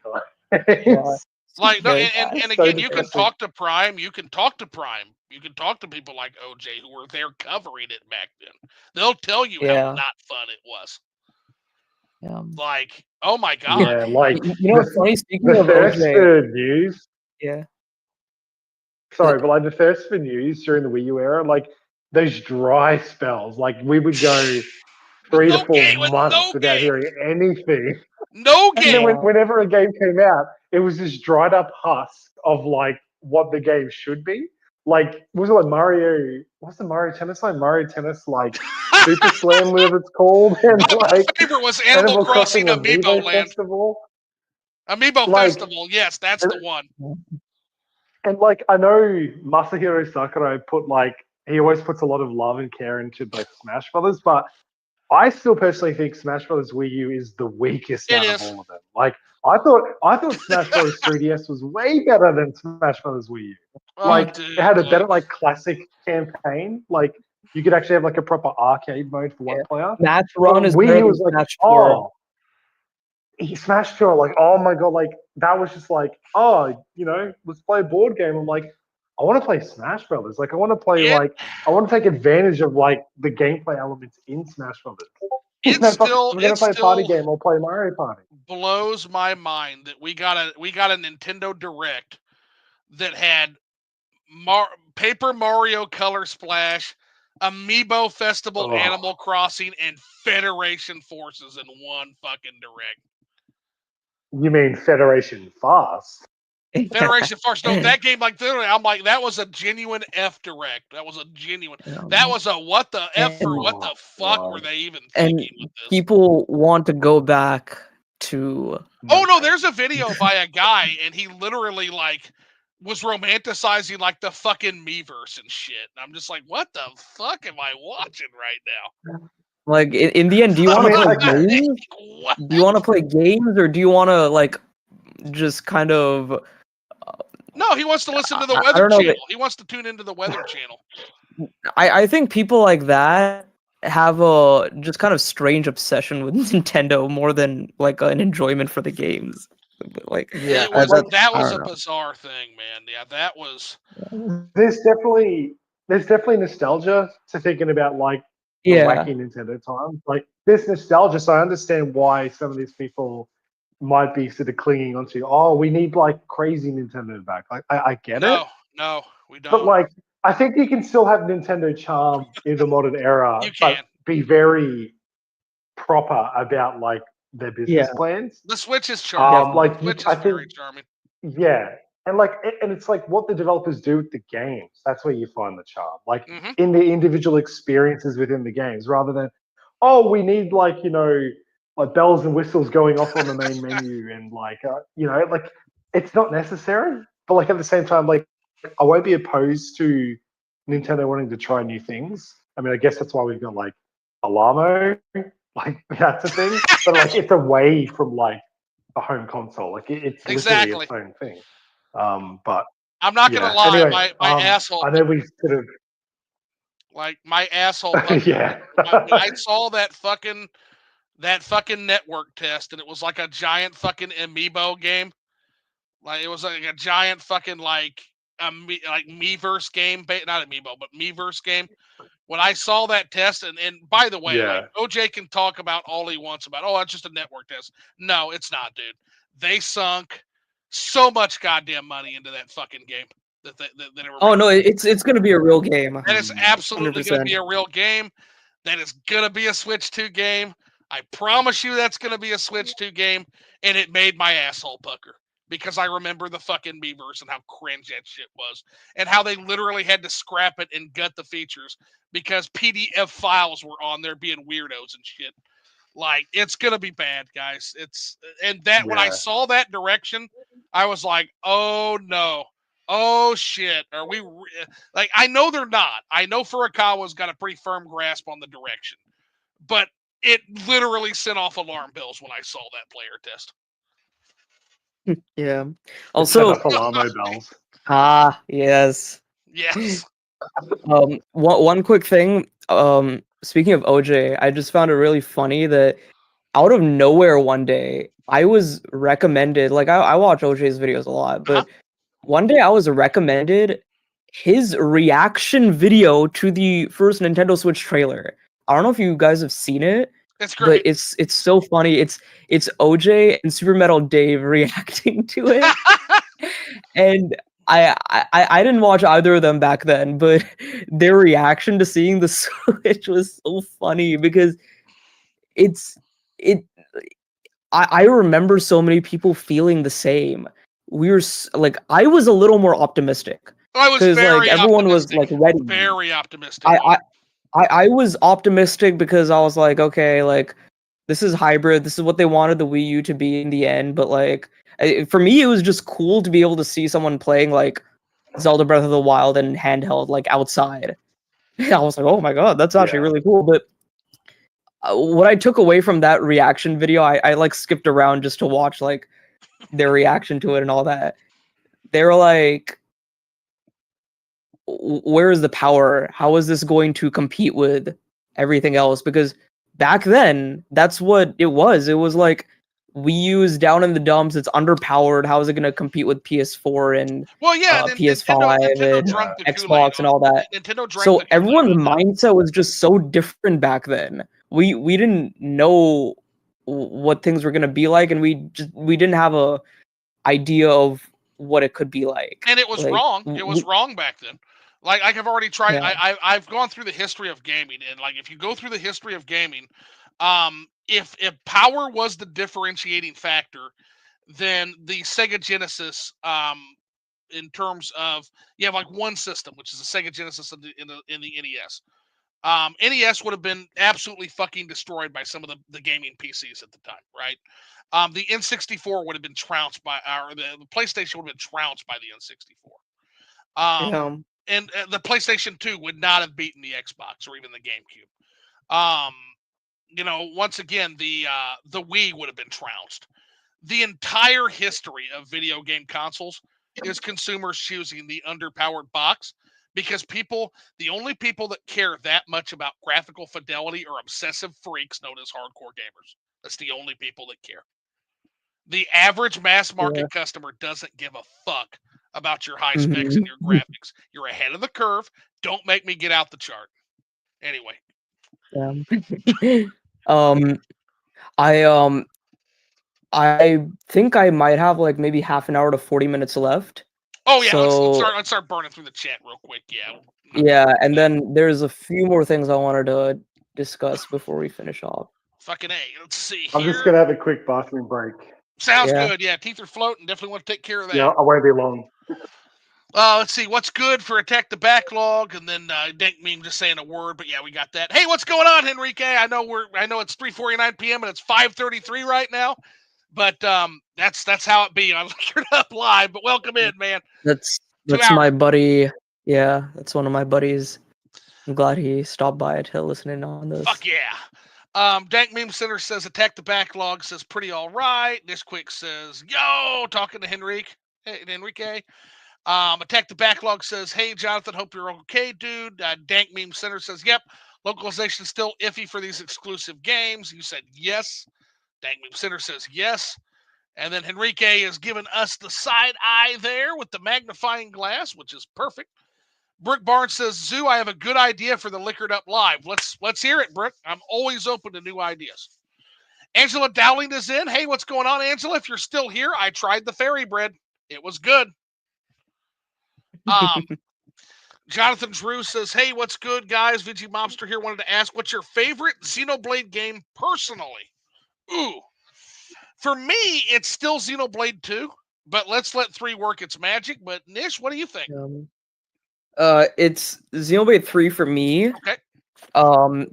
times. Like, no, and again, you can talk to Prime. You can talk to people like OJ who were there covering it back then. They'll tell you how not fun it was. Yeah. Like, oh my god. Yeah, like what's funny? Speaking the of thirst OJ, for news. Yeah. Sorry, but like the thirst for news during the Wii U era, like those dry spells, like we would go 3 to 4 months without hearing anything. No game. And then whenever a game came out, it was this dried up husk of like what the game should be. Like, was it like Mario? What's the Mario Tennis line? Mario Tennis, like Super Slam, whatever it's called. And my favorite was Animal Crossing Amiibo Land. Festival. Amiibo Festival, yes, that's the one. And like, I know Masahiro Sakurai he always puts a lot of love and care into both Smash Brothers, but I still personally think Smash Brothers Wii U is the weakest out of all of them. Like, I thought Smash Brothers 3DS was way better than Smash Brothers Wii U. It had a better classic campaign. Like, you could actually have like a proper arcade mode for one player. Match Run is Wii U was like, Smash Tour. Smash Tour, like, oh my god, like that was just like, let's play a board game. I'm like, I want to play Smash Brothers. Like, I want to play I want to take advantage of like the gameplay elements in Smash Brothers. We're gonna play a party game. I'll play Mario Party. Blows my mind that we got a Nintendo Direct that had Paper Mario Color Splash, Amiibo Festival, Animal Crossing, and Federation Forces in one fucking Direct. You mean Federation Fast? Federation Force. No, that game, like, literally, I'm like, that was a genuine F Direct. That was a genuine. That was a what the F for what the fuck were they even thinking with this? People want to go back to. Oh no, there's a video by a guy, and he literally like was romanticizing like the fucking Miiverse and shit. And I'm just like, what the fuck am I watching right now? Like, in the end, do you want to play games? Do you want to play games, or do you want to like just kind of No, he wants to listen to the I Weather don't know. Channel. He wants to tune into the Weather Channel. I think people like that have a just kind of strange obsession with Nintendo more than like an enjoyment for the games. Like Yeah, that I was don't a know. bizarre thing, man. Yeah, that was. there's definitely nostalgia to thinking about like the Yeah, wacky Nintendo times. Like there's nostalgia, so I understand why some of these people might be sort of clinging onto. Oh, we need like crazy Nintendo back. Like I get it, No, we but don't. like I think you can still have Nintendo charm in the modern era, You but can. be very proper about like their business yeah, plans. The Switch is charming. definitely. Like Switch I is think very charming. yeah, and it's like what the developers do with the games. That's where you find the charm, like Hmm. in the individual experiences within the games, rather than oh, we need like like bells and whistles going off on the main menu and like like it's not necessary. But like at the same time, like I won't be opposed to Nintendo wanting to try new things. I mean, I guess that's why we've got like Alamo, like that's a thing. But like it's away from like a home console. Like it's literally its Exactly. own thing. But I'm not gonna yeah. lie, Anyway, my asshole, I know we sort of like my asshole pucker. yeah. When I saw that fucking network test, and it was like a giant fucking amiibo game. Like it was like a giant fucking like Miiverse game, not amiibo, but Miiverse game. When I saw that test, and by the way, like Yeah. OJ can talk about all he wants about, oh, that's just a network test. No, it's not, dude. They sunk so much goddamn money into that fucking game that they were Oh making. no, it's gonna be a real game, That is hundred absolutely going to be percent. a real game. That is going to be a Switch 2 game. I promise you that's going to be a Switch 2 game. And it made my asshole pucker because I remember the fucking Miiverse and how cringe that shit was. And how they literally had to scrap it and gut the features because PDF files were on there being weirdos and shit. Like, it's going to be bad, guys. And that when I Yeah. saw that direction, I was like, oh no. Oh shit! Are we like? I know they're not. I know Furukawa's got a pretty firm grasp on the direction, but it literally sent off alarm bells when I saw that player test. Yeah. It set Also, off Alamo bells. yes. Yes. One quick thing. Speaking of OJ, I just found it really funny that out of nowhere one day I was recommended. Like I watch OJ's videos a lot, Uh-huh. but one day I was recommended his reaction video to the first Nintendo Switch trailer. I don't know if you guys have seen it, It's but great. it's so funny. It's OJ and Super Metal Dave reacting to it, and I didn't watch either of them back then, but their reaction to seeing the Switch was so funny because it's it. I remember so many people feeling the same. Like I was a little more optimistic I was because like very everyone was optimistic. like ready. Very optimistic. I, I I was optimistic because I was like, okay, like this is hybrid. This is what they wanted the Wii U to be in the end. But like, for me, it was just cool to be able to see someone playing like Zelda Breath of the Wild and handheld, like outside. I was like, oh my god, that's actually Yeah. really cool. But what I took away from that reaction video, I like skipped around just to watch like their reaction to it and all that. They were like, where is the power? How is this going to compete with everything else? Because back then, that's what it was. It was like Wii U's down in the dumps. It's underpowered. How is it going to compete with PS4 and Well, yeah, PS5 Nintendo and Yeah. drunk the Kool-Aid Xbox and on all that? Nintendo drank So the Kool-Aid everyone's on that. mindset was just so different back then. We didn't know what things were going to be like, and we didn't have a idea of what it could be like. And it was Like, wrong. It was wrong back then. Like I've already tried. yeah. I've gone through the history of gaming, and like if you go through the history of gaming, if power was the differentiating factor, then the Sega Genesis, in terms of you have like one system, which is the Sega Genesis in the NES. NES would have been absolutely fucking destroyed by some of the gaming PCs at the time, right? The N64 would have been trounced by, or the PlayStation would have been trounced by the N64. Yeah. And the PlayStation 2 would not have beaten the Xbox or even the GameCube. Um, once again, the Wii would have been trounced. The entire history of video game consoles is consumers choosing the underpowered box because the only people that care that much about graphical fidelity are obsessive freaks known as hardcore gamers. That's the only people that care. The average mass market customer doesn't give a fuck about your high specs and your graphics. You're ahead of the curve. Don't make me get out the chart. Anyway. I think I might have like maybe half an hour to 40 minutes left. Oh yeah, so, let's start burning through the chat real quick. Yeah. Yeah, and then there's a few more things I wanted to discuss before we finish off. Fucking A. Let's see here. I'm just gonna have a quick bathroom break. Sounds good. Yeah, teeth are floating. Definitely want to take care of that. Yeah, I won't be long. Let's see what's good for Attack the Backlog, and then Dank Meme just saying a word, but yeah, we got that. Hey, what's going on, Henrique? I know it's 3:49 p.m. and it's 5:33 right now, but that's how it be on Liquored Up Live. But welcome in, man. That's my buddy. Yeah, that's one of my buddies. I'm glad he stopped by to listen in on this. Fuck yeah. Dank Meme Center says Attack the Backlog says pretty all right. Nishquik says yo, talking to Henrique. Hey, Henrique. Attack the Backlog says, hey, Jonathan, hope you're okay, dude. Dank Meme Center says, yep, localization still iffy for these exclusive games. You said yes. Dank Meme Center says yes. And then Henrique has given us the side eye there with the magnifying glass, which is perfect. Brooke Barnes says, Zoo, I have a good idea for the Liquored Up Live. Let's hear it, Brooke. I'm always open to new ideas. Angela Dowling is in. Hey, what's going on, Angela? If you're still here, I tried the fairy bread. It was good. Jonathan Drew says, hey, what's good, guys? VG Mobster here. Wanted to ask, what's your favorite Xenoblade game personally? Ooh. For me, it's still Xenoblade 2, but let's let 3 work its magic. But Nish, what do you think? It's Xenoblade 3 for me. Okay.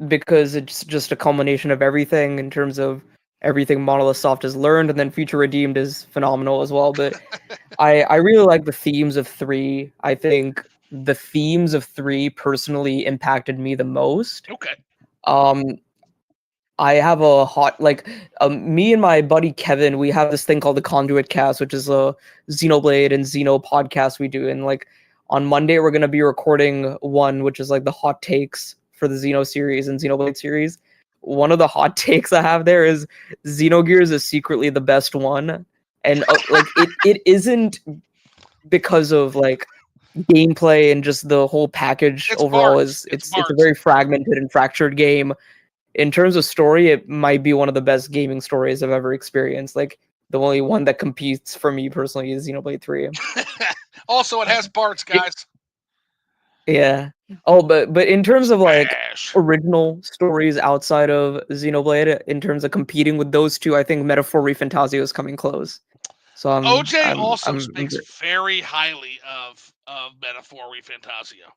Because it's just a culmination of everything in terms of everything Monolith Soft has learned, and then Future Redeemed is phenomenal as well. But I really like the themes of 3. I think the themes of 3 personally impacted me the most. Okay. I have a hot me and my buddy Kevin, we have this thing called the Conduit Cast, which is a Xenoblade and Xeno podcast we do, and like on Monday we're gonna be recording one, which is like the hot takes for the Xeno series and Xenoblade series. One of the hot takes I have there is Xenogears is secretly the best one, and it isn't because of like gameplay and just the whole package overall. It's a very fragmented and fractured game. In terms of story, it might be one of the best gaming stories I've ever experienced. Like the only one that competes for me personally is Xenoblade 3. Also, it has parts, guys. Yeah. Oh, but in terms of like original stories outside of Xenoblade, in terms of competing with those two, I think Metaphor ReFantazio is coming close. So OJ also speaks very highly of Metaphor ReFantazio.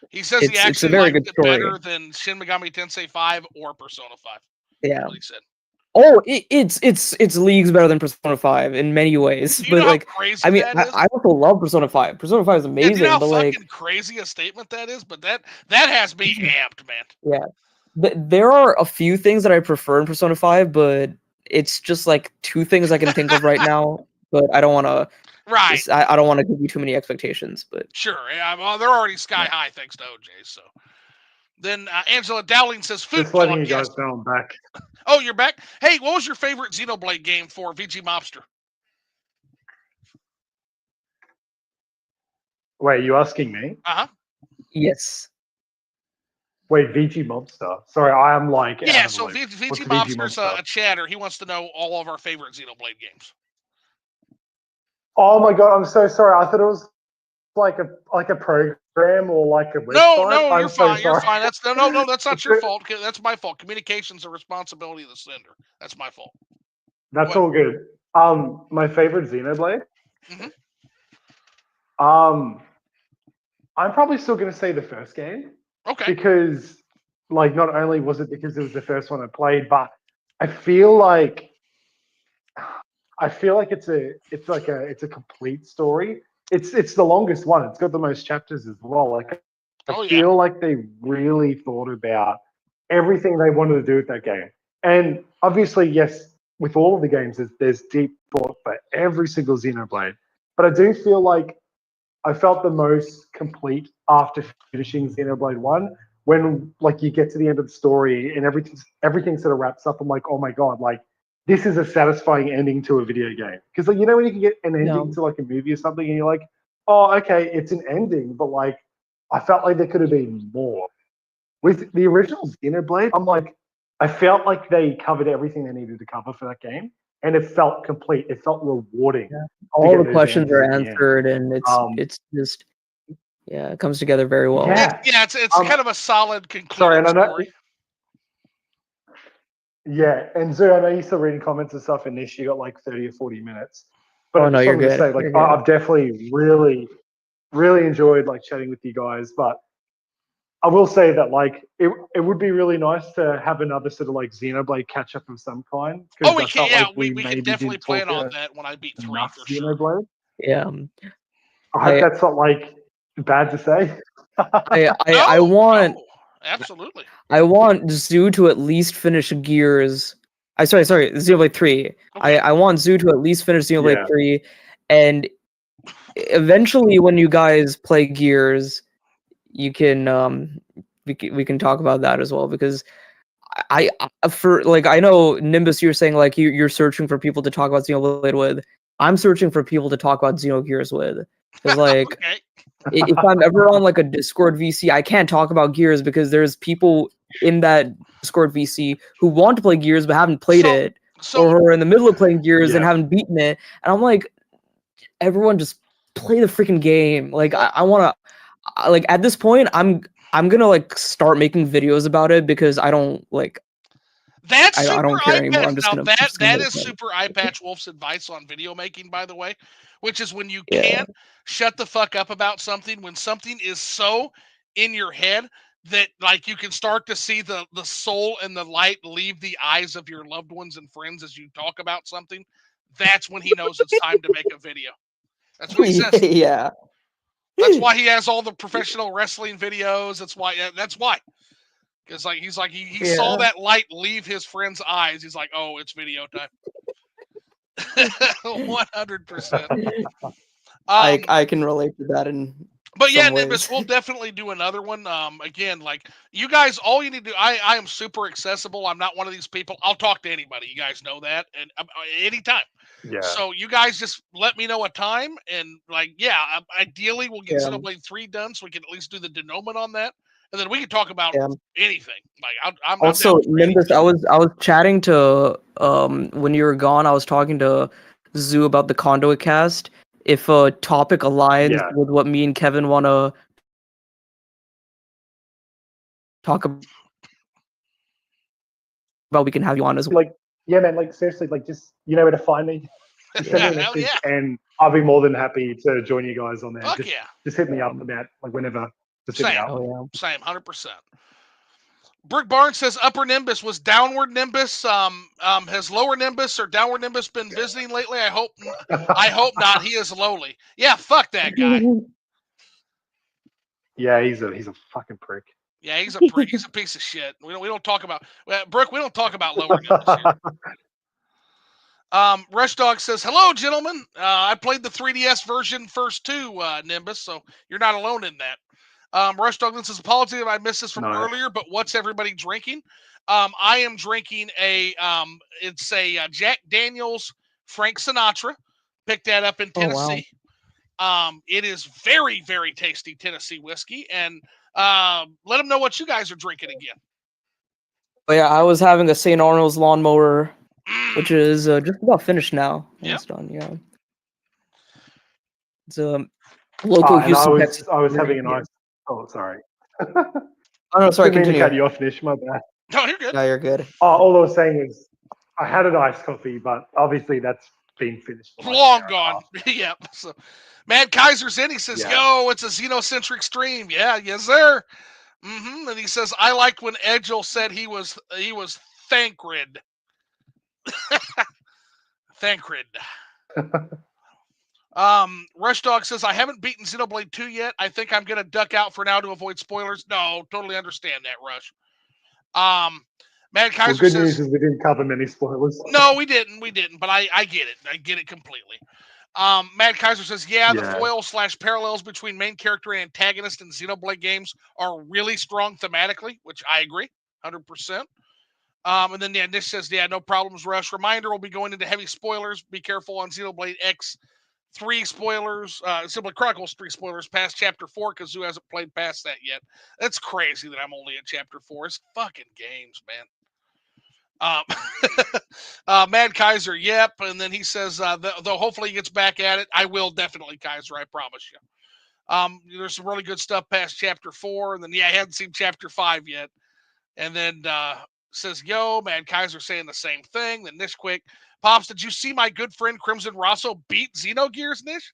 He says he actually liked it better than Shin Megami Tensei 5 or Persona 5. Yeah. That's what he said. Oh, it's leagues better than Persona 5 in many ways. Do you know how crazy that is? I also love Persona 5. Persona 5 is amazing. Yeah, do you know how but fucking crazy a statement that is? But that has me amped, man. Yeah. There are a few things that I prefer in Persona 5, but it's just like 2 things I can think of right now. But I don't want to. Right. I don't want to give you too many expectations. But sure, yeah, well, they're already sky high thanks to OJ. So then Angela Dowling says, "Food just letting you guys know I'm back." Oh, you're back. Hey, what was your favorite Xenoblade game for VG Mobster? Wait, you asking me? Yes. Wait, VG Mobster. Sorry, I am like. Yeah, so VG Mobster's a chatter. He wants to know all of our favorite Xenoblade games. Oh my god, I'm so sorry. I thought it was like a program or like a website. No, you're fine. You're fine. That's no, that's not your fault. That's my fault. Communication's a responsibility of the sender. That's my fault. That's all good. My favorite Xenoblade. I'm probably still going to say the first game. Okay. Because, like, not only was it because it was the first one I played, but I feel like it's a complete story. It's the longest one. It's got the most chapters as well. Like, I feel like they really thought about everything they wanted to do with that game. And obviously, yes, with all of the games, there's deep thought for every single Xenoblade. but I do feel like I felt the most complete after finishing Xenoblade 1 when like you get to the end of the story and everything sort of wraps up. I'm like, oh my god, like this is a satisfying ending to a video game. Because like, you know when you can get an ending to like a movie or something and you're like, oh okay, it's an ending, but like I felt like there could have been more. With the original Xenoblade, I'm like, I felt like they covered everything they needed to cover for that game, and it felt complete. It felt rewarding. Yeah. To All get the those questions are answers at the end. answered, and it's just it comes together very well. Yeah. It's kind of a solid conclusion. Sorry, and I know. Story. Yeah, and Zoo, I know you're still reading comments and stuff, and Nish, you got like 30 or 40 minutes. But Oh, I no, just you're wanted to good. say, like, You're good. I've definitely really, really enjoyed like chatting with you guys. But I will say that like it would be really nice to have another sort of like Xenoblade catch up of some kind. Oh, we I can. felt Yeah, like we can maybe definitely didn't talk plan on that when I beat 3 enough for sure. Xenoblade. Yeah. I hope that's not like bad to say. I want absolutely. I want Zoo to at least finish Gears. Sorry, Xenoblade 3. Okay. I want Zoo to at least finish Xenoblade 3, and eventually when you guys play Gears, you can we can talk about that as well, because I know Nimbus, you're saying like you're searching for people to talk about Xenoblade with. I'm searching for people to talk about Xenogears with, because like okay. if I'm ever on like a Discord VC, I can't talk about Gears because there's people in that Discord VC who want to play Gears but haven't played it, or who are in the middle of playing Gears and haven't beaten it. And I'm like, everyone just play the freaking game. Like I want to, like at this point, I'm gonna like start making videos about it because I don't like. That's I don't care anymore. I'm just now gonna. that is super Eye Patch Wolf's advice on video making, by the way, which is when you can't shut the fuck up about something, when something is so in your head that like you can start to see the soul and the light leave the eyes of your loved ones and friends as you talk about something. That's when he knows it's time to make a video. That's what he says. Yeah. That's why he has all the professional wrestling videos. That's why. Because like he's like he saw that light leave his friend's eyes. He's like, oh, it's video time. 100%. I can relate to that in. But yeah, ways. Nimbus, we'll definitely do another one. Again, like you guys, all you need to do. I am super accessible. I'm not one of these people. I'll talk to anybody. You guys know that, and anytime. Yeah. So you guys just let me know a time, and like, ideally we'll get Xenoblade 3 done, so we can at least do the denouement on that, and then we can talk about anything. Like, I'm also Nimbus. I was chatting to when you were gone. I was talking to Zoo about the Conduit cast. If a topic aligns with what me and Kevin want to talk about, we can have you on as well. Like, yeah, man, like seriously, like just you know where to find me. Just send me a message and I'll be more than happy to join you guys on there. Just hit me up about like whenever. Just hit me up. Same, 100%. Brick Barnes says UpperNimbus was downward Nimbus. Has lower Nimbus or downward Nimbus been visiting lately? I hope not. He is lowly. Yeah, fuck that guy. Yeah, he's a fucking prick. Yeah, he's a prick. He's a piece of shit. We don't talk about Brooke. We don't talk about lower Nimbus here. Rush Dog says, hello, gentlemen. I played the 3DS version first too, Nimbus, so you're not alone in that. Rush Dog says, apology if I missed this from earlier, but what's everybody drinking? I am drinking it's a Jack Daniel's Frank Sinatra. Picked that up in Tennessee. Oh, wow. It is very, very tasty Tennessee whiskey, and let them know what you guys are drinking again. Oh, yeah, I was having a St. Arnold's lawnmower, which is just about finished now. It's done, yeah. It's a local Houston, Texas. I was having a nice. Oh, sorry. Oh no, sorry. Continue. To cut you off, Nish. My bad. No, you're good. No, you're good. Oh, all I was saying is, I had an iced coffee, but obviously that's been finished. Long gone. Yeah. So, Mad Kaiser's in. He says, "Yo, it's a xenocentric stream." Yeah, yes, sir. Mm-hmm. And he says, "I liked when Edgel said he was Thancred." Thancred. Rush Dog says, I haven't beaten Xenoblade 2 yet. I think I'm gonna duck out for now to avoid spoilers. No, totally understand that, Rush. Mad Kaiser good says, news is we didn't cover many spoilers. No, we didn't, but I get it. I get it completely. Matt Kaiser says, yeah, the Yeah. foil/parallels between main character and antagonist in Xenoblade games are really strong thematically, which I agree, 100%. And then, Nish says, yeah, no problems, Rush. Reminder, we'll be going into heavy spoilers. Be careful on Xenoblade X 3 spoilers, Xenoblade Chronicles 3 spoilers past Chapter 4, because who hasn't played past that yet? That's crazy that I'm only at Chapter 4. It's fucking games, man. Mad Kaiser, yep. And then he says, though hopefully he gets back at it. I will definitely, Kaiser, I promise you. There's some really good stuff past Chapter 4. And then, I hadn't seen Chapter 5 yet. And then says, yo, Mad Kaiser saying the same thing. Then Nishquik, Pops, did you see my good friend Crimson Rosso beat Xenogears, Nish?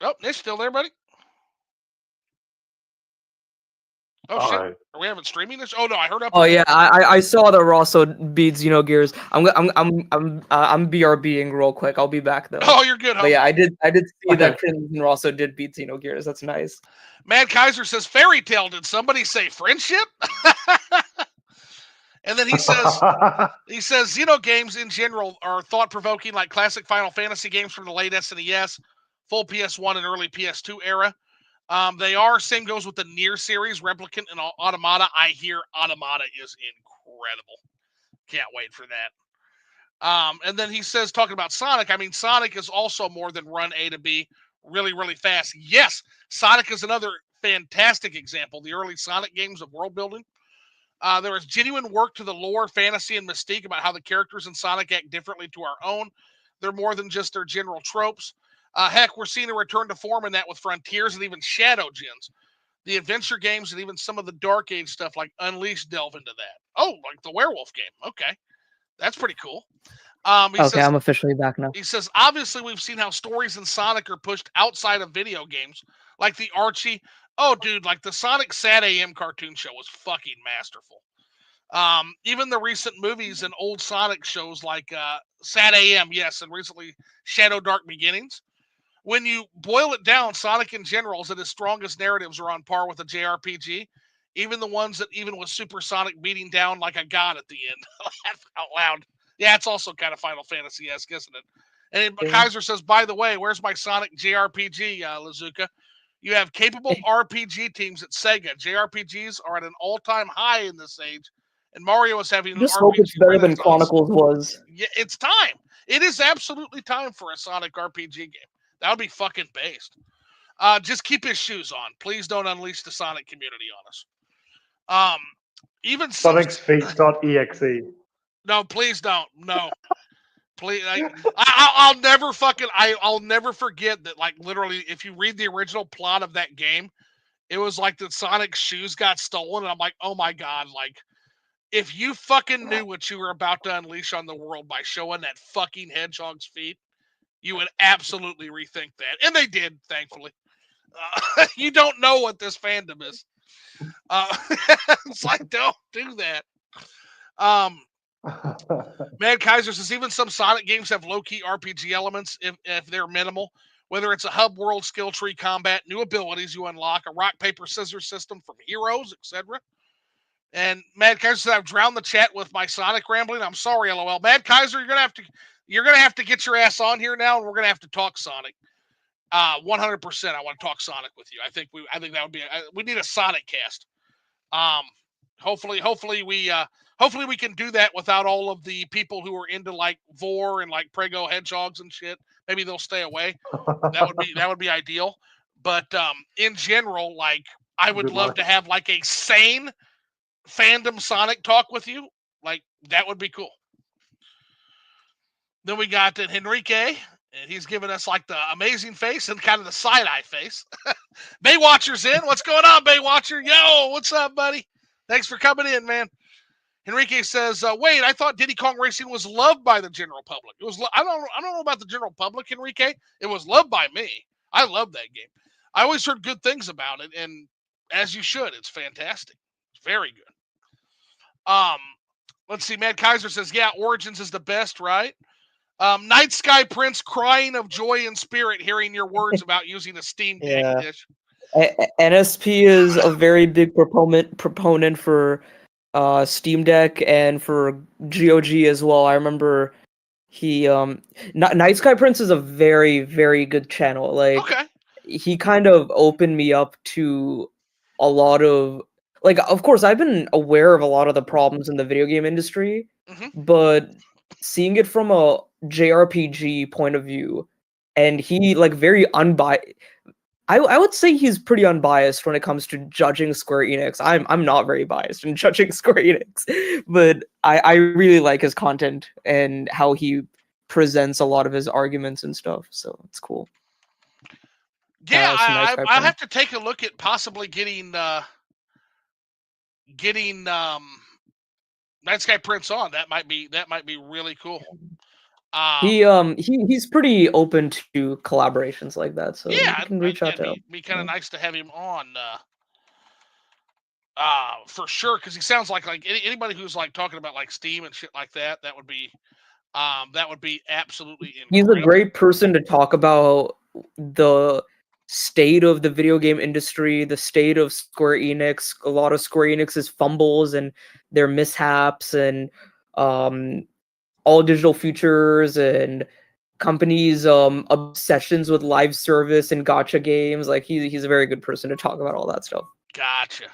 Oh, Nish, still there, buddy? Oh shit! Are we having streaming this? Oh no, I heard up. Oh yeah, I saw that Rosso beat Xenogears. I'm BRBing real quick. I'll be back though. Oh, you're good, homie. But yeah, I did see that Crimson Rosso did beat Xenogears. That's nice. Mad Kaiser says Fairy Tale. Did somebody say friendship? And then he says Xeno games in general are thought provoking, like classic Final Fantasy games from the late SNES, full PS1 and early PS2 era. They are. Same goes with the Nier series, Replicant and Automata. I hear Automata is incredible. Can't wait for that. And then he says, talking about Sonic, I mean, Sonic is also more than run A to B really, really fast. Yes, Sonic is another fantastic example. The early Sonic games of world building. There is genuine work to the lore, fantasy, and mystique about how the characters in Sonic act differently to our own. They're more than just their general tropes. Heck, we're seeing a return to form in that with Frontiers and even Shadow Gens. The adventure games and even some of the Dark Age stuff like Unleashed delve into that. Oh, like the werewolf game. Okay. That's pretty cool. Okay, I'm officially back now. He says, obviously, we've seen how stories in Sonic are pushed outside of video games, like the Archie. Oh, dude, like the Sonic Sad AM cartoon show was fucking masterful. Even the recent movies and old Sonic shows like Sad AM, yes, and recently Shadow Dark Beginnings. When you boil it down, Sonic in general is at its strongest narratives are on par with a JRPG. Even the ones that even with Super Sonic beating down like a god at the end. Laugh out loud. Yeah, it's also kind of Final Fantasy-esque, isn't it? And Kaiser says, by the way, where's my Sonic JRPG, Lazuka? You have capable RPG teams at Sega. JRPGs are at an all-time high in this age, and Mario is having an Just RPG hope it's better than renaissance. Chronicles was. Yeah, it's time. It is absolutely time for a Sonic RPG game. That would be fucking based. Just keep his shoes on. Please don't unleash the Sonic community on us. Even SonicsFeet.exe. No, please don't. No. Please, I'll never fucking I'll never forget that. Like literally, if you read the original plot of that game, it was like the Sonic shoes got stolen, and I'm like, oh my god! Like, if you fucking knew what you were about to unleash on the world by showing that fucking hedgehog's feet, you would absolutely rethink that, and they did, thankfully. You don't know what this fandom is. It's like, don't do that. Mad Kaiser says even some Sonic games have low-key RPG elements if they're minimal. Whether it's a hub world, skill tree, combat, new abilities you unlock, a rock, paper, scissors system from heroes, etc. And Mad Kaiser says I've drowned the chat with my Sonic rambling. I'm sorry, LOL. Mad Kaiser, you're gonna have to get your ass on here now, and we're gonna have to talk Sonic. 100%. I want to talk Sonic with you. I think that would be. We need a Sonic cast. Hopefully we can do that without all of the people who are into like Vor and like Prego hedgehogs and shit. Maybe they'll stay away. That would be ideal. But in general, like I would love to have like a sane fandom Sonic talk with you. Like that would be cool. Then we got Henrique, and he's giving us like the amazing face and kind of the side-eye face. Baywatcher's in. What's going on, Baywatcher? Yo, what's up, buddy? Thanks for coming in, man. Henrique says, wait, I thought Diddy Kong Racing was loved by the general public. It was. I don't know about the general public, Henrique. It was loved by me. I love that game. I always heard good things about it, and as you should, it's fantastic. It's very good. Let's see. Mad Kaiser says, yeah, Origins is the best, right? Night Sky Prince crying of joy and spirit hearing your words about using a Steam Deck. NSP is a very big proponent for Steam Deck and for GOG as well. I remember he Night Sky Prince is a very, very good channel. Like Okay. he kind of opened me up to a lot of, like, of course I've been aware of a lot of the problems in the video game industry, Hmm. but seeing it from a JRPG point of view, and he like very unbiased. I would say he's pretty unbiased when it comes to judging Square Enix. I'm not very biased in judging Square Enix, but I really like his content and how he presents a lot of his arguments and stuff. So it's cool. Yeah, It's a nice guy, I Prince. have to take a look at possibly getting Night Sky Prince on. That might be really cool. He's pretty open to collaborations like that, so you Yeah, can reach out it'd to him. be kind of nice to have him on. For sure, because he sounds like anybody who's like talking about like Steam and shit like that. That would be absolutely He's a incredible. great person to talk about the state of the video game industry, the state of Square Enix, a lot of Square Enix's fumbles and their mishaps, and um, all digital futures and companies' obsessions with live service and gotcha games. Like he's a very good person to talk about all that stuff. Gotcha.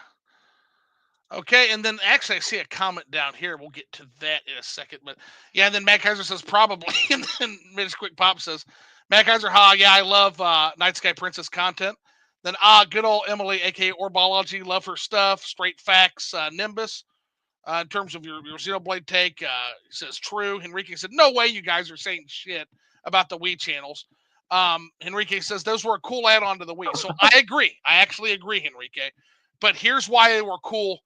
Okay, and then actually I see a comment down here. We'll get to that in a second. But yeah, and then Matt Kaiser says probably, and then Quick Pop says, Matt Kaiser, yeah, I love Night Sky Princess content. Then good old Emily, aka Orbology, love her stuff. Straight facts, Nimbus. In terms of your Xenoblade take, he says true. Henrique said, no way you guys are saying shit about the Wii channels. Henrique says those were a cool add-on to the Wii. So I agree. I actually agree, Henrique. But here's why they were cool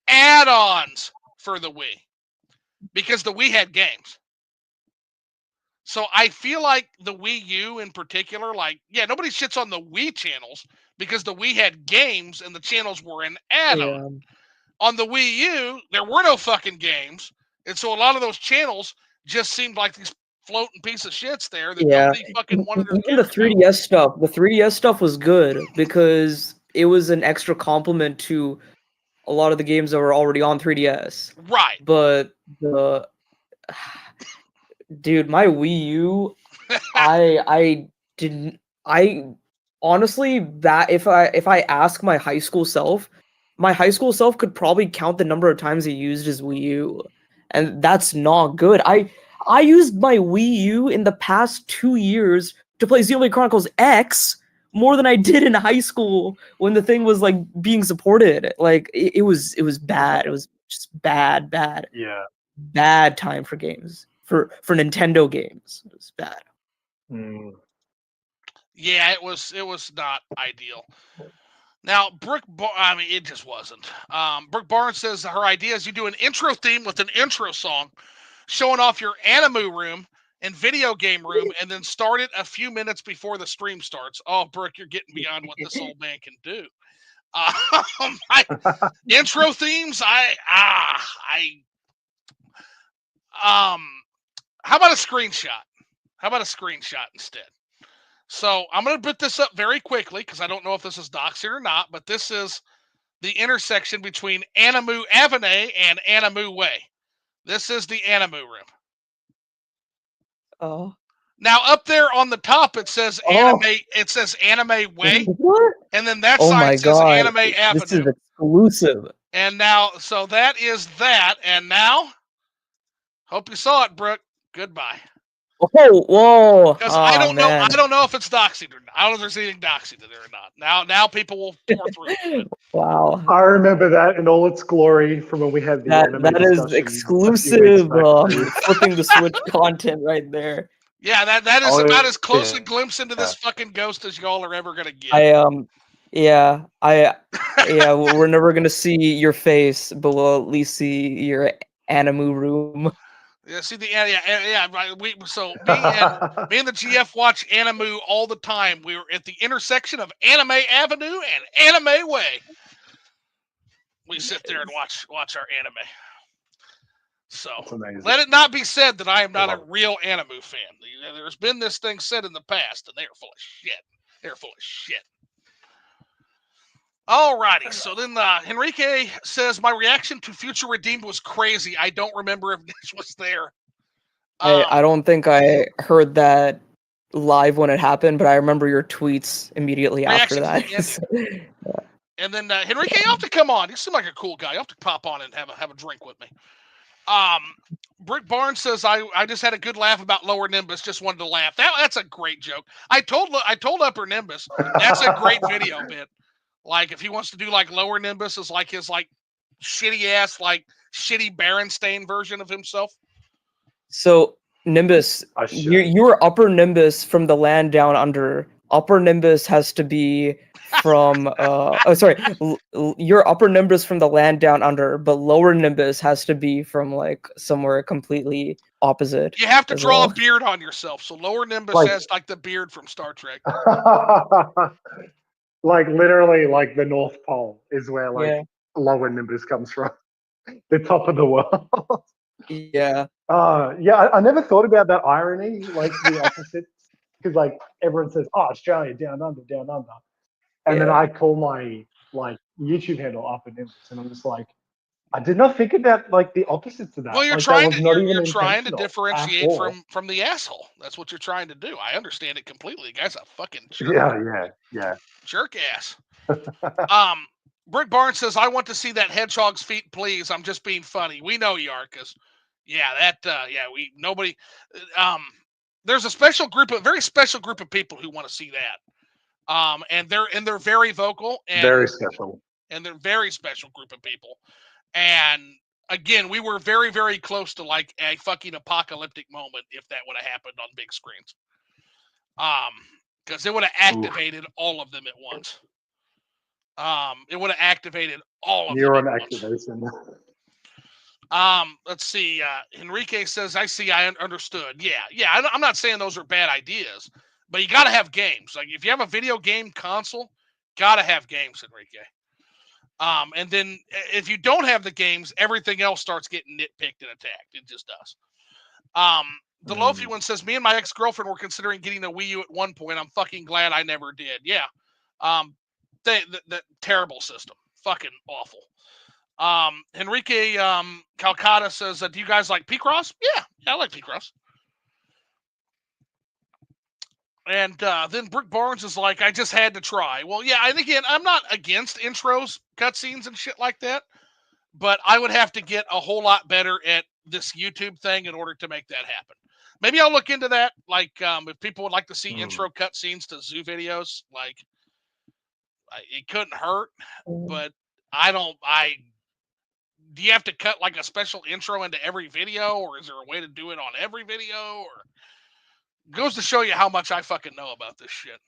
add-ons for the Wii, because the Wii had games. So I feel like the Wii U in particular, like, yeah, nobody shits on the Wii channels because the Wii had games and the channels were an add-on. Yeah. On the Wii U, there were no fucking games, and so a lot of those channels just seemed like these floating piece of shits there that nobody fucking wanted or Even the cared about. 3DS stuff. The 3DS stuff was good because it was an extra complement to a lot of the games that were already on 3DS. Right. But the dude, my Wii U, I didn't I honestly, that if I ask my high school self could probably count the number of times he used his Wii U, and that's not good. I used my Wii U in the past 2 years to play Xenoblade Chronicles X more than I did in high school when the thing was like being supported. Like it was bad. It was just bad. Yeah. Bad time for games. For Nintendo games. It was bad. Mm. Yeah, it was not ideal. Now, I mean, it just wasn't. Brooke Barnes says her idea is you do an intro theme with an intro song, showing off your anime room and video game room, and then start it a few minutes before the stream starts. Oh, Brooke, you're getting beyond what this old man can do. Intro themes, how about a screenshot? How about a screenshot instead? So I'm going to put this up very quickly because I don't know if this is doxing or not, but this is the intersection between Animu Avenue and Animu Way. This is the Animu room. Oh. Now up there on the top it says anime. It says Anime Way, What? and then that Oh side my says god. Anime Avenue. This is exclusive. And now, so that is that. And now, hope you saw it, Brooke. Goodbye. Oh, whoa. Because Oh, I don't know. man. I don't know if it's doxing or not. I don't know if there's anything doxing there or not. Now people will pour through it. Wow. I remember that in all its glory from when we had the anime That is discussion exclusive back. flipping the switch content right there. Yeah, that is Oh, about as close yeah. a glimpse into this fucking ghost as y'all are ever gonna get. Yeah, we're never gonna see your face, but we'll at least see your Animu room. Yeah, see right. Me and the GF watch Animu all the time. We were at the intersection of Anime Avenue and Anime Way. We sit there and watch our anime. So let it not be said that I am not a real Animu fan. There's been this thing said in the past, and they're full of shit. They're full of shit. Alrighty, so then Enrique says my reaction to Future Redeemed was crazy. I don't remember if Nish was there. I don't think I heard that live when it happened, but I remember your tweets immediately after Reactions that. to the end. And then Enrique, you have to come on. You seem like a cool guy. You have to pop on and have a drink with me. Brick Barnes says I just had a good laugh about Lower Nimbus. Just wanted to laugh. That's a great joke. I told UpperNimbus that's a great video bit. Like if he wants to do like Lower Nimbus is like his like shitty ass like shitty Berenstain version of himself. So Nimbus, you're Upper Nimbus from the land down under. Upper Nimbus has to be from you're Upper Nimbus from the land down under, but Lower Nimbus has to be from like somewhere completely opposite. You have to draw a beard on yourself. So Lower Nimbus has like the beard from Star Trek. Like literally like the North Pole is where like Lower Nimbus comes from. The top of the world. Yeah. I never thought about that irony, like the opposite. Because like everyone says, "Oh, Australia, down under," and then I call my like YouTube handle UpperNimbus, and I'm just like, I did not think about like the opposite to that. Well, you're like, trying you're trying to differentiate from the asshole. That's what you're trying to do. I understand it completely. The guy's a fucking jerk. Yeah. Jerk ass. Brick Barnes says, "I want to see that hedgehog's feet, please. I'm just being funny. We know you are, cause nobody. There's a very special group of people who want to see that. And they're very vocal and very special. And they're very special group of people. And again, we were very, very close to like a fucking apocalyptic moment if that would have happened on big screens. Because it would have activated all of them at once. It would have activated all of them at activation. Let's see. Enrique says, I understood. Yeah. I'm not saying those are bad ideas, but you got to have games. Like if you have a video game console, got to have games, Enrique. And then if you don't have the games, everything else starts getting nitpicked and attacked. It just does. The Lofi one says, me and my ex-girlfriend were considering getting a Wii U at one point. I'm fucking glad I never did. Yeah. The terrible system. Fucking awful. Enrique Calcutta says, do you guys like P-Cross? Yeah, I like P-Cross. And then Brick Barnes is like, I just had to try. Well, yeah, and again, I'm not against intros, cutscenes, and shit like that, but I would have to get a whole lot better at this YouTube thing in order to make that happen. Maybe I'll look into that. Like, if people would like to see intro cutscenes to zoo videos, like, it couldn't hurt, but do you have to cut like a special intro into every video, or is there a way to do it on every video? Or goes to show you how much I fucking know about this shit.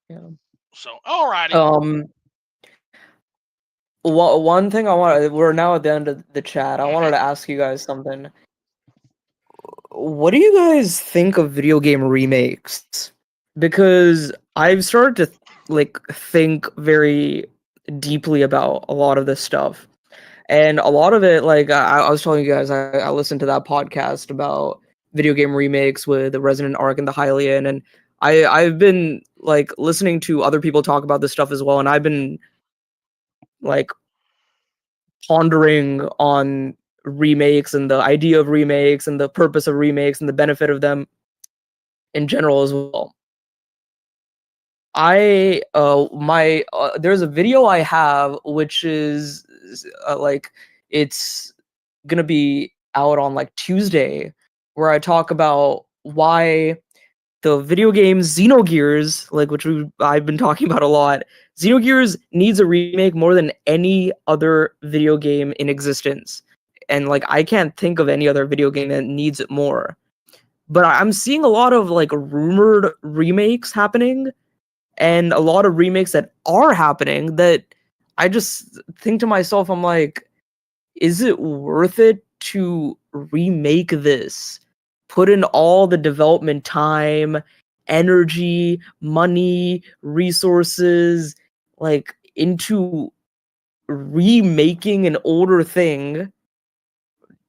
Yeah. So, alrighty. One thing we're now at the end of the chat. I wanted to ask you guys something. What do you guys think of video game remakes? Because I've started to think very deeply about a lot of this stuff. And a lot of it, like I was telling you guys, I listened to that podcast about video game remakes with the Resident Arc and the Hylian, and I've been like listening to other people talk about this stuff as well, and I've been like pondering on remakes and the idea of remakes and the purpose of remakes and the benefit of them in general as well. There's a video I have which is it's gonna be out on like Tuesday, where I talk about why the video game Xenogears, which I've been talking about a lot, Xenogears needs a remake more than any other video game in existence. And I can't think of any other video game that needs it more. But I'm seeing a lot of rumored remakes happening, and a lot of remakes that are happening that I just think to myself, I'm like, is it worth it to remake this? Put in all the development time, energy, money, resources, into remaking an older thing,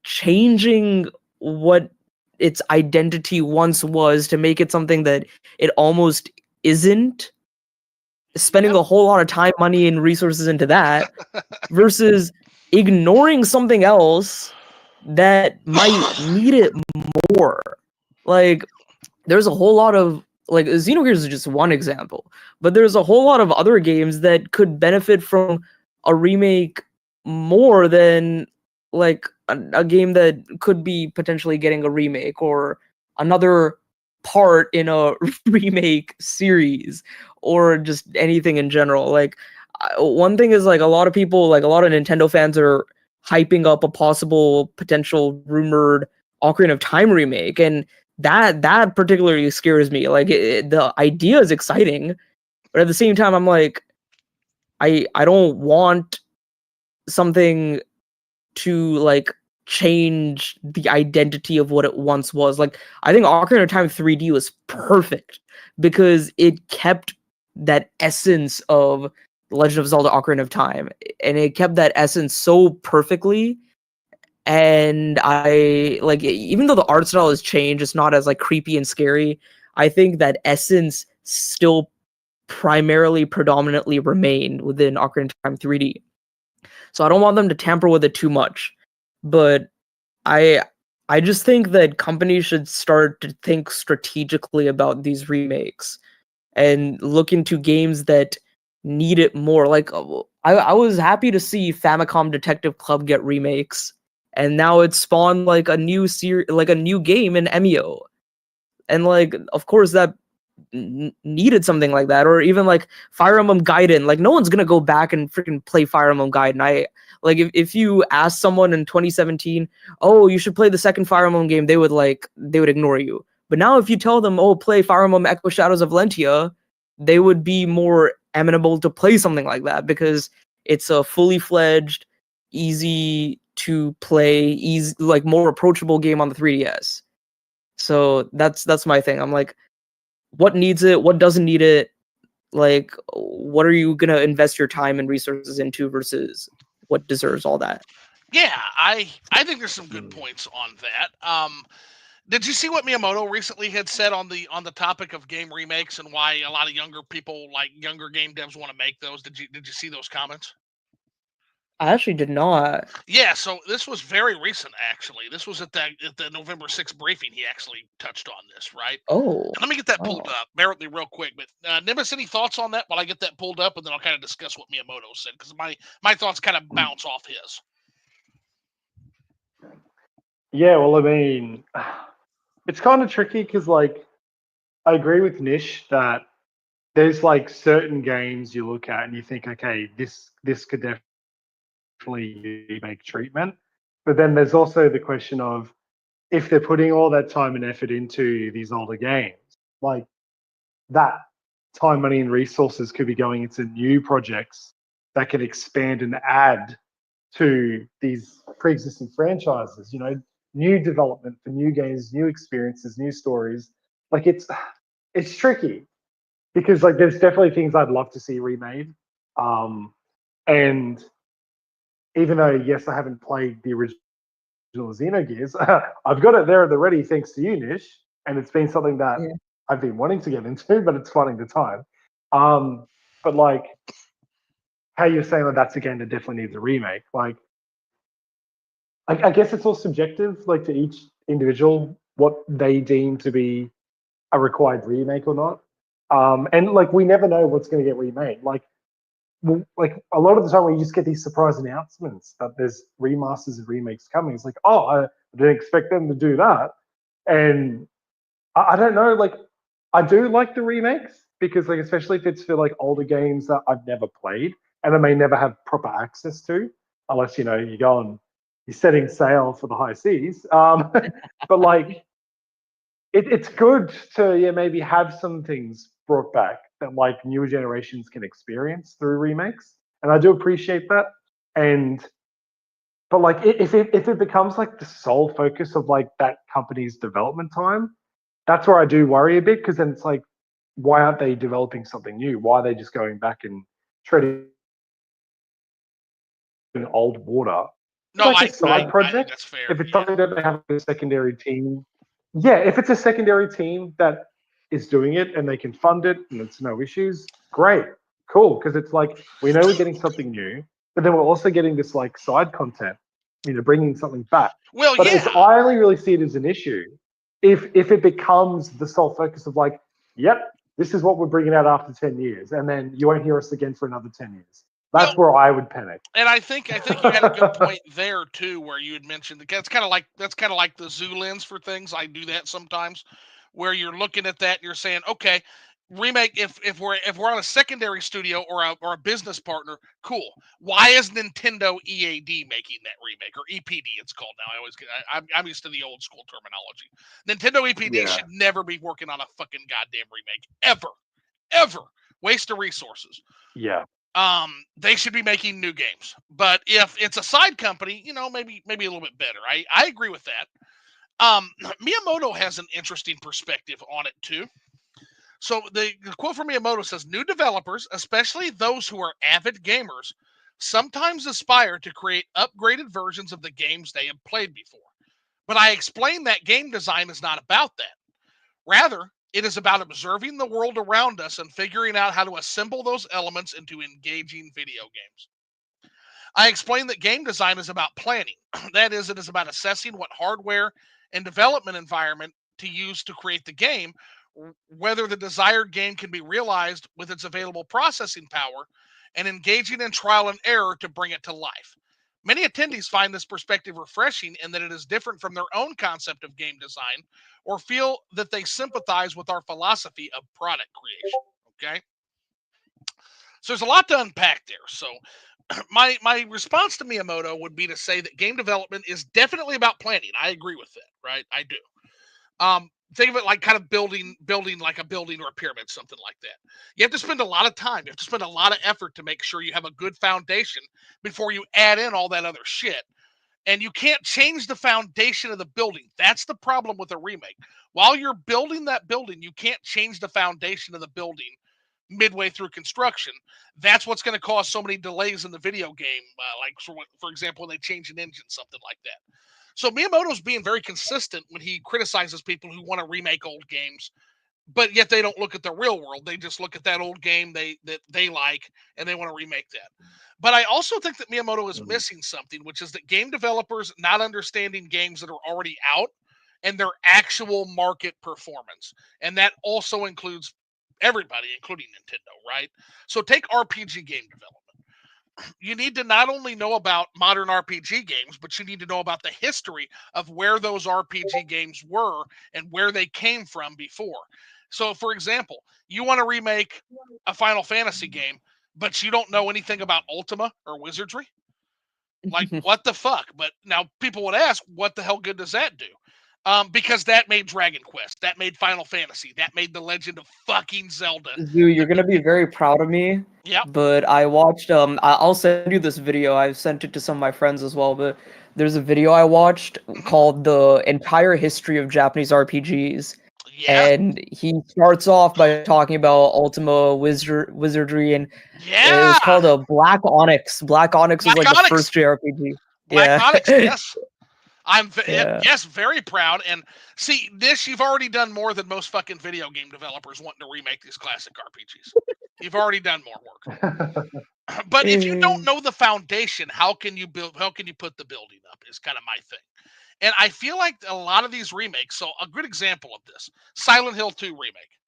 changing what its identity once was to make it something that it almost isn't. spending a whole lot of time, money, and resources into that versus ignoring something else that might need it more. Like, there's a whole lot of, like, Xenogears is just one example, but there's a whole lot of other games that could benefit from a remake more than like a game that could be potentially getting a remake or another part in a remake series or just anything in general. Like, one thing is, like, a lot of people, like a lot of Nintendo fans are hyping up a possible potential rumored Ocarina of Time remake, and that particularly scares me. Like, the idea is exciting, but at the same time I'm like, I don't want something to like change the identity of what it once was. Like, I think Ocarina of Time 3D was perfect because it kept that essence of Legend of Zelda Ocarina of Time, and it kept that essence so perfectly. And I like, even though the art style has changed, it's not as like creepy and scary. I think that essence still predominantly remained within Ocarina of Time 3D. So I don't want them to tamper with it too much. But I just think that companies should start to think strategically about these remakes and look into games that need it more. Like, I was happy to see Famicom Detective Club get remakes, and now it's spawned like a new like a new game in Emio. And like, of course, that needed something like that. Or even like Fire Emblem Gaiden. Like, no one's gonna go back and freaking play Fire Emblem Gaiden. Like, if you ask someone in 2017, oh, you should play the second Fire Emblem game, they would ignore you. But now if you tell them, oh, play Fire Emblem Echo Shadows of Valentia, they would be more amenable to play something like that because it's a fully fledged, easy to play, like more approachable game on the 3DS. So that's my thing. I'm like, what needs it? What doesn't need it? Like, what are you gonna invest your time and resources into versus what deserves all that? Yeah, I think there's some good points on that. Did you see what Miyamoto recently had said on the topic of game remakes and why a lot of younger people, like younger game devs, want to make those? Did you see those comments? I actually did not. Yeah, so this was very recent, actually. This was at the November 6th briefing. He actually touched on this, right? Oh, And let me get that pulled up. Bear with me real quick. But Nimbus, any thoughts on that while I get that pulled up, and then I'll kind of discuss what Miyamoto said because my thoughts kind of bounce off his. Yeah, well, I mean, it's kind of tricky because, like, I agree with Nish that there's like certain games you look at and you think, okay, this could definitely make treatment. But then there's also the question of if they're putting all that time and effort into these older games, like that time, money, and resources could be going into new projects that can expand and add to these pre-existing franchises. You know, new development for new games, new experiences, new stories. Like, it's tricky because like there's definitely things I'd love to see remade. And even though yes, I haven't played the original Xenogears, I've got it there at the ready thanks to you, Nish, and it's been something that yeah. I've been wanting to get into, but it's finding the time. But like how you're saying that that's a game that definitely needs a remake. Like, I guess it's all subjective, like to each individual, what they deem to be a required remake or not. And like we never know what's going to get remade. Like a lot of the time we just get these surprise announcements that there's remasters and remakes coming. It's like, oh, I didn't expect them to do that. And I don't know, like I do like the remakes because like especially if it's for like older games that I've never played and I may never have proper access to, unless you know you go and you're setting sail for the high seas. But like it's good to maybe have some things brought back that like newer generations can experience through remakes, and I do appreciate that. And but like if it becomes like the sole focus of like that company's development time, that's where I do worry a bit because then it's like, why aren't they developing something new? Why are they just going back and treading old water? No, Like I a side think project. that's fair. If it's Yeah. something that they have a secondary team, yeah. If it's a secondary team that is doing it and they can fund it and it's no issues, great, cool, because it's like we know we're getting something new, but then we're also getting this like side content, bringing something back. Well, But yeah. I only really see it as an issue if it becomes the sole focus of like, yep, this is what we're bringing out after 10 years, and then you won't hear us again for another 10 years. That's where I would panic. And I think you had a good point there too, where you had mentioned that's kind of like the zoo lens for things. I do that sometimes, where you're looking at that and you're saying, okay, remake. If we're on a secondary studio or a business partner, cool. Why is Nintendo EAD making that remake, or EPD? It's called now. I'm used to the old school terminology. Nintendo EPD should never be working on a fucking goddamn remake ever. Waste of resources. Yeah. They should be making new games. But if it's a side company, maybe a little bit better. I agree with that. Miyamoto has an interesting perspective on it too. So the quote from Miyamoto says, "New developers, especially those who are avid gamers, sometimes aspire to create upgraded versions of the games they have played before. But I explained that game design is not about that. Rather, it is about observing the world around us and figuring out how to assemble those elements into engaging video games. I explained that game design is about planning. That is, it is about assessing what hardware and development environment to use to create the game, whether the desired game can be realized with its available processing power, and engaging in trial and error to bring it to life. Many attendees find this perspective refreshing in that it is different from their own concept of game design, or feel that they sympathize with our philosophy of product creation." Okay? So there's a lot to unpack there. So my response to Miyamoto would be to say that game development is definitely about planning. I agree with that, right? I do. Think of it like kind of building like a building or a pyramid, something like that. You have to spend a lot of time. You have to spend a lot of effort to make sure you have a good foundation before you add in all that other shit. And you can't change the foundation of the building. That's the problem with a remake. While you're building that building, you can't change the foundation of the building midway through construction. That's what's going to cause so many delays in the video game. Like for example, when they change an engine, something like that. So Miyamoto's being very consistent when he criticizes people who want to remake old games, but yet they don't look at the real world. They just look at that old game that they like, and they want to remake that. But I also think that Miyamoto is missing something, which is that game developers not understanding games that are already out and their actual market performance. And that also includes everybody, including Nintendo, right? So take RPG game development. You need to not only know about modern RPG games, but you need to know about the history of where those RPG games were and where they came from before. So, for example, you want to remake a Final Fantasy game, but you don't know anything about Ultima or Wizardry? Like, what the fuck? But now people would ask, what the hell good does that do? Because that made Dragon Quest, that made Final Fantasy, that made The Legend of fucking Zelda. Dude, you're gonna be very proud of me. Yep. But I watched I'll send you this video. I've sent it to some of my friends as well, but there's a video I watched called The Entire History of Japanese RPGs. Yeah. And he starts off by talking about Ultima Wizardry, and it was called a Black Onyx. Black Onyx was like the first JRPG. Black Onyx, yes. Yeah. Yes, very proud. And see, Nish, you've already done more than most fucking video game developers wanting to remake these classic RPGs. You've already done more work. But if you don't know the foundation, how can you put the building up is kind of my thing. And I feel like a lot of these remakes, so a good example of this, Silent Hill 2 remake.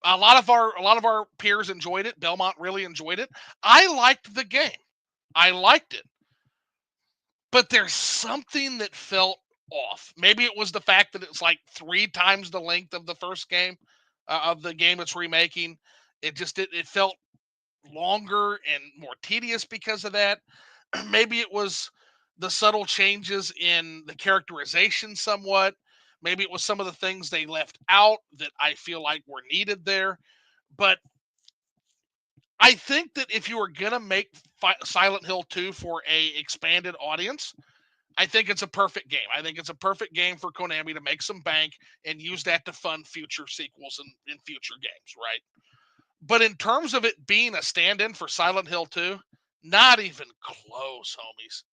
A lot of our peers enjoyed it. Belmont really enjoyed it. I liked the game. I liked it. But there's something that felt off. Maybe it was the fact that it's like 3 times the length of the first game, of the game it's remaking. It felt longer and more tedious because of that. Maybe it was the subtle changes in the characterization somewhat. Maybe it was some of the things they left out that I feel like were needed there. But I think that if you were going to make Silent Hill 2 for a expanded audience, I think it's a perfect game. I think it's a perfect game for Konami to make some bank and use that to fund future sequels and future games, right? But in terms of it being a stand-in for Silent Hill 2, not even close, homies.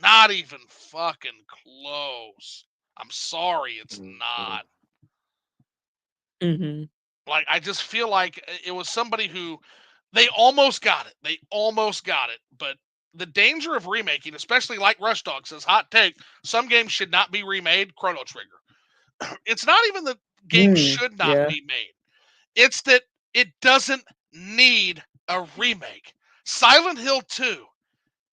Not even fucking close. I'm sorry, it's not. Mm-hmm. Like, I just feel like it was somebody who They almost got it. But the danger of remaking, especially like Rush Dog says, hot take, some games should not be remade. Chrono Trigger. It's not even that games should not Yeah. be made. It's that it doesn't need a remake. Silent Hill 2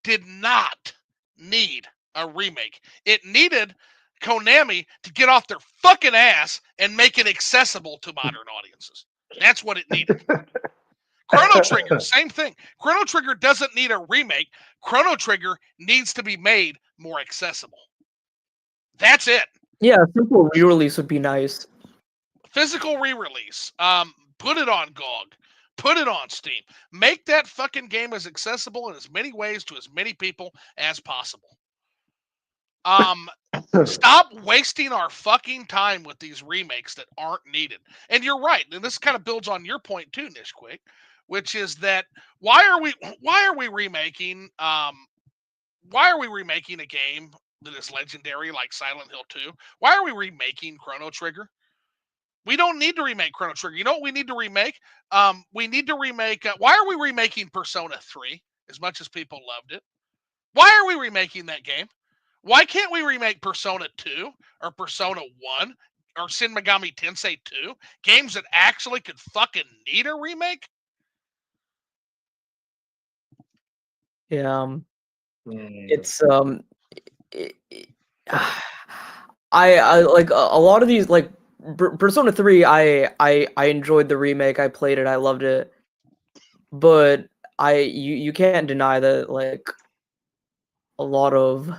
did not need a remake. It needed Konami to get off their fucking ass and make it accessible to modern audiences. That's what it needed. Chrono Trigger, same thing. Chrono Trigger doesn't need a remake. Chrono Trigger needs to be made more accessible. That's it. Yeah, a simple re-release would be nice. Physical re-release. Put it on GOG. Put it on Steam. Make that fucking game as accessible in as many ways to as many people as possible. Stop wasting our fucking time with these remakes that aren't needed. And you're right. And this kind of builds on your point too, Nishquik, which is that why are we remaking a game that is legendary like Silent Hill 2? Why are we remaking Chrono Trigger? We don't need to remake Chrono Trigger. You know what we need to remake? We need to remake. Why are we remaking Persona 3 as much as people loved it? Why are we remaking that game? Why can't we remake Persona 2 or Persona 1 or Shin Megami Tensei 2? Games that actually could fucking need a remake? Yeah. It's I like a lot of these like Persona 3 I enjoyed the remake. I played it. I loved it. But you can't deny that like a lot of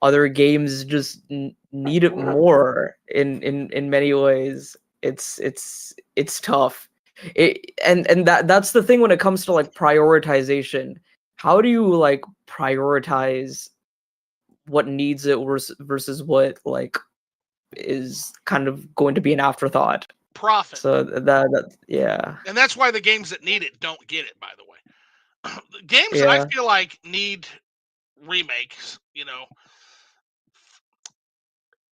other games just need it more in many ways. It's tough. And that's the thing when it comes to like prioritization. How do you like prioritize what needs it versus what like is kind of going to be an afterthought? Profit. So that yeah. And that's why the games that need it don't get it, by the way. The games that I feel like need remakes, you know.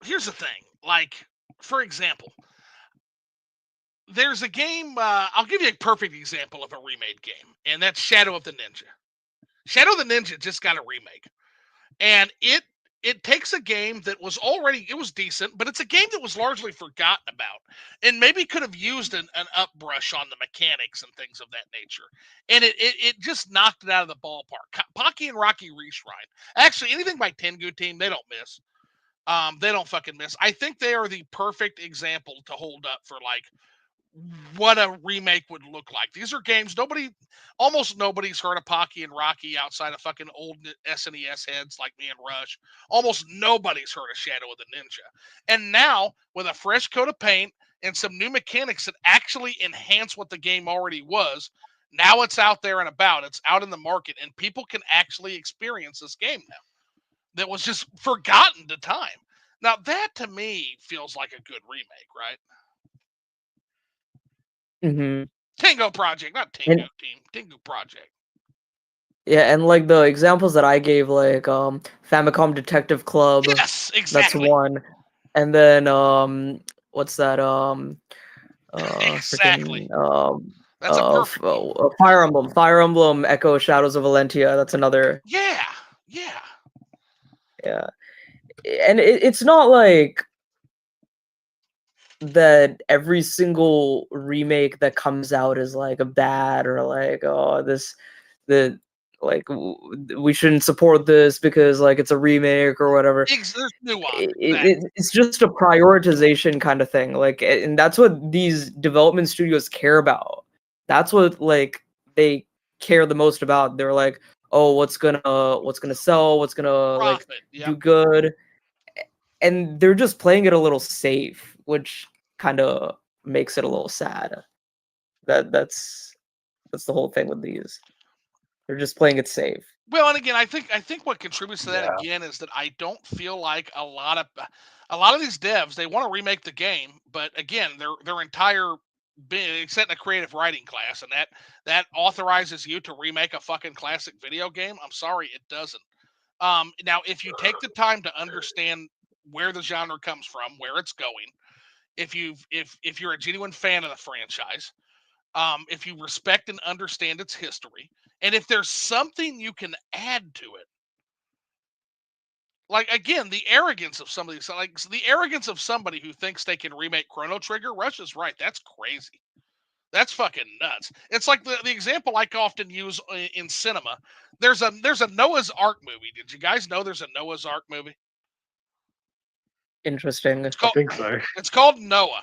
Here's the thing. Like, for example, there's a game, I'll give you a perfect example of a remade game, and that's Shadow of the Ninja. Shadow of the Ninja just got a remake. And it takes a game that was decent, but it's a game that was largely forgotten about and maybe could have used an upbrush on the mechanics and things of that nature. And it just knocked it out of the ballpark. Pocky and Rocky Reshrine. Actually, anything by Tengu Team, they don't miss. They don't fucking miss. I think they are the perfect example to hold up for like what a remake would look like. These are games almost nobody's heard of Pocky and Rocky outside of fucking old SNES heads like me and Rush. Almost nobody's heard of Shadow of the Ninja. And now, with a fresh coat of paint and some new mechanics that actually enhance what the game already was, now it's out there and about. It's out in the market, and people can actually experience this game now that was just forgotten to time. Now, that to me feels like a good remake, right? Mm-hmm. Tango Project, not Tango Team. Tango Project. Yeah, and like the examples that I gave, like Famicom Detective Club. Yes, exactly. That's one. And then what's that? Exactly. Freaking That's a perfect one. Fire Emblem Echo Shadows of Valentia. That's another. Yeah. And it's not like that every single remake that comes out is like a bad or like we shouldn't support this because like it's a remake or whatever. There's nuance. It's just a prioritization kind of thing. Like, and that's what these development studios care about. That's what like they care the most about. They're like, oh, what's gonna sell? What's gonna Profit, like do good? And they're just playing it a little safe, which kind of makes it a little sad. That's the whole thing with these. They're just playing it safe. Well, and again, I think what contributes to that again is that I don't feel like a lot of these devs, they want to remake the game, but again, their entire being set in a creative writing class, and that authorizes you to remake a fucking classic video game. I'm sorry, it doesn't. Now, if you take the time to understand where the genre comes from, where it's going, if you're a genuine fan of the franchise, if you respect and understand its history, and if there's something you can add to it. Like, again, the arrogance of somebody, like the arrogance of somebody who thinks they can remake Chrono Trigger. Rush is right. That's crazy. That's fucking nuts. It's like the example I often use in cinema. There's a Noah's Ark movie. Did you guys know there's a Noah's Ark movie? Interesting. It's I called think so. it's called Noah.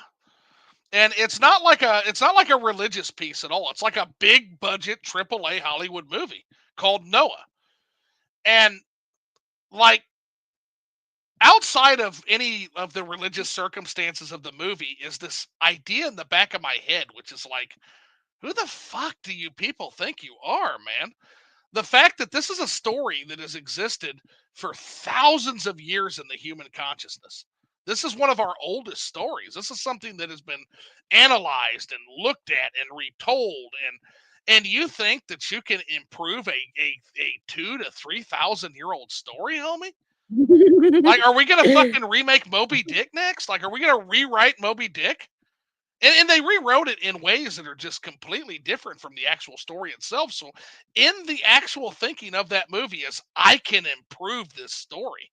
And it's not like a religious piece at all. It's like a big budget AAA Hollywood movie called Noah. And like, outside of any of the religious circumstances of the movie is this idea in the back of my head, which is like, who the fuck do you people think you are, man? The fact that this is a story that has existed for thousands of years in the human consciousness. This is one of our oldest stories. This is something that has been analyzed and looked at and retold. And you think that you can improve a 2,000 to 3,000 year old story, homie? Like, are we gonna fucking remake Moby Dick next? Like, are we gonna rewrite Moby Dick? And they rewrote it in ways that are just completely different from the actual story itself. So, in the actual thinking of that movie is, I can improve this story.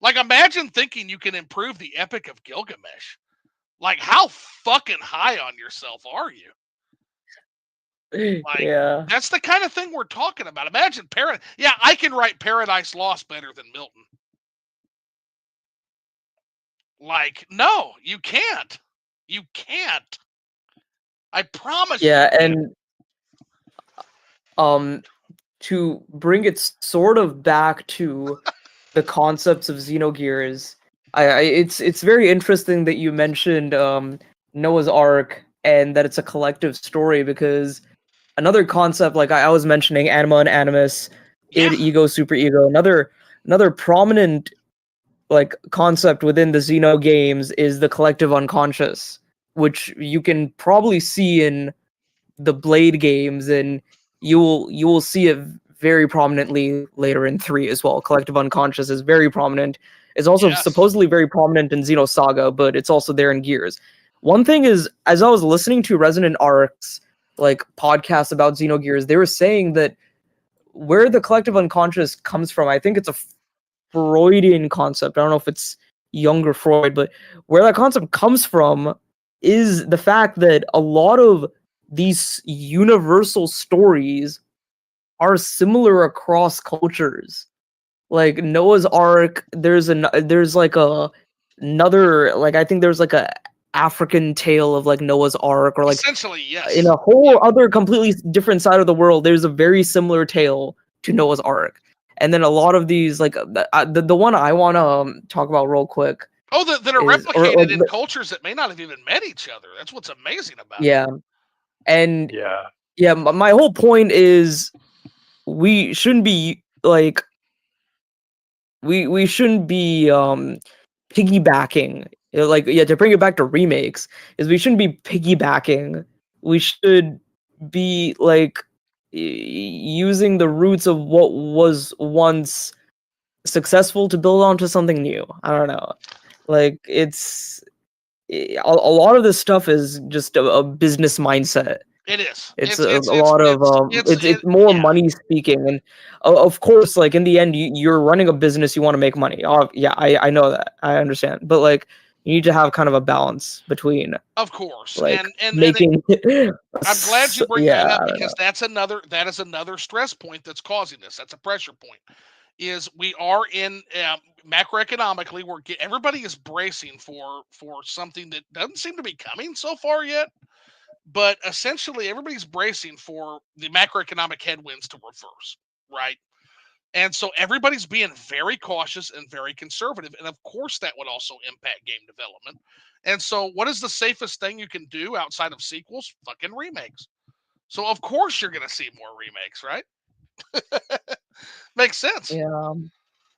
Like, imagine thinking you can improve the Epic of Gilgamesh. Like, how fucking high on yourself are you? Like, Yeah. that's the kind of thing we're talking about. Imagine Yeah, I can write Paradise Lost better than Milton. Like, no, you can't. You can't. I promise you. Yeah, and to bring it sort of back to the concepts of Xenogears, it's very interesting that you mentioned Noah's Ark and that it's a collective story, because another concept, like I was mentioning, anima and animus, id, Yeah. ego, superego, another prominent like concept within the Xeno games is the collective unconscious, which you can probably see in the Blade games, and you will see it very prominently later in 3 as well. Collective unconscious is very prominent. It's also Yes. supposedly very prominent in Xenosaga, but it's also there in Gears. One thing is, as I was listening to Resonant Arc's like podcast about Xenogears, they were saying that where the collective unconscious comes from, I think it's a Freudian concept. I don't know if it's younger Freud, but where that concept comes from is the fact that a lot of these universal stories are similar across cultures. Like Noah's Ark, there's like another, like I think there's like a African tale of like Noah's Ark, or like Essentially, yes. in a whole other completely different side of the world, there's a very similar tale to Noah's Ark. And then a lot of these, like the one I want to talk about real quick. Oh, that are is, replicated like, in cultures that may not have even met each other. That's what's amazing about it. yeah, and Yeah. my whole point is we shouldn't be like we shouldn't be piggybacking. Like, yeah, to bring it back to remakes, is we shouldn't be piggybacking. We should be like using the roots of what was once successful to build onto something new. I don't know. Like, it's a lot of this stuff is just a business mindset. It is. It's a lot of it's more money speaking, and of course, like in the end, you're running a business, you want to make money. Yeah, I know that, I understand, but like you need to have kind of a balance between, of course, like, and making. I'm glad you bring Yeah, that up, because that is another stress point that's causing this. That's a pressure point. Is we are in macroeconomically, everybody is bracing for something that doesn't seem to be coming so far yet. But essentially, everybody's bracing for the macroeconomic headwinds to reverse, right? And so everybody's being very cautious and very conservative. And of course, that would also impact game development. And so, what is the safest thing you can do outside of sequels? Fucking remakes. So, of course, you're going to see more remakes, right? Makes sense. yeah,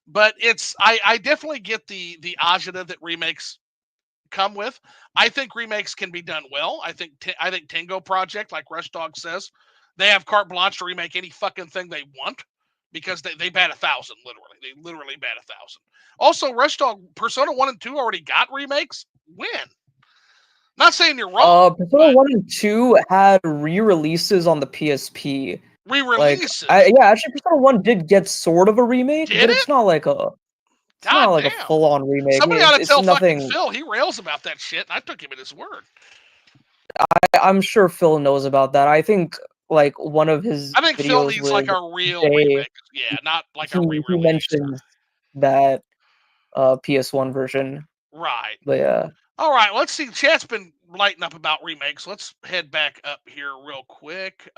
But I definitely get the agita that remakes come with. I think remakes can be done well. I think Tango Project, like Rush Dog says, they have carte blanche to remake any fucking thing they want, because they bat 1,000, literally. They literally bat 1,000. Also, Rush Dog, Persona 1 and 2 already got remakes. When? Not saying you're wrong. Persona 1 and 2 had re-releases on the PSP. Re-releases. Actually, Persona 1 did get sort of a remake, Did but it? it's not like a God damn. full-on remake. Somebody I mean, ought to tell nothing. fucking Phil. He rails about that shit, and I took him at his word. I'm sure Phil knows about that. I think like one of his I think videos Phil needs with like a real Jay, remake. Yeah, not like a he re-release. mentions that PS1 version. Right. But yeah. All right, let's see. Chat's been lighting up about remakes. Let's head back up here real quick.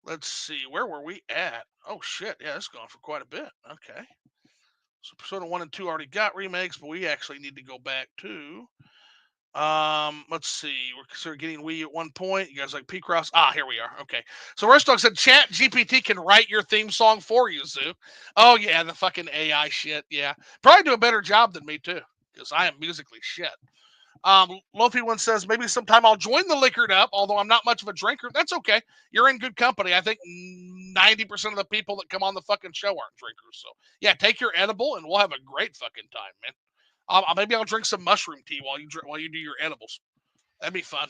Let's see. Where were we at? Oh shit! Yeah, it's gone for quite a bit. Okay. So Persona 1 and 2 already got remakes, but we actually need to go back to. Let's see. We're considering getting Wii at one point. You guys like P-Cross? Here we are. Okay. So Rushdog said Chat GPT can write your theme song for you, Zoo. Oh yeah, the fucking AI shit. Yeah. Probably do a better job than me too, because I am musically shit. Lofi one says maybe sometime I'll join the liquored up, although I'm not much of a drinker. That's okay. You're in good company. I think 90% of the people that come on the fucking show aren't drinkers. So yeah, take your edible and we'll have a great fucking time, man. Maybe I'll drink some mushroom tea while you do your edibles. That'd be fun.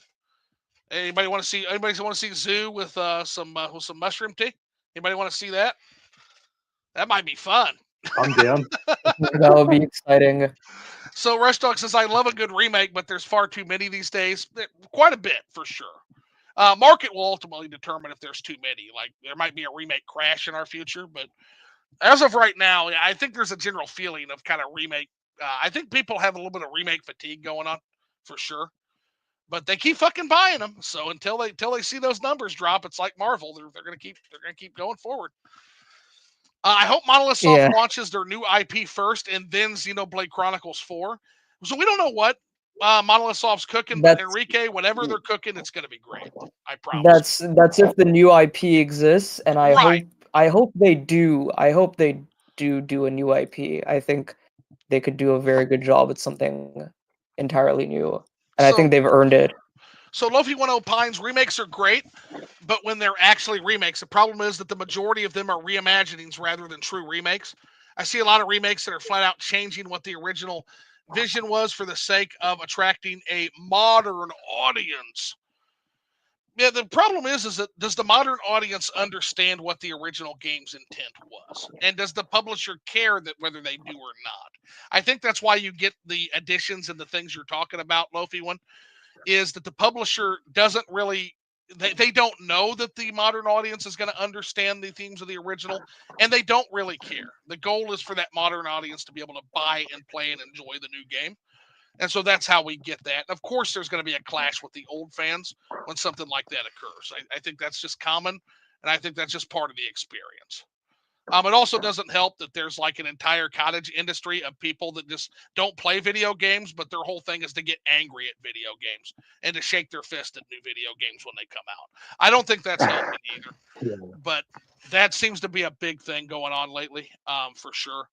Anybody want to see? Anybody want to see Zoo with some mushroom tea? Anybody want to see that? That might be fun. I'm down. That would be exciting. So Rush Dog says, I love a good remake, but there's far too many these days. Quite a bit, for sure. Market will ultimately determine if there's too many. Like, there might be a remake crash in our future, but as of right now, I think there's a general feeling of kind of remake. I think people have a little bit of remake fatigue going on, for sure. But they keep fucking buying them. So until they see those numbers drop, it's like Marvel. They're gonna keep going forward. I hope Monolith Soft launches their new IP first and then Xenoblade Chronicles 4. So we don't know what Monolith Soft's cooking, but Enrique, whatever they're cooking, it's going to be great. I promise. That's if the new IP exists, and I hope they do. I hope they do a new IP. I think they could do a very good job at something entirely new, and I think they've earned it. So Lofi 1 opines remakes are great, but when they're actually remakes, the problem is that the majority of them are reimaginings rather than true remakes. I see a lot of remakes that are flat out changing what the original vision was for the sake of attracting a modern audience. Yeah, the problem is that does the modern audience understand what the original game's intent was? And does the publisher care that whether they do or not? I think that's why you get the additions and the things you're talking about, Lofi one, is that the publisher doesn't really they don't know that the modern audience is going to understand the themes of the original, and they don't really care. The goal is for that modern audience to be able to buy and play and enjoy the new game. And so that's how we get that. Of course, there's going to be a clash with the old fans when something like that occurs. I think that's just common, and I think that's just part of the experience. It also doesn't help that there's like an entire cottage industry of people that just don't play video games, but their whole thing is to get angry at video games and to shake their fist at new video games when they come out. I don't think that's helping either, but that seems to be a big thing going on lately, for sure.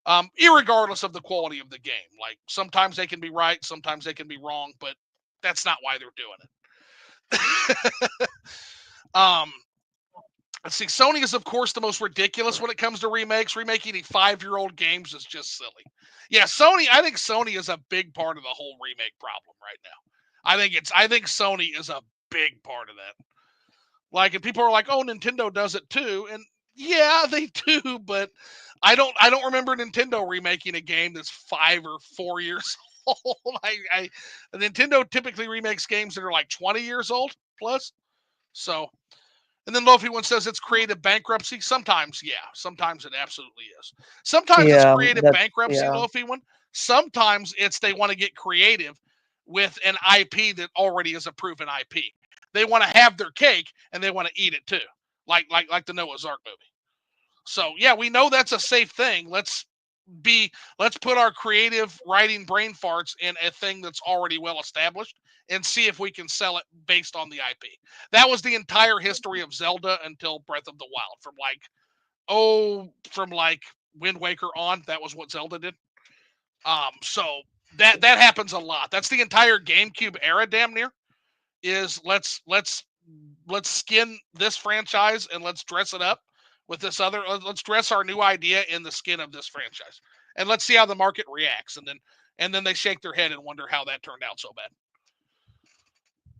Irregardless of the quality of the game, like sometimes they can be right, sometimes they can be wrong, but that's not why they're doing it. Let's see. Sony is, of course, the most ridiculous when it comes to remakes. Remaking a 5-year-old games is just silly. Yeah, Sony. I think Sony is a big part of the whole remake problem right now. I think Sony is a big part of that. Like, and people are like, "Oh, Nintendo does it too," and yeah, they do. But I don't remember Nintendo remaking a game that's 5 or 4 years old. Nintendo typically remakes games that are like 20 years old plus. So. And then Lofi one says it's creative bankruptcy. Sometimes, yeah. Sometimes it absolutely is. Sometimes it's creative bankruptcy, Lofi one. Sometimes it's they want to get creative with an IP that already is a proven IP. They want to have their cake and they want to eat it too, like the Noah's Ark movie. So yeah, we know that's a safe thing. Let's put our creative writing brain farts in a thing that's already well established and see if we can sell it based on the IP. That was the entire history of Zelda until Breath of the Wild. From Wind Waker on, that was what Zelda did. So that happens a lot. That's the entire GameCube era, damn near. Is let's skin this franchise and let's dress it up with this other. Let's dress our new idea in the skin of this franchise, and let's see how the market reacts. And then they shake their head and wonder how that turned out so bad.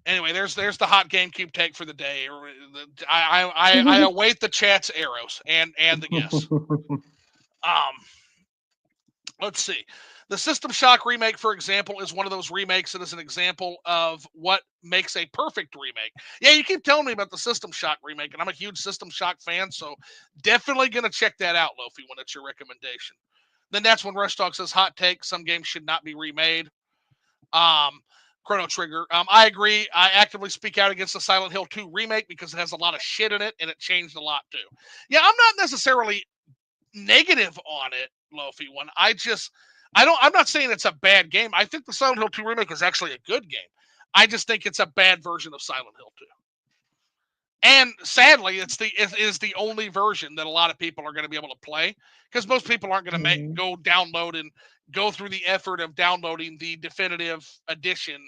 Anyway, there's the hot GameCube take for the day. I await the chat's arrows and the guests. Let's see. The System Shock remake, for example, is one of those remakes that is an example of what makes a perfect remake. Yeah, you keep telling me about the System Shock remake, and I'm a huge System Shock fan, so definitely going to check that out, Lofi, when it's your recommendation. Then that's when Rush Dog says, hot take, some games should not be remade. Chrono Trigger. I agree. I actively speak out against the Silent Hill 2 remake because it has a lot of shit in it, and it changed a lot, too. Yeah, I'm not necessarily negative on it, Lofi one. I'm not saying it's a bad game. I think the Silent Hill 2 remake is actually a good game. I just think it's a bad version of Silent Hill 2. And sadly, it is the only version that a lot of people are going to be able to play, because most people aren't going to go download and go through the effort of downloading the definitive edition,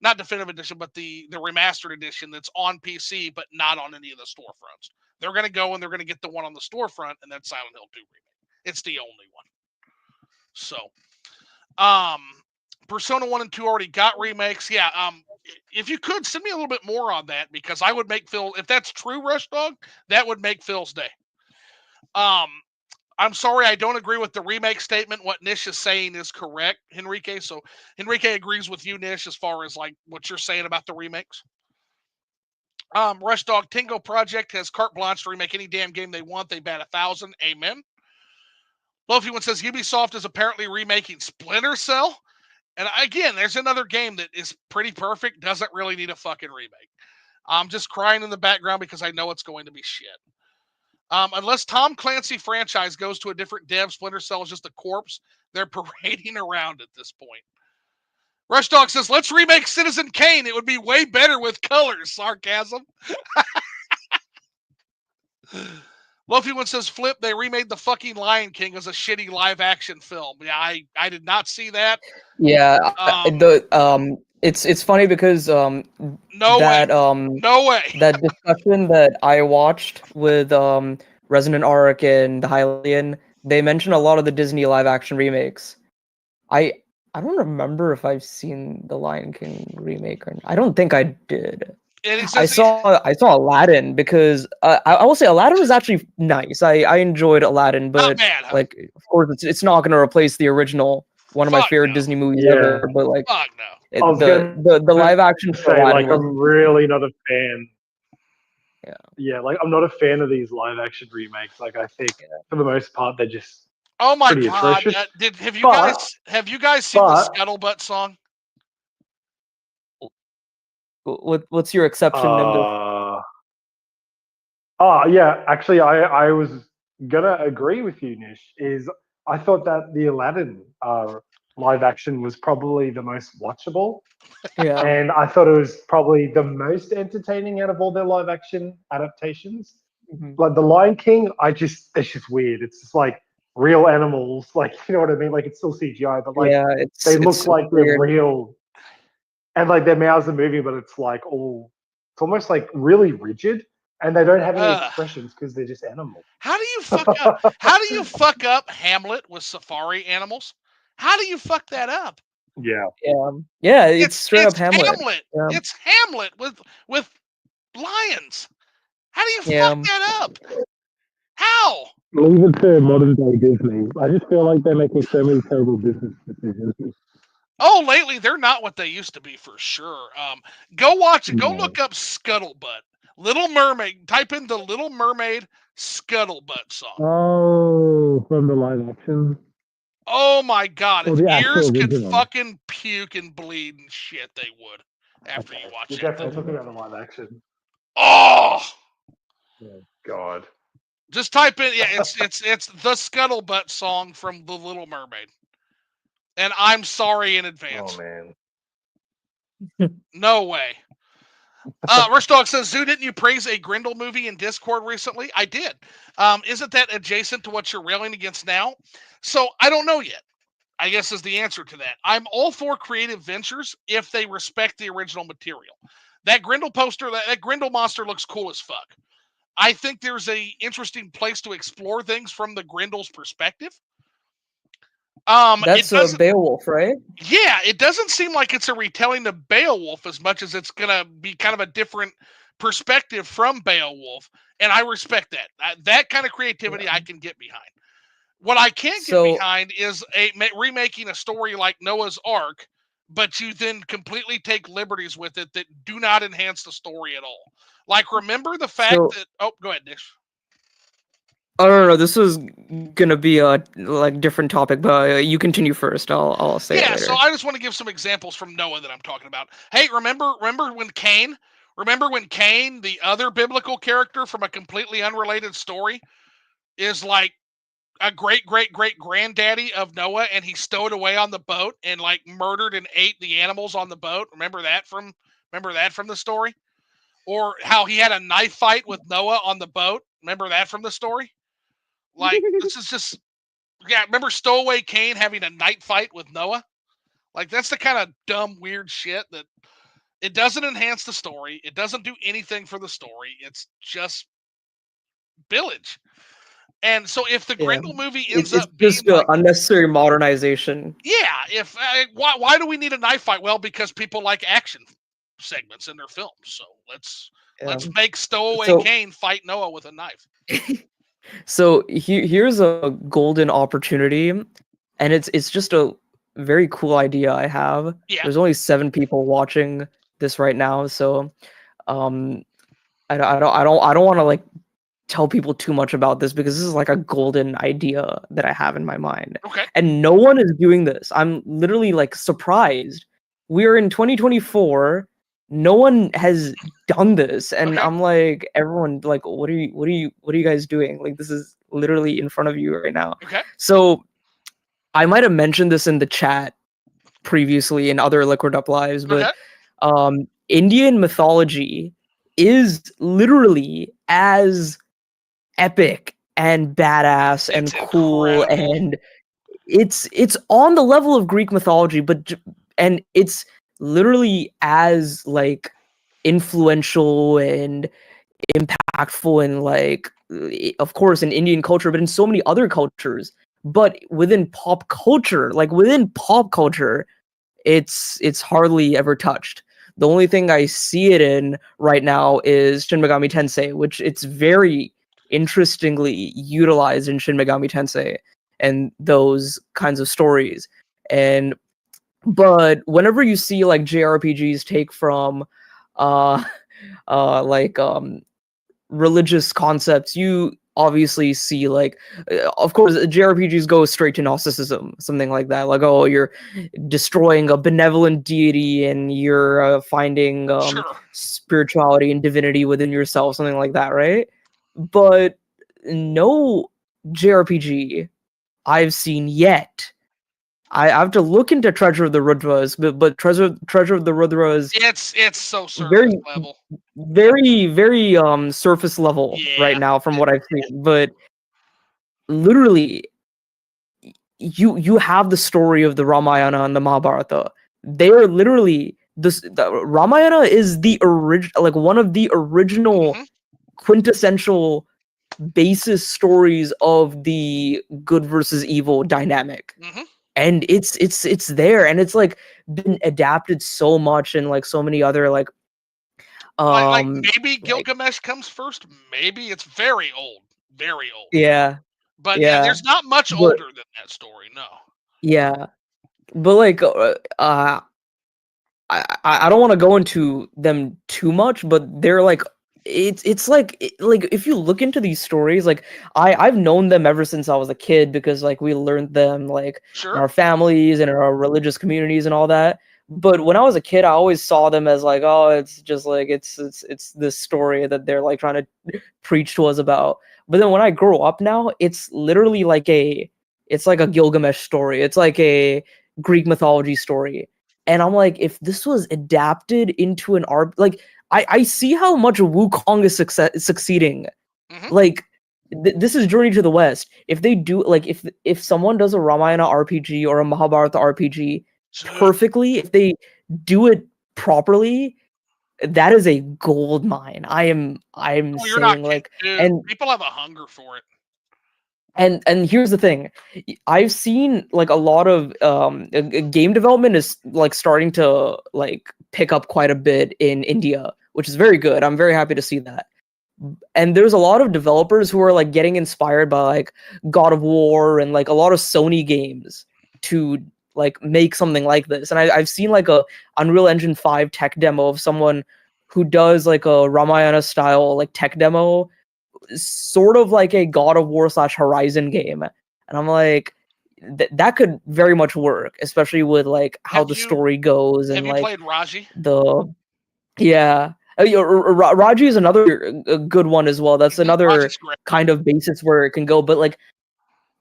not definitive edition, but the remastered edition that's on PC but not on any of the storefronts. They're going to go and they're going to get the one on the storefront, and that's Silent Hill 2 remake. It's the only one. So, Persona 1 and 2 already got remakes. Yeah, if you could send me a little bit more on that, because I would make Phil, if that's true, Rush Dog, that would make Phil's day. I'm sorry, I don't agree with the remake statement. What Nish is saying is correct, Henrique. So Henrique agrees with you, Nish, as far as like what you're saying about the remakes. Rush Dog Tingo Project has carte blanche to remake any damn game they want. They bat 1,000. Amen. Lofi one says Ubisoft is apparently remaking Splinter Cell. And again, there's another game that is pretty perfect, doesn't really need a fucking remake. I'm just crying in the background because I know it's going to be shit. Unless Tom Clancy franchise goes to a different dev, Splinter Cell is just a corpse. They're parading around at this point. Rush Dog says, let's remake Citizen Kane. It would be way better with colors. Sarcasm. Luffy one says, Flip, they remade the fucking Lion King as a shitty live action film. Yeah, I did not see that. Yeah, it's funny because no that way. No way. that discussion that I watched with Resonant Arc and Hylian, they mentioned a lot of the Disney live action remakes. I don't remember if I've seen the Lion King remake or not. I don't think I did. I saw Aladdin because I will say Aladdin was actually nice. I enjoyed Aladdin, but bad, huh? like of course it's not going to replace the original, one of my favorite Disney movies ever. But like the live action for Aladdin like I'm really not a fan. Yeah. Yeah, like I'm not a fan of these live action remakes. Like I think for the most part they're just pretty God! Atrocious. Have you guys seen the Scuttlebutt song? What's your exception, Nimbus? Yeah, actually, I was gonna agree with you, Nish. I thought that the Aladdin live action was probably the most watchable, and I thought it was probably the most entertaining out of all their live action adaptations. Like the Lion King, it's just weird. It's just like real animals, like you know what I mean. Like it's still CGI, but like they look like they're real. And like their mouths are moving, but it's like it's almost like really rigid, and they don't have any expressions because they're just animals. How do you fuck up? How do you fuck up Hamlet with safari animals? How do you fuck that up? Yeah. It's straight up Hamlet. Yeah. It's Hamlet with lions. How do you fuck that up? How? Leave it to modern day Disney. I just feel like they're making so many terrible business decisions. Oh, lately they're not what they used to be for sure. Go watch it. Go look up Scuttlebutt. Little Mermaid. Type in the Little Mermaid Scuttlebutt song. Oh, from the live action. Oh my God! If ears could fucking puke and bleed and shit, they would after you watch it. You're definitely talking about the live action. Oh God! Just type in it's the Scuttlebutt song from the Little Mermaid. And I'm sorry in advance. Oh man. No way. Rush Dog says, Zoo, didn't you praise a Grindel movie in Discord recently? I did. Isn't that adjacent to what you're railing against now? So I don't know yet, I guess is the answer to that. I'm all for creative ventures if they respect the original material. That Grindel poster, that Grindel monster looks cool as fuck. I think there's a interesting place to explore things from the Grindel's perspective. It That's doesn't. Beowulf, right? Yeah, it doesn't seem like it's a retelling of Beowulf as much as it's gonna be kind of a different perspective from Beowulf, and I respect that. That kind of creativity Yeah. I can get behind. What I can't get So behind is remaking a story like Noah's Ark, but you then completely take liberties with it that do not enhance the story at all. Like, remember the fact so that? Oh, go ahead, Dish. oh no, this was gonna be a like different topic, but you continue first. I'll say it Yeah, so later. I just want to give some examples from Noah that I'm talking about. Hey, remember when Cain? Remember when Cain, the other biblical character from a completely unrelated story, is like a great granddaddy of Noah, and he stowed away on the boat and like murdered and ate the animals on the boat. Remember that from the story? Or how he had a knife fight with Noah on the boat. Remember that from the story? Like, this is just, yeah, remember Stowaway Cain having a night fight with Noah? Like, that's the kind of dumb, weird shit that it doesn't enhance the story. It doesn't do anything for the story. It's just village. And so if the Yeah, Grendel movie ends it's up being just a like, unnecessary modernization. yeah, if why do we need a knife fight? Well, because people like action segments in their films. So Yeah. let's make Stowaway So Cain fight Noah with a knife. so here's a golden opportunity, and it's just a very cool idea I have. Yeah. There's only 7 people watching this right now, so um, I don't want to like tell people too much about this because this is like a golden idea that I have in my mind. Okay. And no one is doing this. I'm literally like surprised. We're in 2024. No one has done this. And Okay. I'm like, everyone, like, what are you guys doing? Like, this is literally in front of you right now. Okay. So I might have mentioned this in the chat previously in other Liquid Up lives, but Okay. Indian mythology is literally as epic and badass It's and cool, incredible. and it's on the level of Greek mythology, and it's literally as like influential and impactful and like of course in Indian culture, but in so many other cultures. But within pop culture, it's hardly ever touched. The only thing I see it in right now is Shin Megami Tensei, which it's very interestingly utilized in Shin Megami Tensei and those kinds of stories. And but whenever you see like JRPGs take from uh like religious concepts, you obviously see like of course JRPGs go straight to Gnosticism, something like that, like, oh, you're destroying a benevolent deity and you're finding Sure. spirituality and divinity within yourself, something like that, right? But no JRPG I've seen yet. I have to look into Treasure of the Rudras, but Treasure of the Rudras It's so surface very level. very surface level right Yeah. now from what I've seen. But literally, you have the story of the Ramayana and the Mahabharata. They are literally the Ramayana is the original, like one of the original Mm-hmm. quintessential basis stories of the good versus evil dynamic. Mm-hmm. And it's there, and it's like been adapted so much in like so many other Like um maybe like Gilgamesh comes first. Maybe it's very old. Very old. yeah, But yeah, yeah, there's not much but older than that story. No. yeah, but like I don't want to go into them too much, but they're like it's like like if you look into these stories, like I've known them ever since I was a kid because like we learned them like in Sure. our families and in our religious communities and all that. But when I was a kid, I always saw them as like, oh, it's just like it's this story that they're like trying to preach to us about. But then when I grow up now, it's literally like it's like a Gilgamesh story. It's like a Greek mythology story. And I'm like, if this was adapted into an art, like I see how much Wukong is succeeding. Mm-hmm. Like this is Journey to the West. If they do like if someone does a Ramayana RPG or a Mahabharata RPG Dude, perfectly, if they do it properly, that is a gold mine. I'm oh, you're not saying kidding, like, dude. and People have a hunger for it. And here's the thing, I've seen like a lot of game development is like starting to like pick up quite a bit in India, which is very good. I'm very happy to see that. And there's a lot of developers who are like getting inspired by like God of War and like a lot of Sony games to like make something like this. And I've seen like a Unreal Engine 5 tech demo of someone who does like a Ramayana style like tech demo, sort of like a God of War / Horizon game. And I'm like, that could very much work, especially with like how the story goes and have you like played Raji? Yeah. Raji is another good one as well. That's another kind of basis where it can go. But like,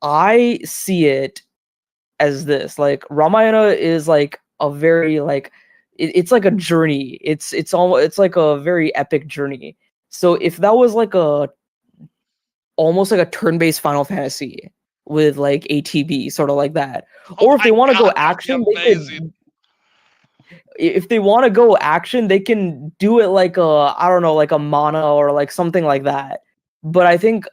I see it as this. Like, Ramayana is like a very like, it's like a journey. It's like a very epic journey. So if that was like almost like a turn-based Final Fantasy with like ATB, sort of like that, or if they want to go action, they could. If they want to go action, they can do it like I don't know, like a Mana or like something like that. But I think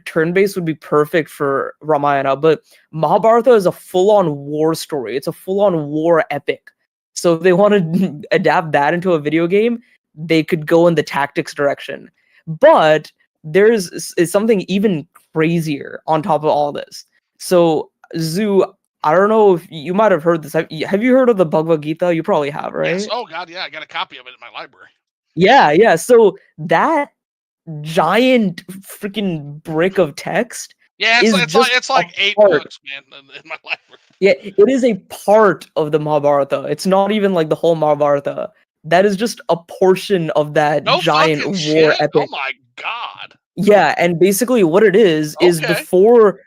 turn-based would be perfect for Ramayana. But Mahabharata is a full-on war story. It's a full-on war epic. So if they want to adapt that into a video game, they could go in the tactics direction. But there's something even crazier on top of all this. So Zoo, I don't know if you might have heard this. Have you heard of the Bhagavad Gita? You probably have, right? Yes. Oh God, yeah. I got a copy of it in my library. Yeah. So that giant freaking brick of text. Yeah, it's like 8 books, man, in my library. Yeah, it is a part of the Mahabharata. It's not even like the whole Mahabharata. That is just a portion of that giant war shit? epic. Oh my God. Yeah, and basically what it is before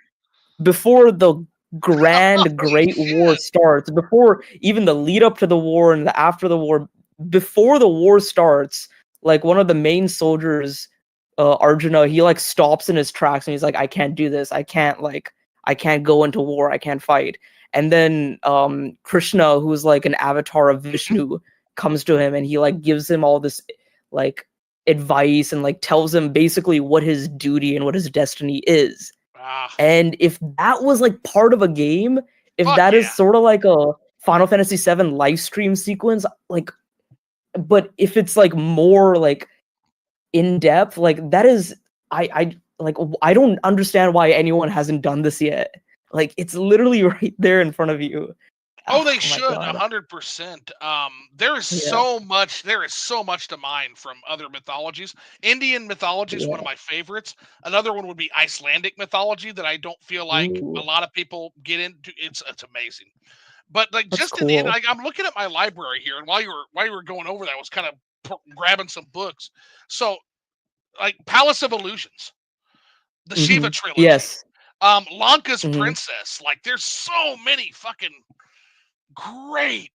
the grand great war starts, before even the lead up to the war and the after the war, before the war starts, like one of the main soldiers, Arjuna, he like stops in his tracks and he's like, I can't do this. I can't go into war. I can't fight. And then Krishna, who's like an avatar of Vishnu, comes to him and he like gives him all this like advice and like tells him basically what his duty and what his destiny is. And if that was like part of a game, if that is sort of like a Final Fantasy VII live stream sequence, like, but if it's like more like in depth, like that is, I don't understand why anyone hasn't done this yet. Like, it's literally right there in front of you. Oh, they should 100%. There is so much to mine from other mythologies. Indian mythology is one of my favorites. Another one would be Icelandic mythology that I don't feel like a lot of people get into. It's amazing. But like in the end, like, I'm looking at my library here, and while you were going over that, I was kind of grabbing some books. So, like Palace of Illusions, the Shiva trilogy, yes, Lanka's Princess. Like, there's so many fucking great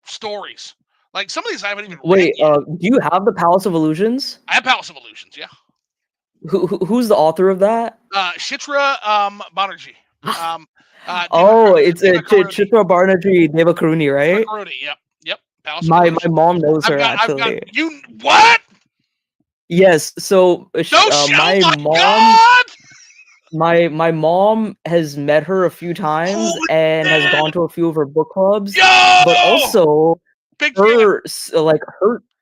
stories. Like, some of these I haven't even read yet. Do you have the Palace of Illusions? I have Palace of Illusions, yeah. Who's the author of that? Shitra Banerjee. It's Chitra Banerjee Devakaruni, right? Devakaruni, yep. Palace of Illusions. My mom knows her, actually. What? Yes, so my mom. God! My mom has met her a few times and has gone to a few of her book clubs. But also,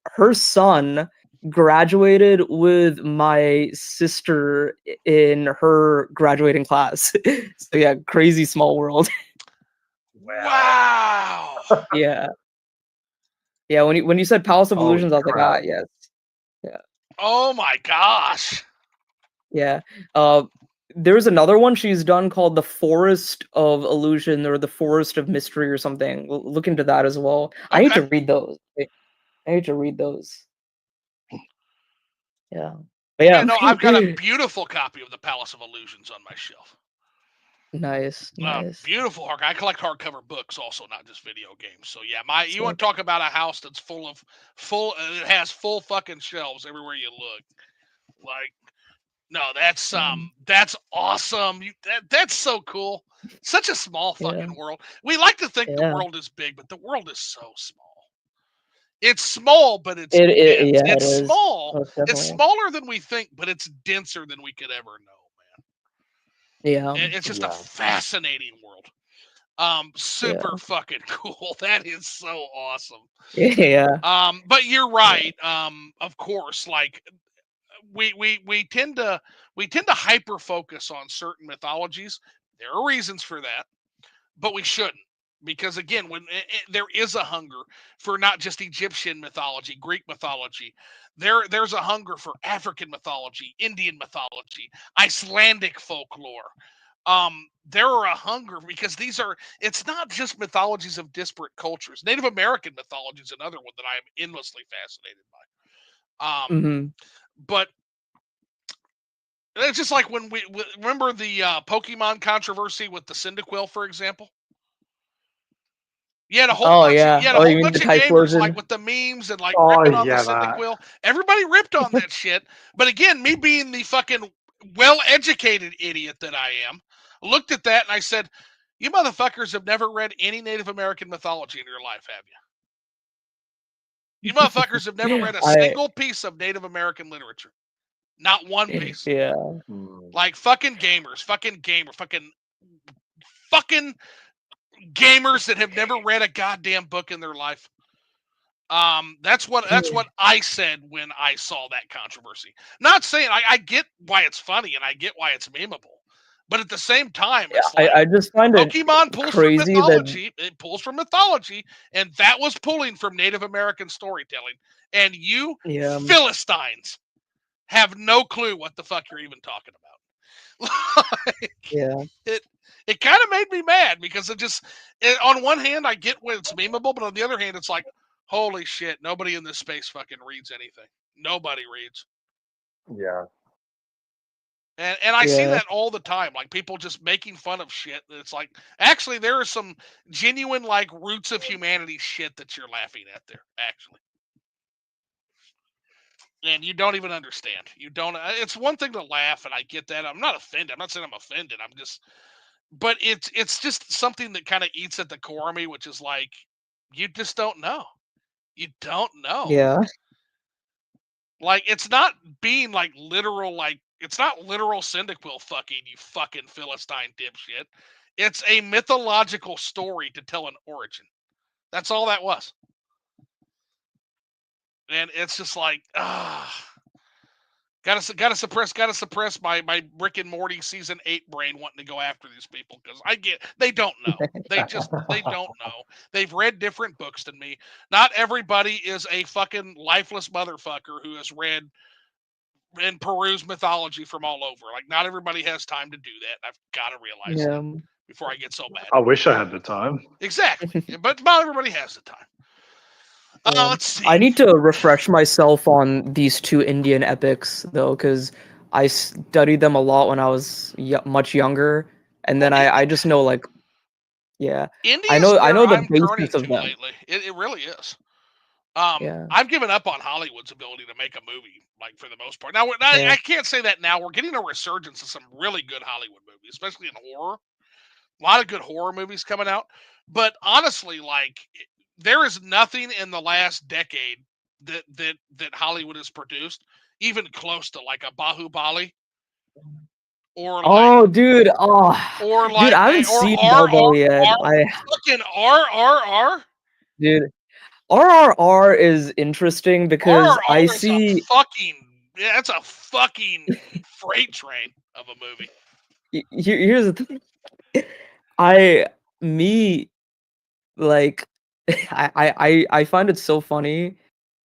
her son graduated with my sister in her graduating class. So yeah, crazy small world. Wow. Yeah. When you said Palace of Illusions, I was like, yes. Yeah. Oh my gosh. Yeah. There's another one she's done called The Forest of Illusion or The Forest of Mystery or something. Look into that as well. Okay. I need to read those. Yeah. But yeah. No, I've got a beautiful copy of The Palace of Illusions on my shelf. Nice. Beautiful hardcover. I collect hardcover books also, not just video games. So yeah, you want to talk about a house that's full. It has full fucking shelves everywhere you look. Like, no, that's awesome. That's so cool. Such a small fucking world. We like to think the world is big, but the world is so small. It's small, but it's dense. It's small. It's smaller than we think, but it's denser than we could ever know, man. Yeah. It's just a Yeah. fascinating world. Super fucking cool. That is so awesome. Yeah. But you're right. Of course, like we tend to hyper focus on certain mythologies. There are reasons for that, but we shouldn't, because again, when there is a hunger for not just Egyptian mythology, Greek mythology, there's a hunger for African mythology, Indian mythology, Icelandic folklore. There are a hunger because it's not just mythologies of disparate cultures. Native American mythology is another one that I am endlessly fascinated by. Mm-hmm. But it's just like when we remember the Pokemon controversy with the Cyndaquil, for example. You had a whole Oh bunch of yeah. Oh, you mean the gamers like Typhlosion? with the memes and like Oh ripping on the yeah, that. Cyndaquil. Everybody ripped on that shit. But again, me being the fucking well-educated idiot that I am, looked at that and I said, "You motherfuckers have never read any Native American mythology in your life, have you? You motherfuckers have never read a I single piece of Native American literature. Not one piece. yeah. Like fucking gamers, fucking gamers that have never read a goddamn book in their life." That's what I said when I saw that controversy. Not saying I get why it's funny and I get why it's memeable, but at the same time, it's like I just find it Pokemon pulls from crazy that mythology. It pulls from mythology, and that was pulling from Native American storytelling. And you yeah. Philistines have no clue what the fuck you're even talking about. Like, Yeah. it kind of made me mad because on one hand I get when it's memeable, but on the other hand it's like, holy shit, nobody in this space fucking reads anything. Nobody reads. Yeah. And I see Yeah. that all the time, like people just making fun of shit. It's like, actually, there is some genuine like roots of humanity shit that you're laughing at there, actually. And you don't even understand. You don't. It's one thing to laugh, and I get that. I'm not offended. I'm not saying I'm offended. I'm just, but it's just something that kind of eats at the core of me, which is like, you just don't know. You don't know. Yeah. Like, it's not being like literal, like it's not literal Cyndaquil fucking, you fucking Philistine dipshit. It's a mythological story to tell an origin. That's all that was. And it's just like, gotta suppress my Rick and Morty season 8 brain wanting to go after these people, because they don't know. They don't know. They've read different books than me. Not everybody is a fucking lifeless motherfucker who has read and peruse mythology from all over. Like, not everybody has time to do that. I've got to realize that Yeah. before I get so mad. I wish I had the time. Exactly. But not everybody has the time. Let's see. I need to refresh myself on these two Indian epics though, because I studied them a lot when I was much younger, and then I just know like, yeah, India I is where know the I'm turning basis of to them. lately. It really is. Yeah. I've given up on Hollywood's ability to make a movie, like, for the most part. Now, Yeah. I can't say that now. We're getting a resurgence of some really good Hollywood movies, especially in horror. A lot of good horror movies coming out. But honestly, like, there is nothing in the last decade that Hollywood has produced even close to like a Bahubali, or like Oh, dude. Oh, or dude, like I haven't or seen R R Bobo yet. R fucking RRR. Dude, RRR is interesting because I RRR is a see. fucking, yeah, that's a fucking freight train of a movie. Here's the thing. I me like I find it so funny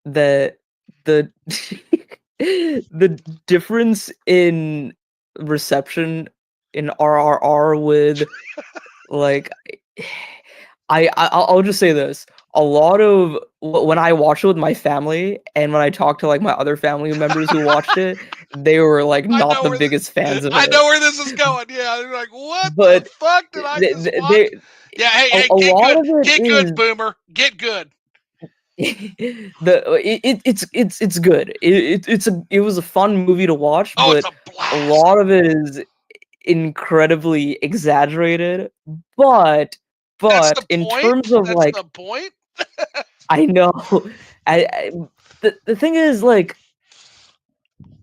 that the the difference in reception in RRR with like I'll just say this. A lot of when I watched it with my family and when I talked to like my other family members who watched it, they were like I not know the where biggest fans of I it. know where this is going. Yeah, they're like, what the But fuck did I just watch? they Yeah, hey, a get lot good, of it get good, is boomer, get good. it's good. It was a fun movie to watch, Oh, it's but a a blast. lot of it is incredibly exaggerated. But That's the in point. terms of That's like, the point. I know, I the thing is like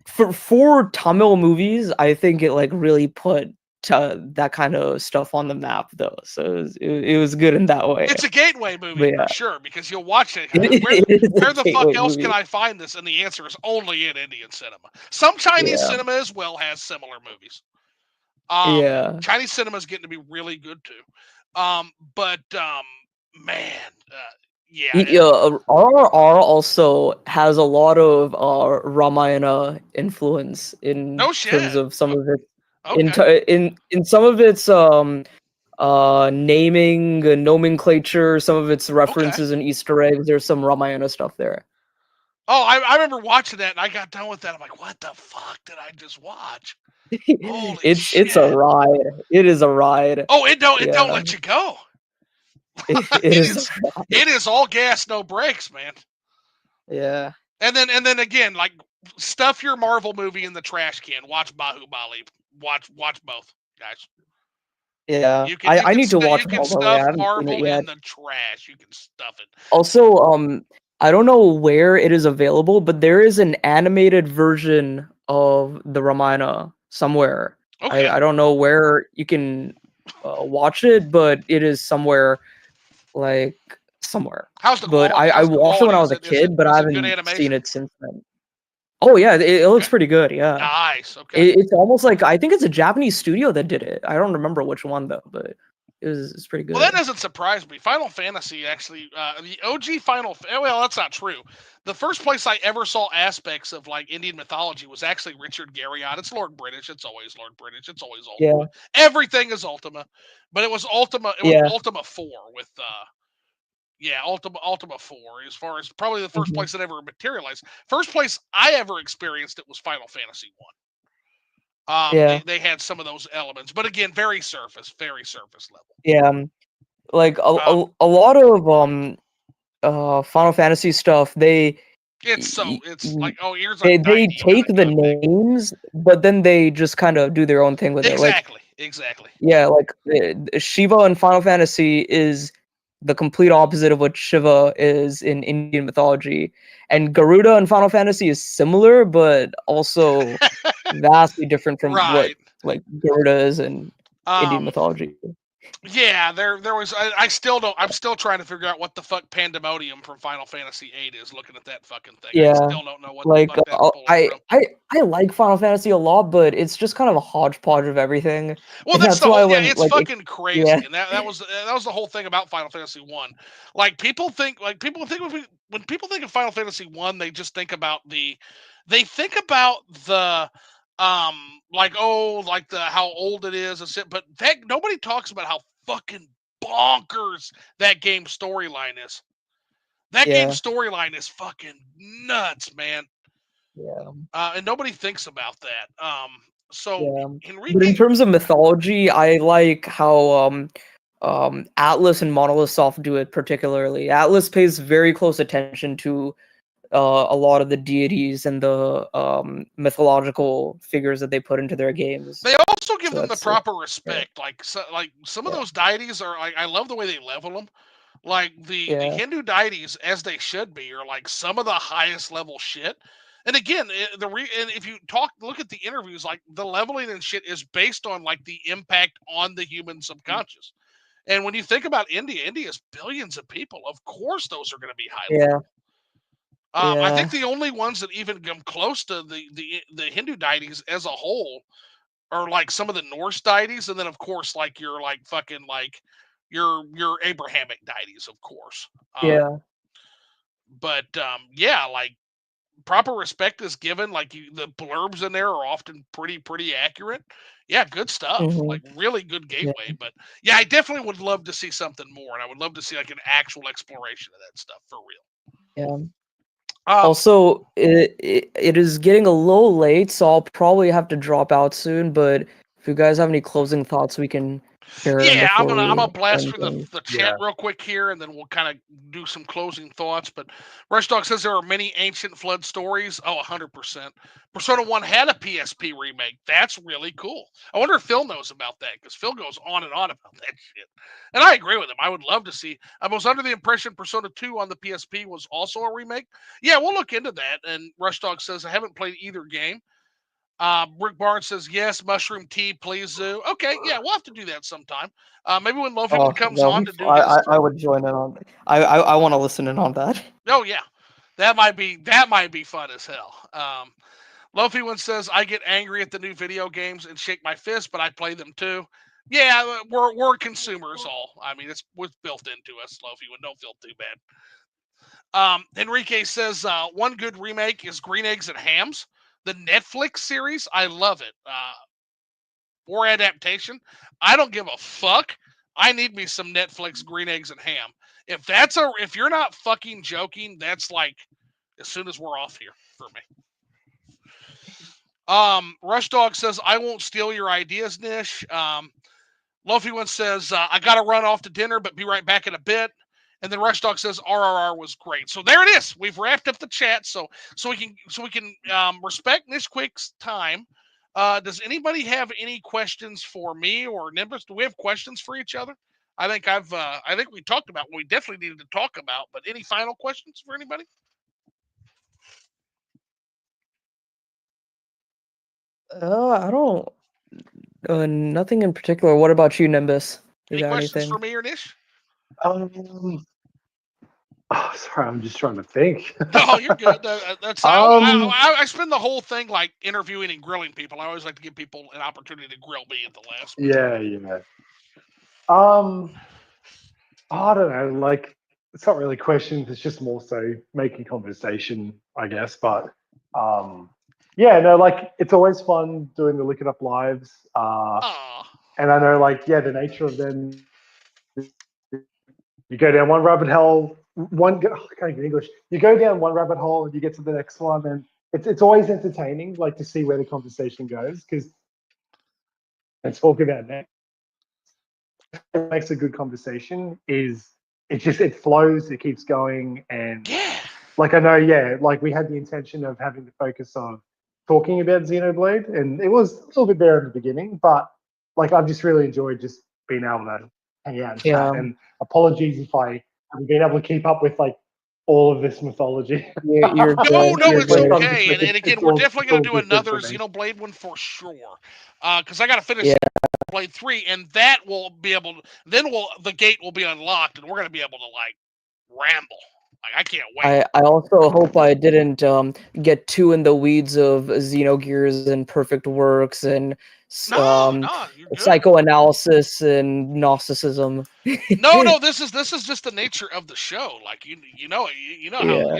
for Tamil movies, I think it like really put that kind of stuff on the map though. So it was good in that way. It's a gateway movie But yeah, for sure, because you'll watch it. it is Where a the gateway fuck else movie. can I find this? And the answer is only in Indian cinema. Some Chinese Yeah, cinema as well has similar movies. yeah. Chinese cinema is getting to be really good too. But man, yeah. Yeah, RRR also has a lot of Ramayana influence in No terms shit. of some of it Okay. in some of its naming nomenclature, some of its Okay. references and Easter eggs. There's some Ramayana stuff there. Oh, I remember watching that, and I got done with that. I'm like, what the fuck did I just watch? Holy It's a shit! ride. It is a ride. Oh, it don't Yeah, let you go. it It is. is it is all gas, no brakes, man. Yeah. And then again, like, stuff your Marvel movie in the trash can. Watch Bahubali. Watch both, guys. Yeah. You can I need to watch you can Marvel. Yeah, I stuff haven't seen it Marvel yet. in the trash. You can stuff it. Also, I don't know where it is available, but there is an animated version of the Ramayana somewhere. Okay. I don't know where you can watch it, but it is somewhere, like somewhere. How's the But quality? I How's the watched it when quality? I Is was a it is it kid, but I is it good haven't seen animation? it since then. Oh yeah, it looks Okay. pretty good. Yeah, Nice. Okay. it's almost like I think it's a Japanese studio that did it. I don't remember which one though, but it's pretty Well, that good. doesn't surprise me. Final Fantasy, actually, the OG well, that's not true. The first place I ever saw aspects of like Indian mythology was actually Richard Garriott. It's Lord British. It's always Lord British. It's always Yeah, Ultima. Everything is Ultima, but it was Ultima. It was yeah. Ultima 4 with yeah, Ultima 4. As far as probably the first Mhm. place that ever materialized. First place I ever experienced it was Final Fantasy 1. Yeah, They had some of those elements, but again, very surface level. yeah. Like Um, a lot of Final Fantasy stuff, y- it's y- like, oh, here's a they deity kind take of the thing. names, but then they just kind of do their own thing with it. Like Exactly. yeah, like Shiva in Final Fantasy is the complete opposite of what Shiva is in Indian mythology, and Garuda in Final Fantasy is similar, but also vastly different from what Right. like Garuda is in Indian Um, mythology. yeah, there was. I still don't. I'm still trying to figure out what the fuck Pandemonium from Final Fantasy VIII is. Looking at that fucking thing, I Yeah. still don't know what the Like, fuck that's pulling from. I like Final Fantasy a lot, but it's just kind of a hodgepodge of everything, Well, and that's that's the why whole. Yeah, when it's fucking crazy, yeah, and that was the whole thing about Final Fantasy One. Like, people think when people think of Final Fantasy One, they just think about the like, oh, like the how old it is and shit, but that nobody talks about how fucking bonkers that game storyline is. That game yeah, storyline is fucking nuts, man. yeah, And nobody thinks about that. So yeah. But in Enrique, terms of mythology, I like how Atlas and Monolith Soft do it particularly. Atlas pays very close attention to a lot of the deities and the mythological figures that they put into their games. they also give So them the that's proper yeah, respect. Like, like some of yeah, those deities are like, I love the way they level them. Like the yeah, Hindu deities, as they should be, are like some of the highest level shit. And again, and if you look at the interviews, like the leveling and shit is based on like the impact on the human subconscious. And when you think about India, India's billions of people. Of course, those are going to be high level. yeah, I think yeah, the only ones that even come close to the Hindu deities as a whole are like some of the Norse deities, and then of course like your like fucking like your Abrahamic deities, of course. yeah. But yeah, like proper respect is given. Like the blurbs in there are often pretty accurate. Yeah, good stuff. Hmm. Like really good Yeah, gateway. But yeah, I definitely would love to see something more, and I would love to see like an actual exploration of that stuff for real. yeah. Um, Also, it is getting a little late, so I'll probably have to drop out soon. But if you guys have any closing thoughts, we can share them Yeah, before I'm we gonna blast end through things. the chat Yeah. real quick here, and then we'll kind of do some closing thoughts. But Rush Dog says there are many ancient flood stories. Oh, 100%. Persona 1 had a PSP remake. That's really cool. I wonder if Phil knows about that, because Phil goes on and on about that shit. And I agree with him. I would love to see. I was under the impression Persona 2 on the PSP was also a remake. Yeah, we'll look into that. And Rush Dog says I haven't played either game. Rick Barnes says, yes, mushroom tea, please, Zoo. Okay, yeah, we'll have to do that sometime. Maybe when Lofi Oh, one comes no, on to do his. I would join in on. I want to listen in on that. Oh yeah, that might be fun as hell. Lofi one says, I get angry at the new video games and shake my fist, but I play them too. Yeah, we're consumers all. I mean, it's built into us, Lofi one. Don't feel too bad. Enrique says, one good remake is Green Eggs and Hams, the Netflix series. I love it. Or adaptation. I don't give a fuck. I need me some Netflix Green Eggs and Ham. If you're not fucking joking, that's like as soon as we're off here for me. Rush Dog says, I won't steal your ideas, Nish. Lofi one says, I gotta run off to dinner, but be right back in a bit. And then Rush Dog says RRR was great. So there it is. We've wrapped up the chat. So we can respect Nishquik's time. Does anybody have any questions for me or Nimbus? Do we have questions for each other? I think we talked about what we definitely needed to talk about. But any final questions for anybody? I don't. Nothing in particular. What about you, Nimbus? You Any got questions anything? for me or Nish? Oh, sorry, I'm just trying to think. No, you're good. That's I spend the whole thing like interviewing and grilling people. I always like to give people an opportunity to grill me at the last. Yeah. I don't know. Like, it's not really questions. It's just more so making conversation, I guess. But yeah, no, like it's always fun doing the Lick It Up lives. And I know, like, yeah, the nature of them. You go down one rabbit hole, I can't get English. You go down one rabbit hole and you get to the next one, and it's always entertaining, like to see where the conversation goes, because and talk about that. What makes a good conversation is it flows, it keeps going, and Yeah. like I know, yeah, like we had the intention of having the focus of talking about Xenoblade, and it was a little bit there in the beginning, but like I've just really enjoyed just being able to hang out and chat. And apologies if I haven't been able to keep up with like all of this mythology. You're good. No, You're it's good. okay. And again, we're definitely going to do another Xenoblade one for sure. Because I got to finish Blade 3, and that will be able to, the gate will be unlocked, and we're going to be able to like ramble. Like, I can't wait. I also hope I didn't get too in the weeds of Xenogears and Perfect Works and psychoanalysis and Gnosticism. No, this is just the nature of the show. Like you know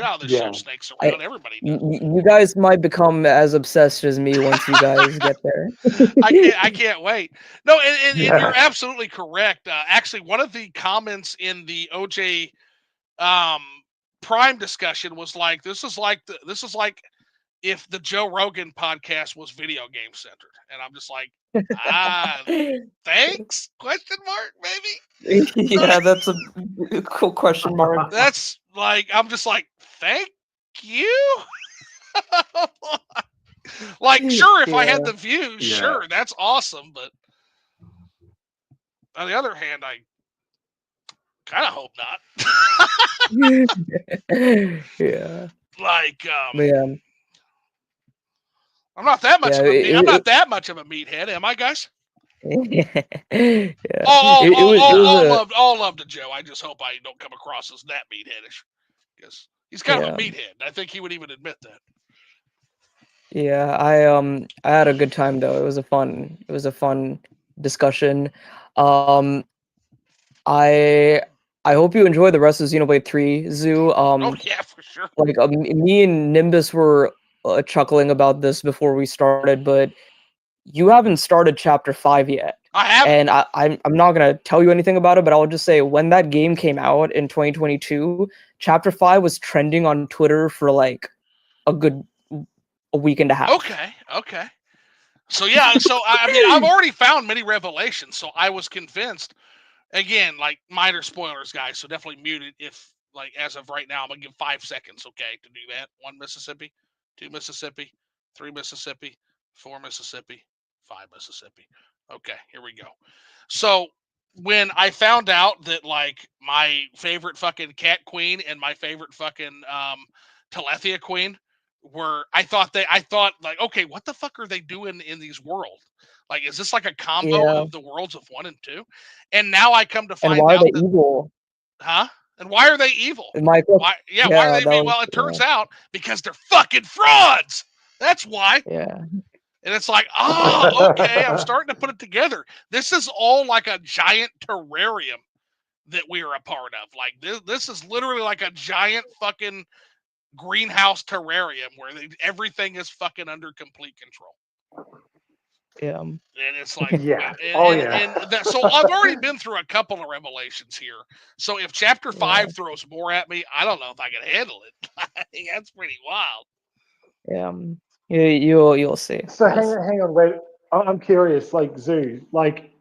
how the show snakes around. Everybody does. You guys might become as obsessed as me once you guys get there. I can't wait. No, and you're absolutely correct. Actually, one of the comments in the OJ Prime discussion was like, this is like if the Joe Rogan podcast was video game centered, and I'm just like, thanks? Question mark, maybe. Yeah, that's a cool question mark. That's like, I'm just like, thank you. Like, sure, if I had the views, sure, that's awesome. But on the other hand, I kind of hope not. Yeah. Like, man. I'm not that much I'm not that much of a meathead, am I, guys? All love to Joe. I just hope I don't come across as that meatheadish, because he's kind of a meathead. I think he would even admit that. Yeah, I had a good time though. It was a fun discussion. I hope you enjoy the rest of Xenoblade 3, Zoo. Oh yeah, for sure. Like me and Nimbus were chuckling about this before we started, but you haven't started Chapter 5 yet. I haven't. And I'm not gonna tell you anything about it, but I'll just say when that game came out in 2022, Chapter 5 was trending on Twitter for like a week and a half. Okay. So yeah, I mean, I've already found many revelations, so I was convinced. Again, like, minor spoilers, guys, so definitely mute it if, like, as of right now, I'm gonna give 5 seconds, okay, to do that. 1 Mississippi, 2 Mississippi, 3 Mississippi, 4 Mississippi, 5 Mississippi. Okay, here we go. So when I found out that, like, my favorite fucking cat queen and my favorite fucking Telethia queen where I thought like, okay, what the fuck are they doing in these worlds? Like, is this like a combo Yeah. of the worlds of 1 and 2? And now I come to And find why are out they that, evil? huh? And why are they evil? My question. Why are Yeah, they? that was Well, it turns out because they're fucking frauds. That's why. yeah. And it's like, okay, I'm starting to put it together. This is all like a giant terrarium that we are a part of. Like this is literally like a giant fucking greenhouse terrarium where everything is fucking under complete control. Yeah. And it's like, Yeah. So I've already been through a couple of revelations here. So if chapter 5 throws more at me, I don't know if I can handle it. I think that's pretty wild. Yeah. You'll see. So hang on, wait. I'm curious. Like Zoo, like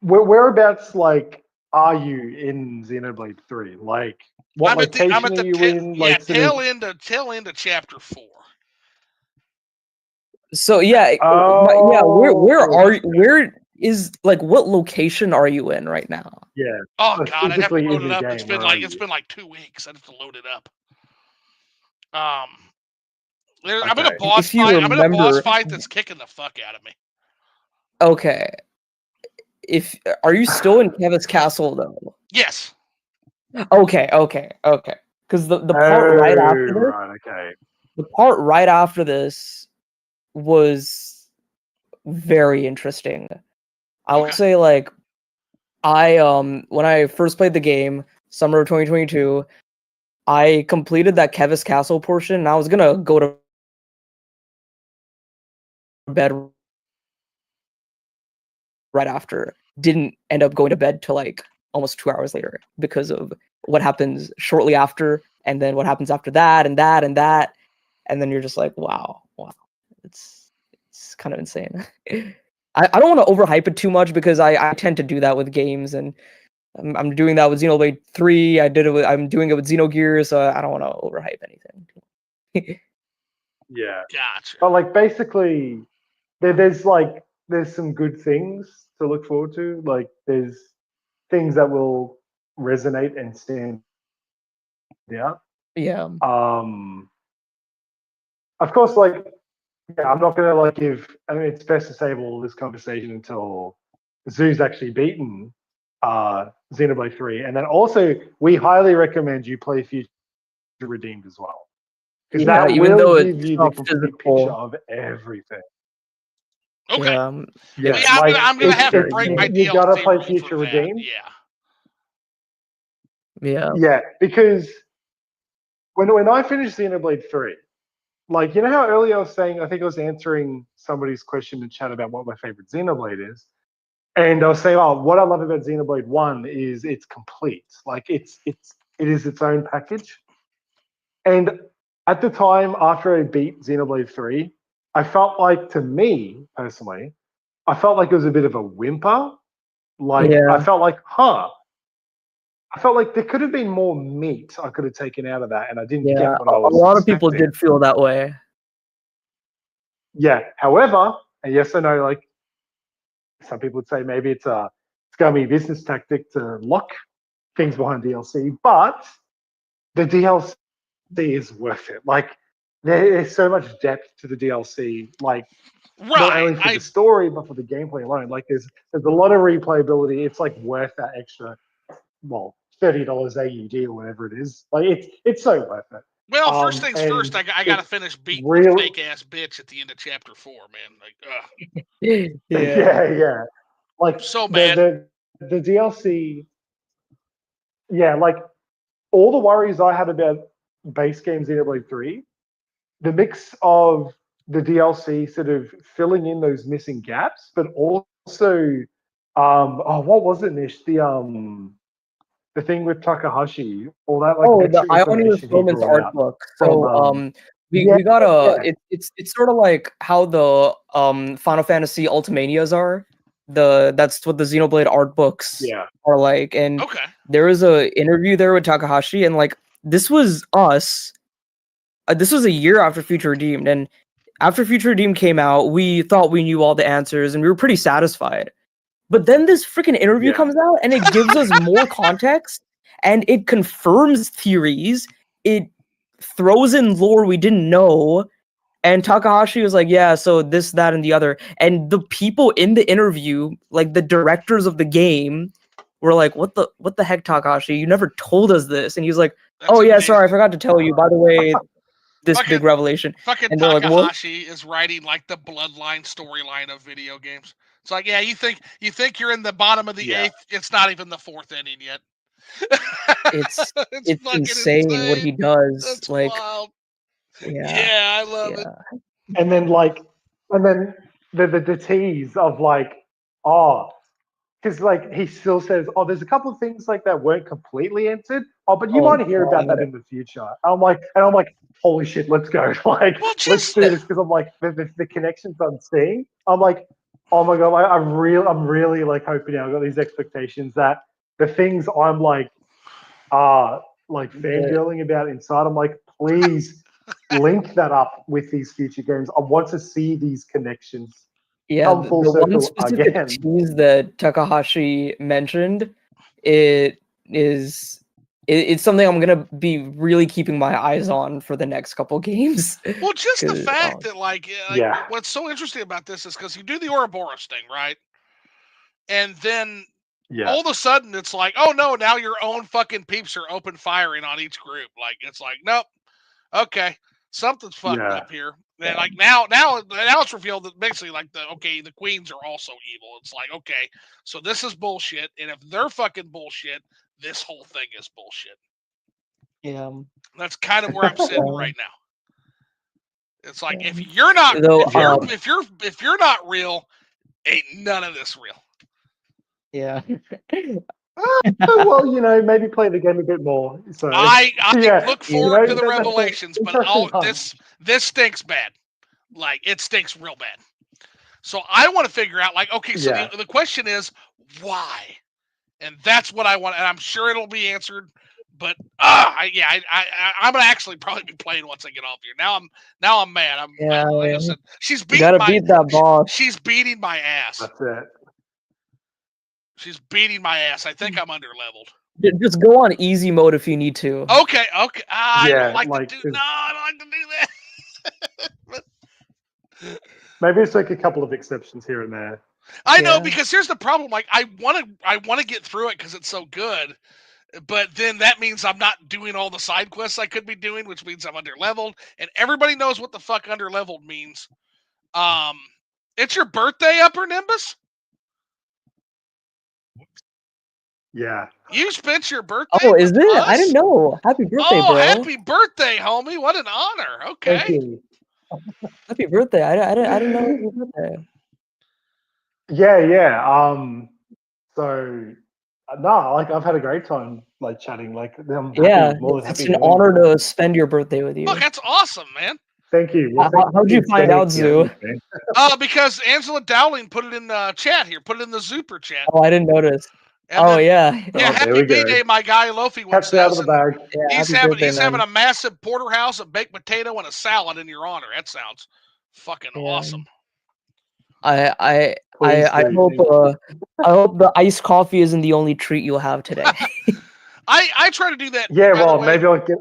whereabouts like are you in Xenoblade 3? Like what location are you in? Like tail end of chapter 4. So yeah, where is like what location are you in right now? Yeah. Oh god, I'd have to load it up. It's been like 2 weeks. I'd have to load it up. I'm in a boss If you fight. I'm in a boss remember- fight that's kicking the fuck out of me. Okay. Are you still in Kevin's castle though? Yes. Okay. Because the part right after this, right, okay. the part right after this was very interesting. I will say, like, when I first played the game, summer of 2022, I completed that Kevis Castle portion, and I was gonna go to bed right after. Didn't end up going to bed till like almost 2 hours later because of what happens shortly after, and then what happens after that, and that, and that, and then you're just like, wow, it's kind of insane. I don't want to overhype it too much because I tend to do that with games, and I'm doing that with Xenoblade 3. I'm doing it with Xenogears, so I don't want to overhype anything. Yeah. Gotcha. But like basically there's some good things to look forward to. Like there's things that will resonate and stand out. Yeah. Of course, like I'm not gonna like give. I mean, it's best to save all this conversation until Zoo's actually beaten Xenoblade 3, and then also we highly recommend you play Future Redeemed as well, because that even will though give you the complete picture of everything. Okay. Yeah. I'm gonna have to break my DLC. You gotta play Future Redeemed. Yeah. Yeah, because when I finished Xenoblade 3, like, you know how earlier I was saying, I think I was answering somebody's question in chat about what my favorite Xenoblade is. And I was saying, what I love about Xenoblade 1 is it's complete. Like it is its own package. And at the time, after I beat Xenoblade 3, I felt like, to me personally, I felt like it was a bit of a whimper. Like I felt like, I felt like there could have been more meat I could have taken out of that, and I didn't get what I was expecting. A lot of people expecting. did feel that way. Yeah. However, and yes, I know, like some people would say maybe it's a scummy business tactic to lock things behind DLC, but the DLC is worth it. Like there's so much depth to the DLC. Like not only for the story but for the gameplay alone. Like there's a lot of replayability. It's like worth that extra, well, $30 AUD or whatever it is. Like it's so worth it. Well, first things first, I gotta finish beating the fake ass bitch at the end of chapter 4, man. Like, yeah. Like so bad. The DLC. Yeah, like all the worries I had about base game Xenoblade 3, the mix of the DLC sort of filling in those missing gaps, but also, what was it, Nish? The thing with Takahashi, all that like the Ionius Romans art book. So we got it's sort of like how the Final Fantasy Ultimanias are. That's what the Xenoblade art books are like. And there was a interview there with Takahashi, and like this was us. This was a year after Future Redeemed, and after Future Redeemed came out, we thought we knew all the answers, and we were pretty satisfied. But then this freaking interview comes out, and it gives us more context, and it confirms theories. It throws in lore we didn't know. And Takahashi was like, yeah, so this, that, and the other. And the people in the interview, like the directors of the game, were like, what the heck, Takahashi? You never told us this. And he was like, That's oh, yeah, amazing. sorry, I forgot to tell you. By the way, this big revelation. Fucking And they're like, what? Takahashi is writing like the bloodline storyline of video games. It's like, yeah, you think you're in the bottom of the eighth? It's not even the fourth inning yet. It's fucking insane what he does. That's like, wild. Yeah, I love it. And then the tease of like, because like he still says, there's a couple of things like that weren't completely answered. But you might hear about that in the future. I'm like, holy shit, let's go. Like, let's do this, because I'm like, the connections I'm seeing. I'm like, oh my god, I'm really like hoping. I've got these expectations that the things I'm like fangirling about inside. I'm like, please link that up with these future games. I want to see these connections. Yeah, the one specific tease that Takahashi mentioned, it's something I'm gonna be really keeping my eyes on for the next couple games. Well, just the fact that what's so interesting about this is because you do the Ouroboros thing, right? And then all of a sudden it's like, oh no, now your own fucking peeps are open firing on each group. Like, it's like, nope, okay, something's fucked up here. And like now it's revealed that basically like the queens are also evil. It's like, okay, so this is bullshit, and if they're fucking bullshit, this whole thing is bullshit. Yeah, that's kind of where I'm sitting right now. It's like, if you're not if you're not real, ain't none of this real. Yeah. Well, maybe play the game a bit more. So I look forward to the revelations, but this stinks bad. Like, it stinks real bad. So I want to figure out, like, okay, so the question is why, and that's what I want, and I'm sure it'll be answered. But I'm gonna actually probably be playing once I get off here. Now I'm mad. Like I said, she's beating beat that boss. She's beating my ass. That's it. She's beating my ass. I think I'm under leveled. Just go on easy mode if you need to. Okay. I don't like to do that. But maybe it's like a couple of exceptions here and there. I know, because here's the problem. Like, I want to get through it because it's so good, but then that means I'm not doing all the side quests I could be doing, which means I'm under leveled, and everybody knows what the fuck under leveled means. It's your birthday, UpperNimbus? Yeah. You spent your birthday. Oh, is it? I didn't know. Happy birthday, bro. Happy birthday, homie. What an honor. Okay. Thank you. Happy birthday. I didn't know it was your birthday. Yeah. So no, like, I've had a great time, like, chatting. Like, I'm happy, more than happy. It's an honor to spend your birthday with you. Look, that's awesome, man. Thank you. How'd you find out, Zoo? Because Angela Dowling put it in the chat here. Put it in the Zooper chat. Oh, I didn't notice. And yeah. Happy B-Day, my guy Lofi. Catch out of the bag. He's having a massive porterhouse, a baked potato, and a salad in your honor. That sounds fucking awesome. I hope the iced coffee isn't the only treat you'll have today. I try to do that. Yeah, well, maybe I'll get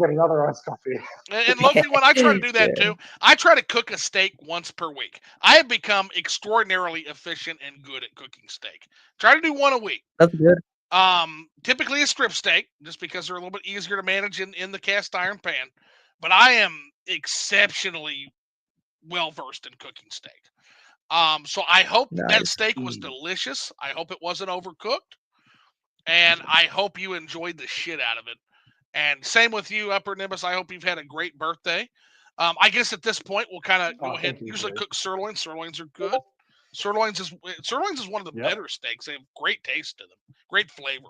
another iced coffee. And Loki, when I try to do that too, I try to cook a steak once per week. I have become extraordinarily efficient and good at cooking steak. Try to do one a week. That's good. Typically a strip steak, just because they're a little bit easier to manage in the cast iron pan. But I am exceptionally well versed in cooking steak. So I hope that steak was delicious. I hope it wasn't overcooked. And I hope you enjoyed the shit out of it. And same with you, UpperNimbus. I hope you've had a great birthday. I guess at this point we'll kind of go ahead and usually cook sirloins. Sirloins are good. Sirloins is one of the better steaks. They have great taste to them, great flavor.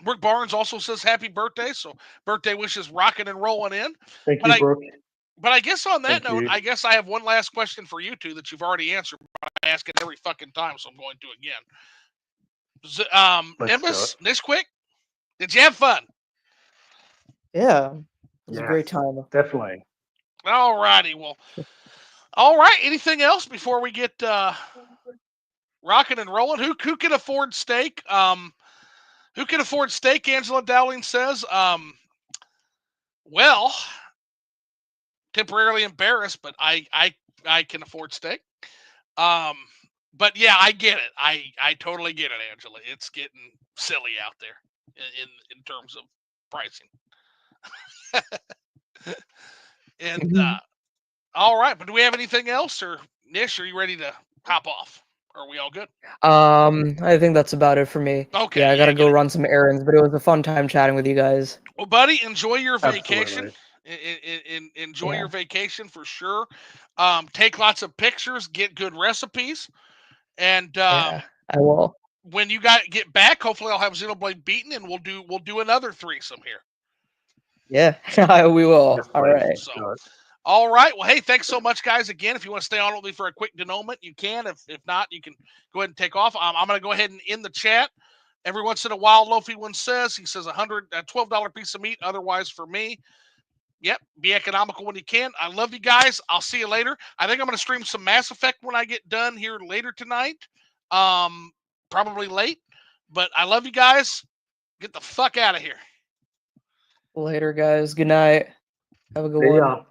Brooke Barnes also says happy birthday. So birthday wishes rocking and rolling in. Thank you, Brooke. But I guess on that note, I guess I have one last question for you two that you've already answered. I ask it every fucking time, so I'm going to again. Nimbus, Nishquik, did you have fun? Yeah. It was a great time. Definitely. All righty. Well, all right. Anything else before we get rocking and rolling? Who can afford steak? Who can afford steak? Angela Dowling says. Well, temporarily embarrassed, but I can afford steak. But yeah, I get it. I totally get it, Angela. It's getting silly out there in terms of pricing. And all right, but do we have anything else, or Nish, are you ready to hop off? Are we all good? I think that's about it for me. Okay, Yeah, I gotta get go it. run some errands, but it was a fun time chatting with you guys. Well, buddy, enjoy your vacation. Absolutely. Enjoy Yeah. your vacation for sure. Take lots of pictures, get good recipes, and Yeah, I will. when you get back, hopefully I'll have Xenoblade beaten, and we'll do another threesome here. Yeah, we will. Yes, All please. right. So, Do it. all right. Well, hey, thanks so much, guys. Again, if you want to stay on with me for a quick denouement, you can. If not, you can go ahead and take off. I'm going to go ahead and end the chat. Every once in a while, Lofi one says, he says $12 piece of meat. Otherwise, for me, yep, be economical when you can. I love you guys. I'll see you later. I think I'm going to stream some Mass Effect when I get done here later tonight. Probably late, but I love you guys. Get the fuck out of here. Later, guys. Good night. Have a good See one. ya.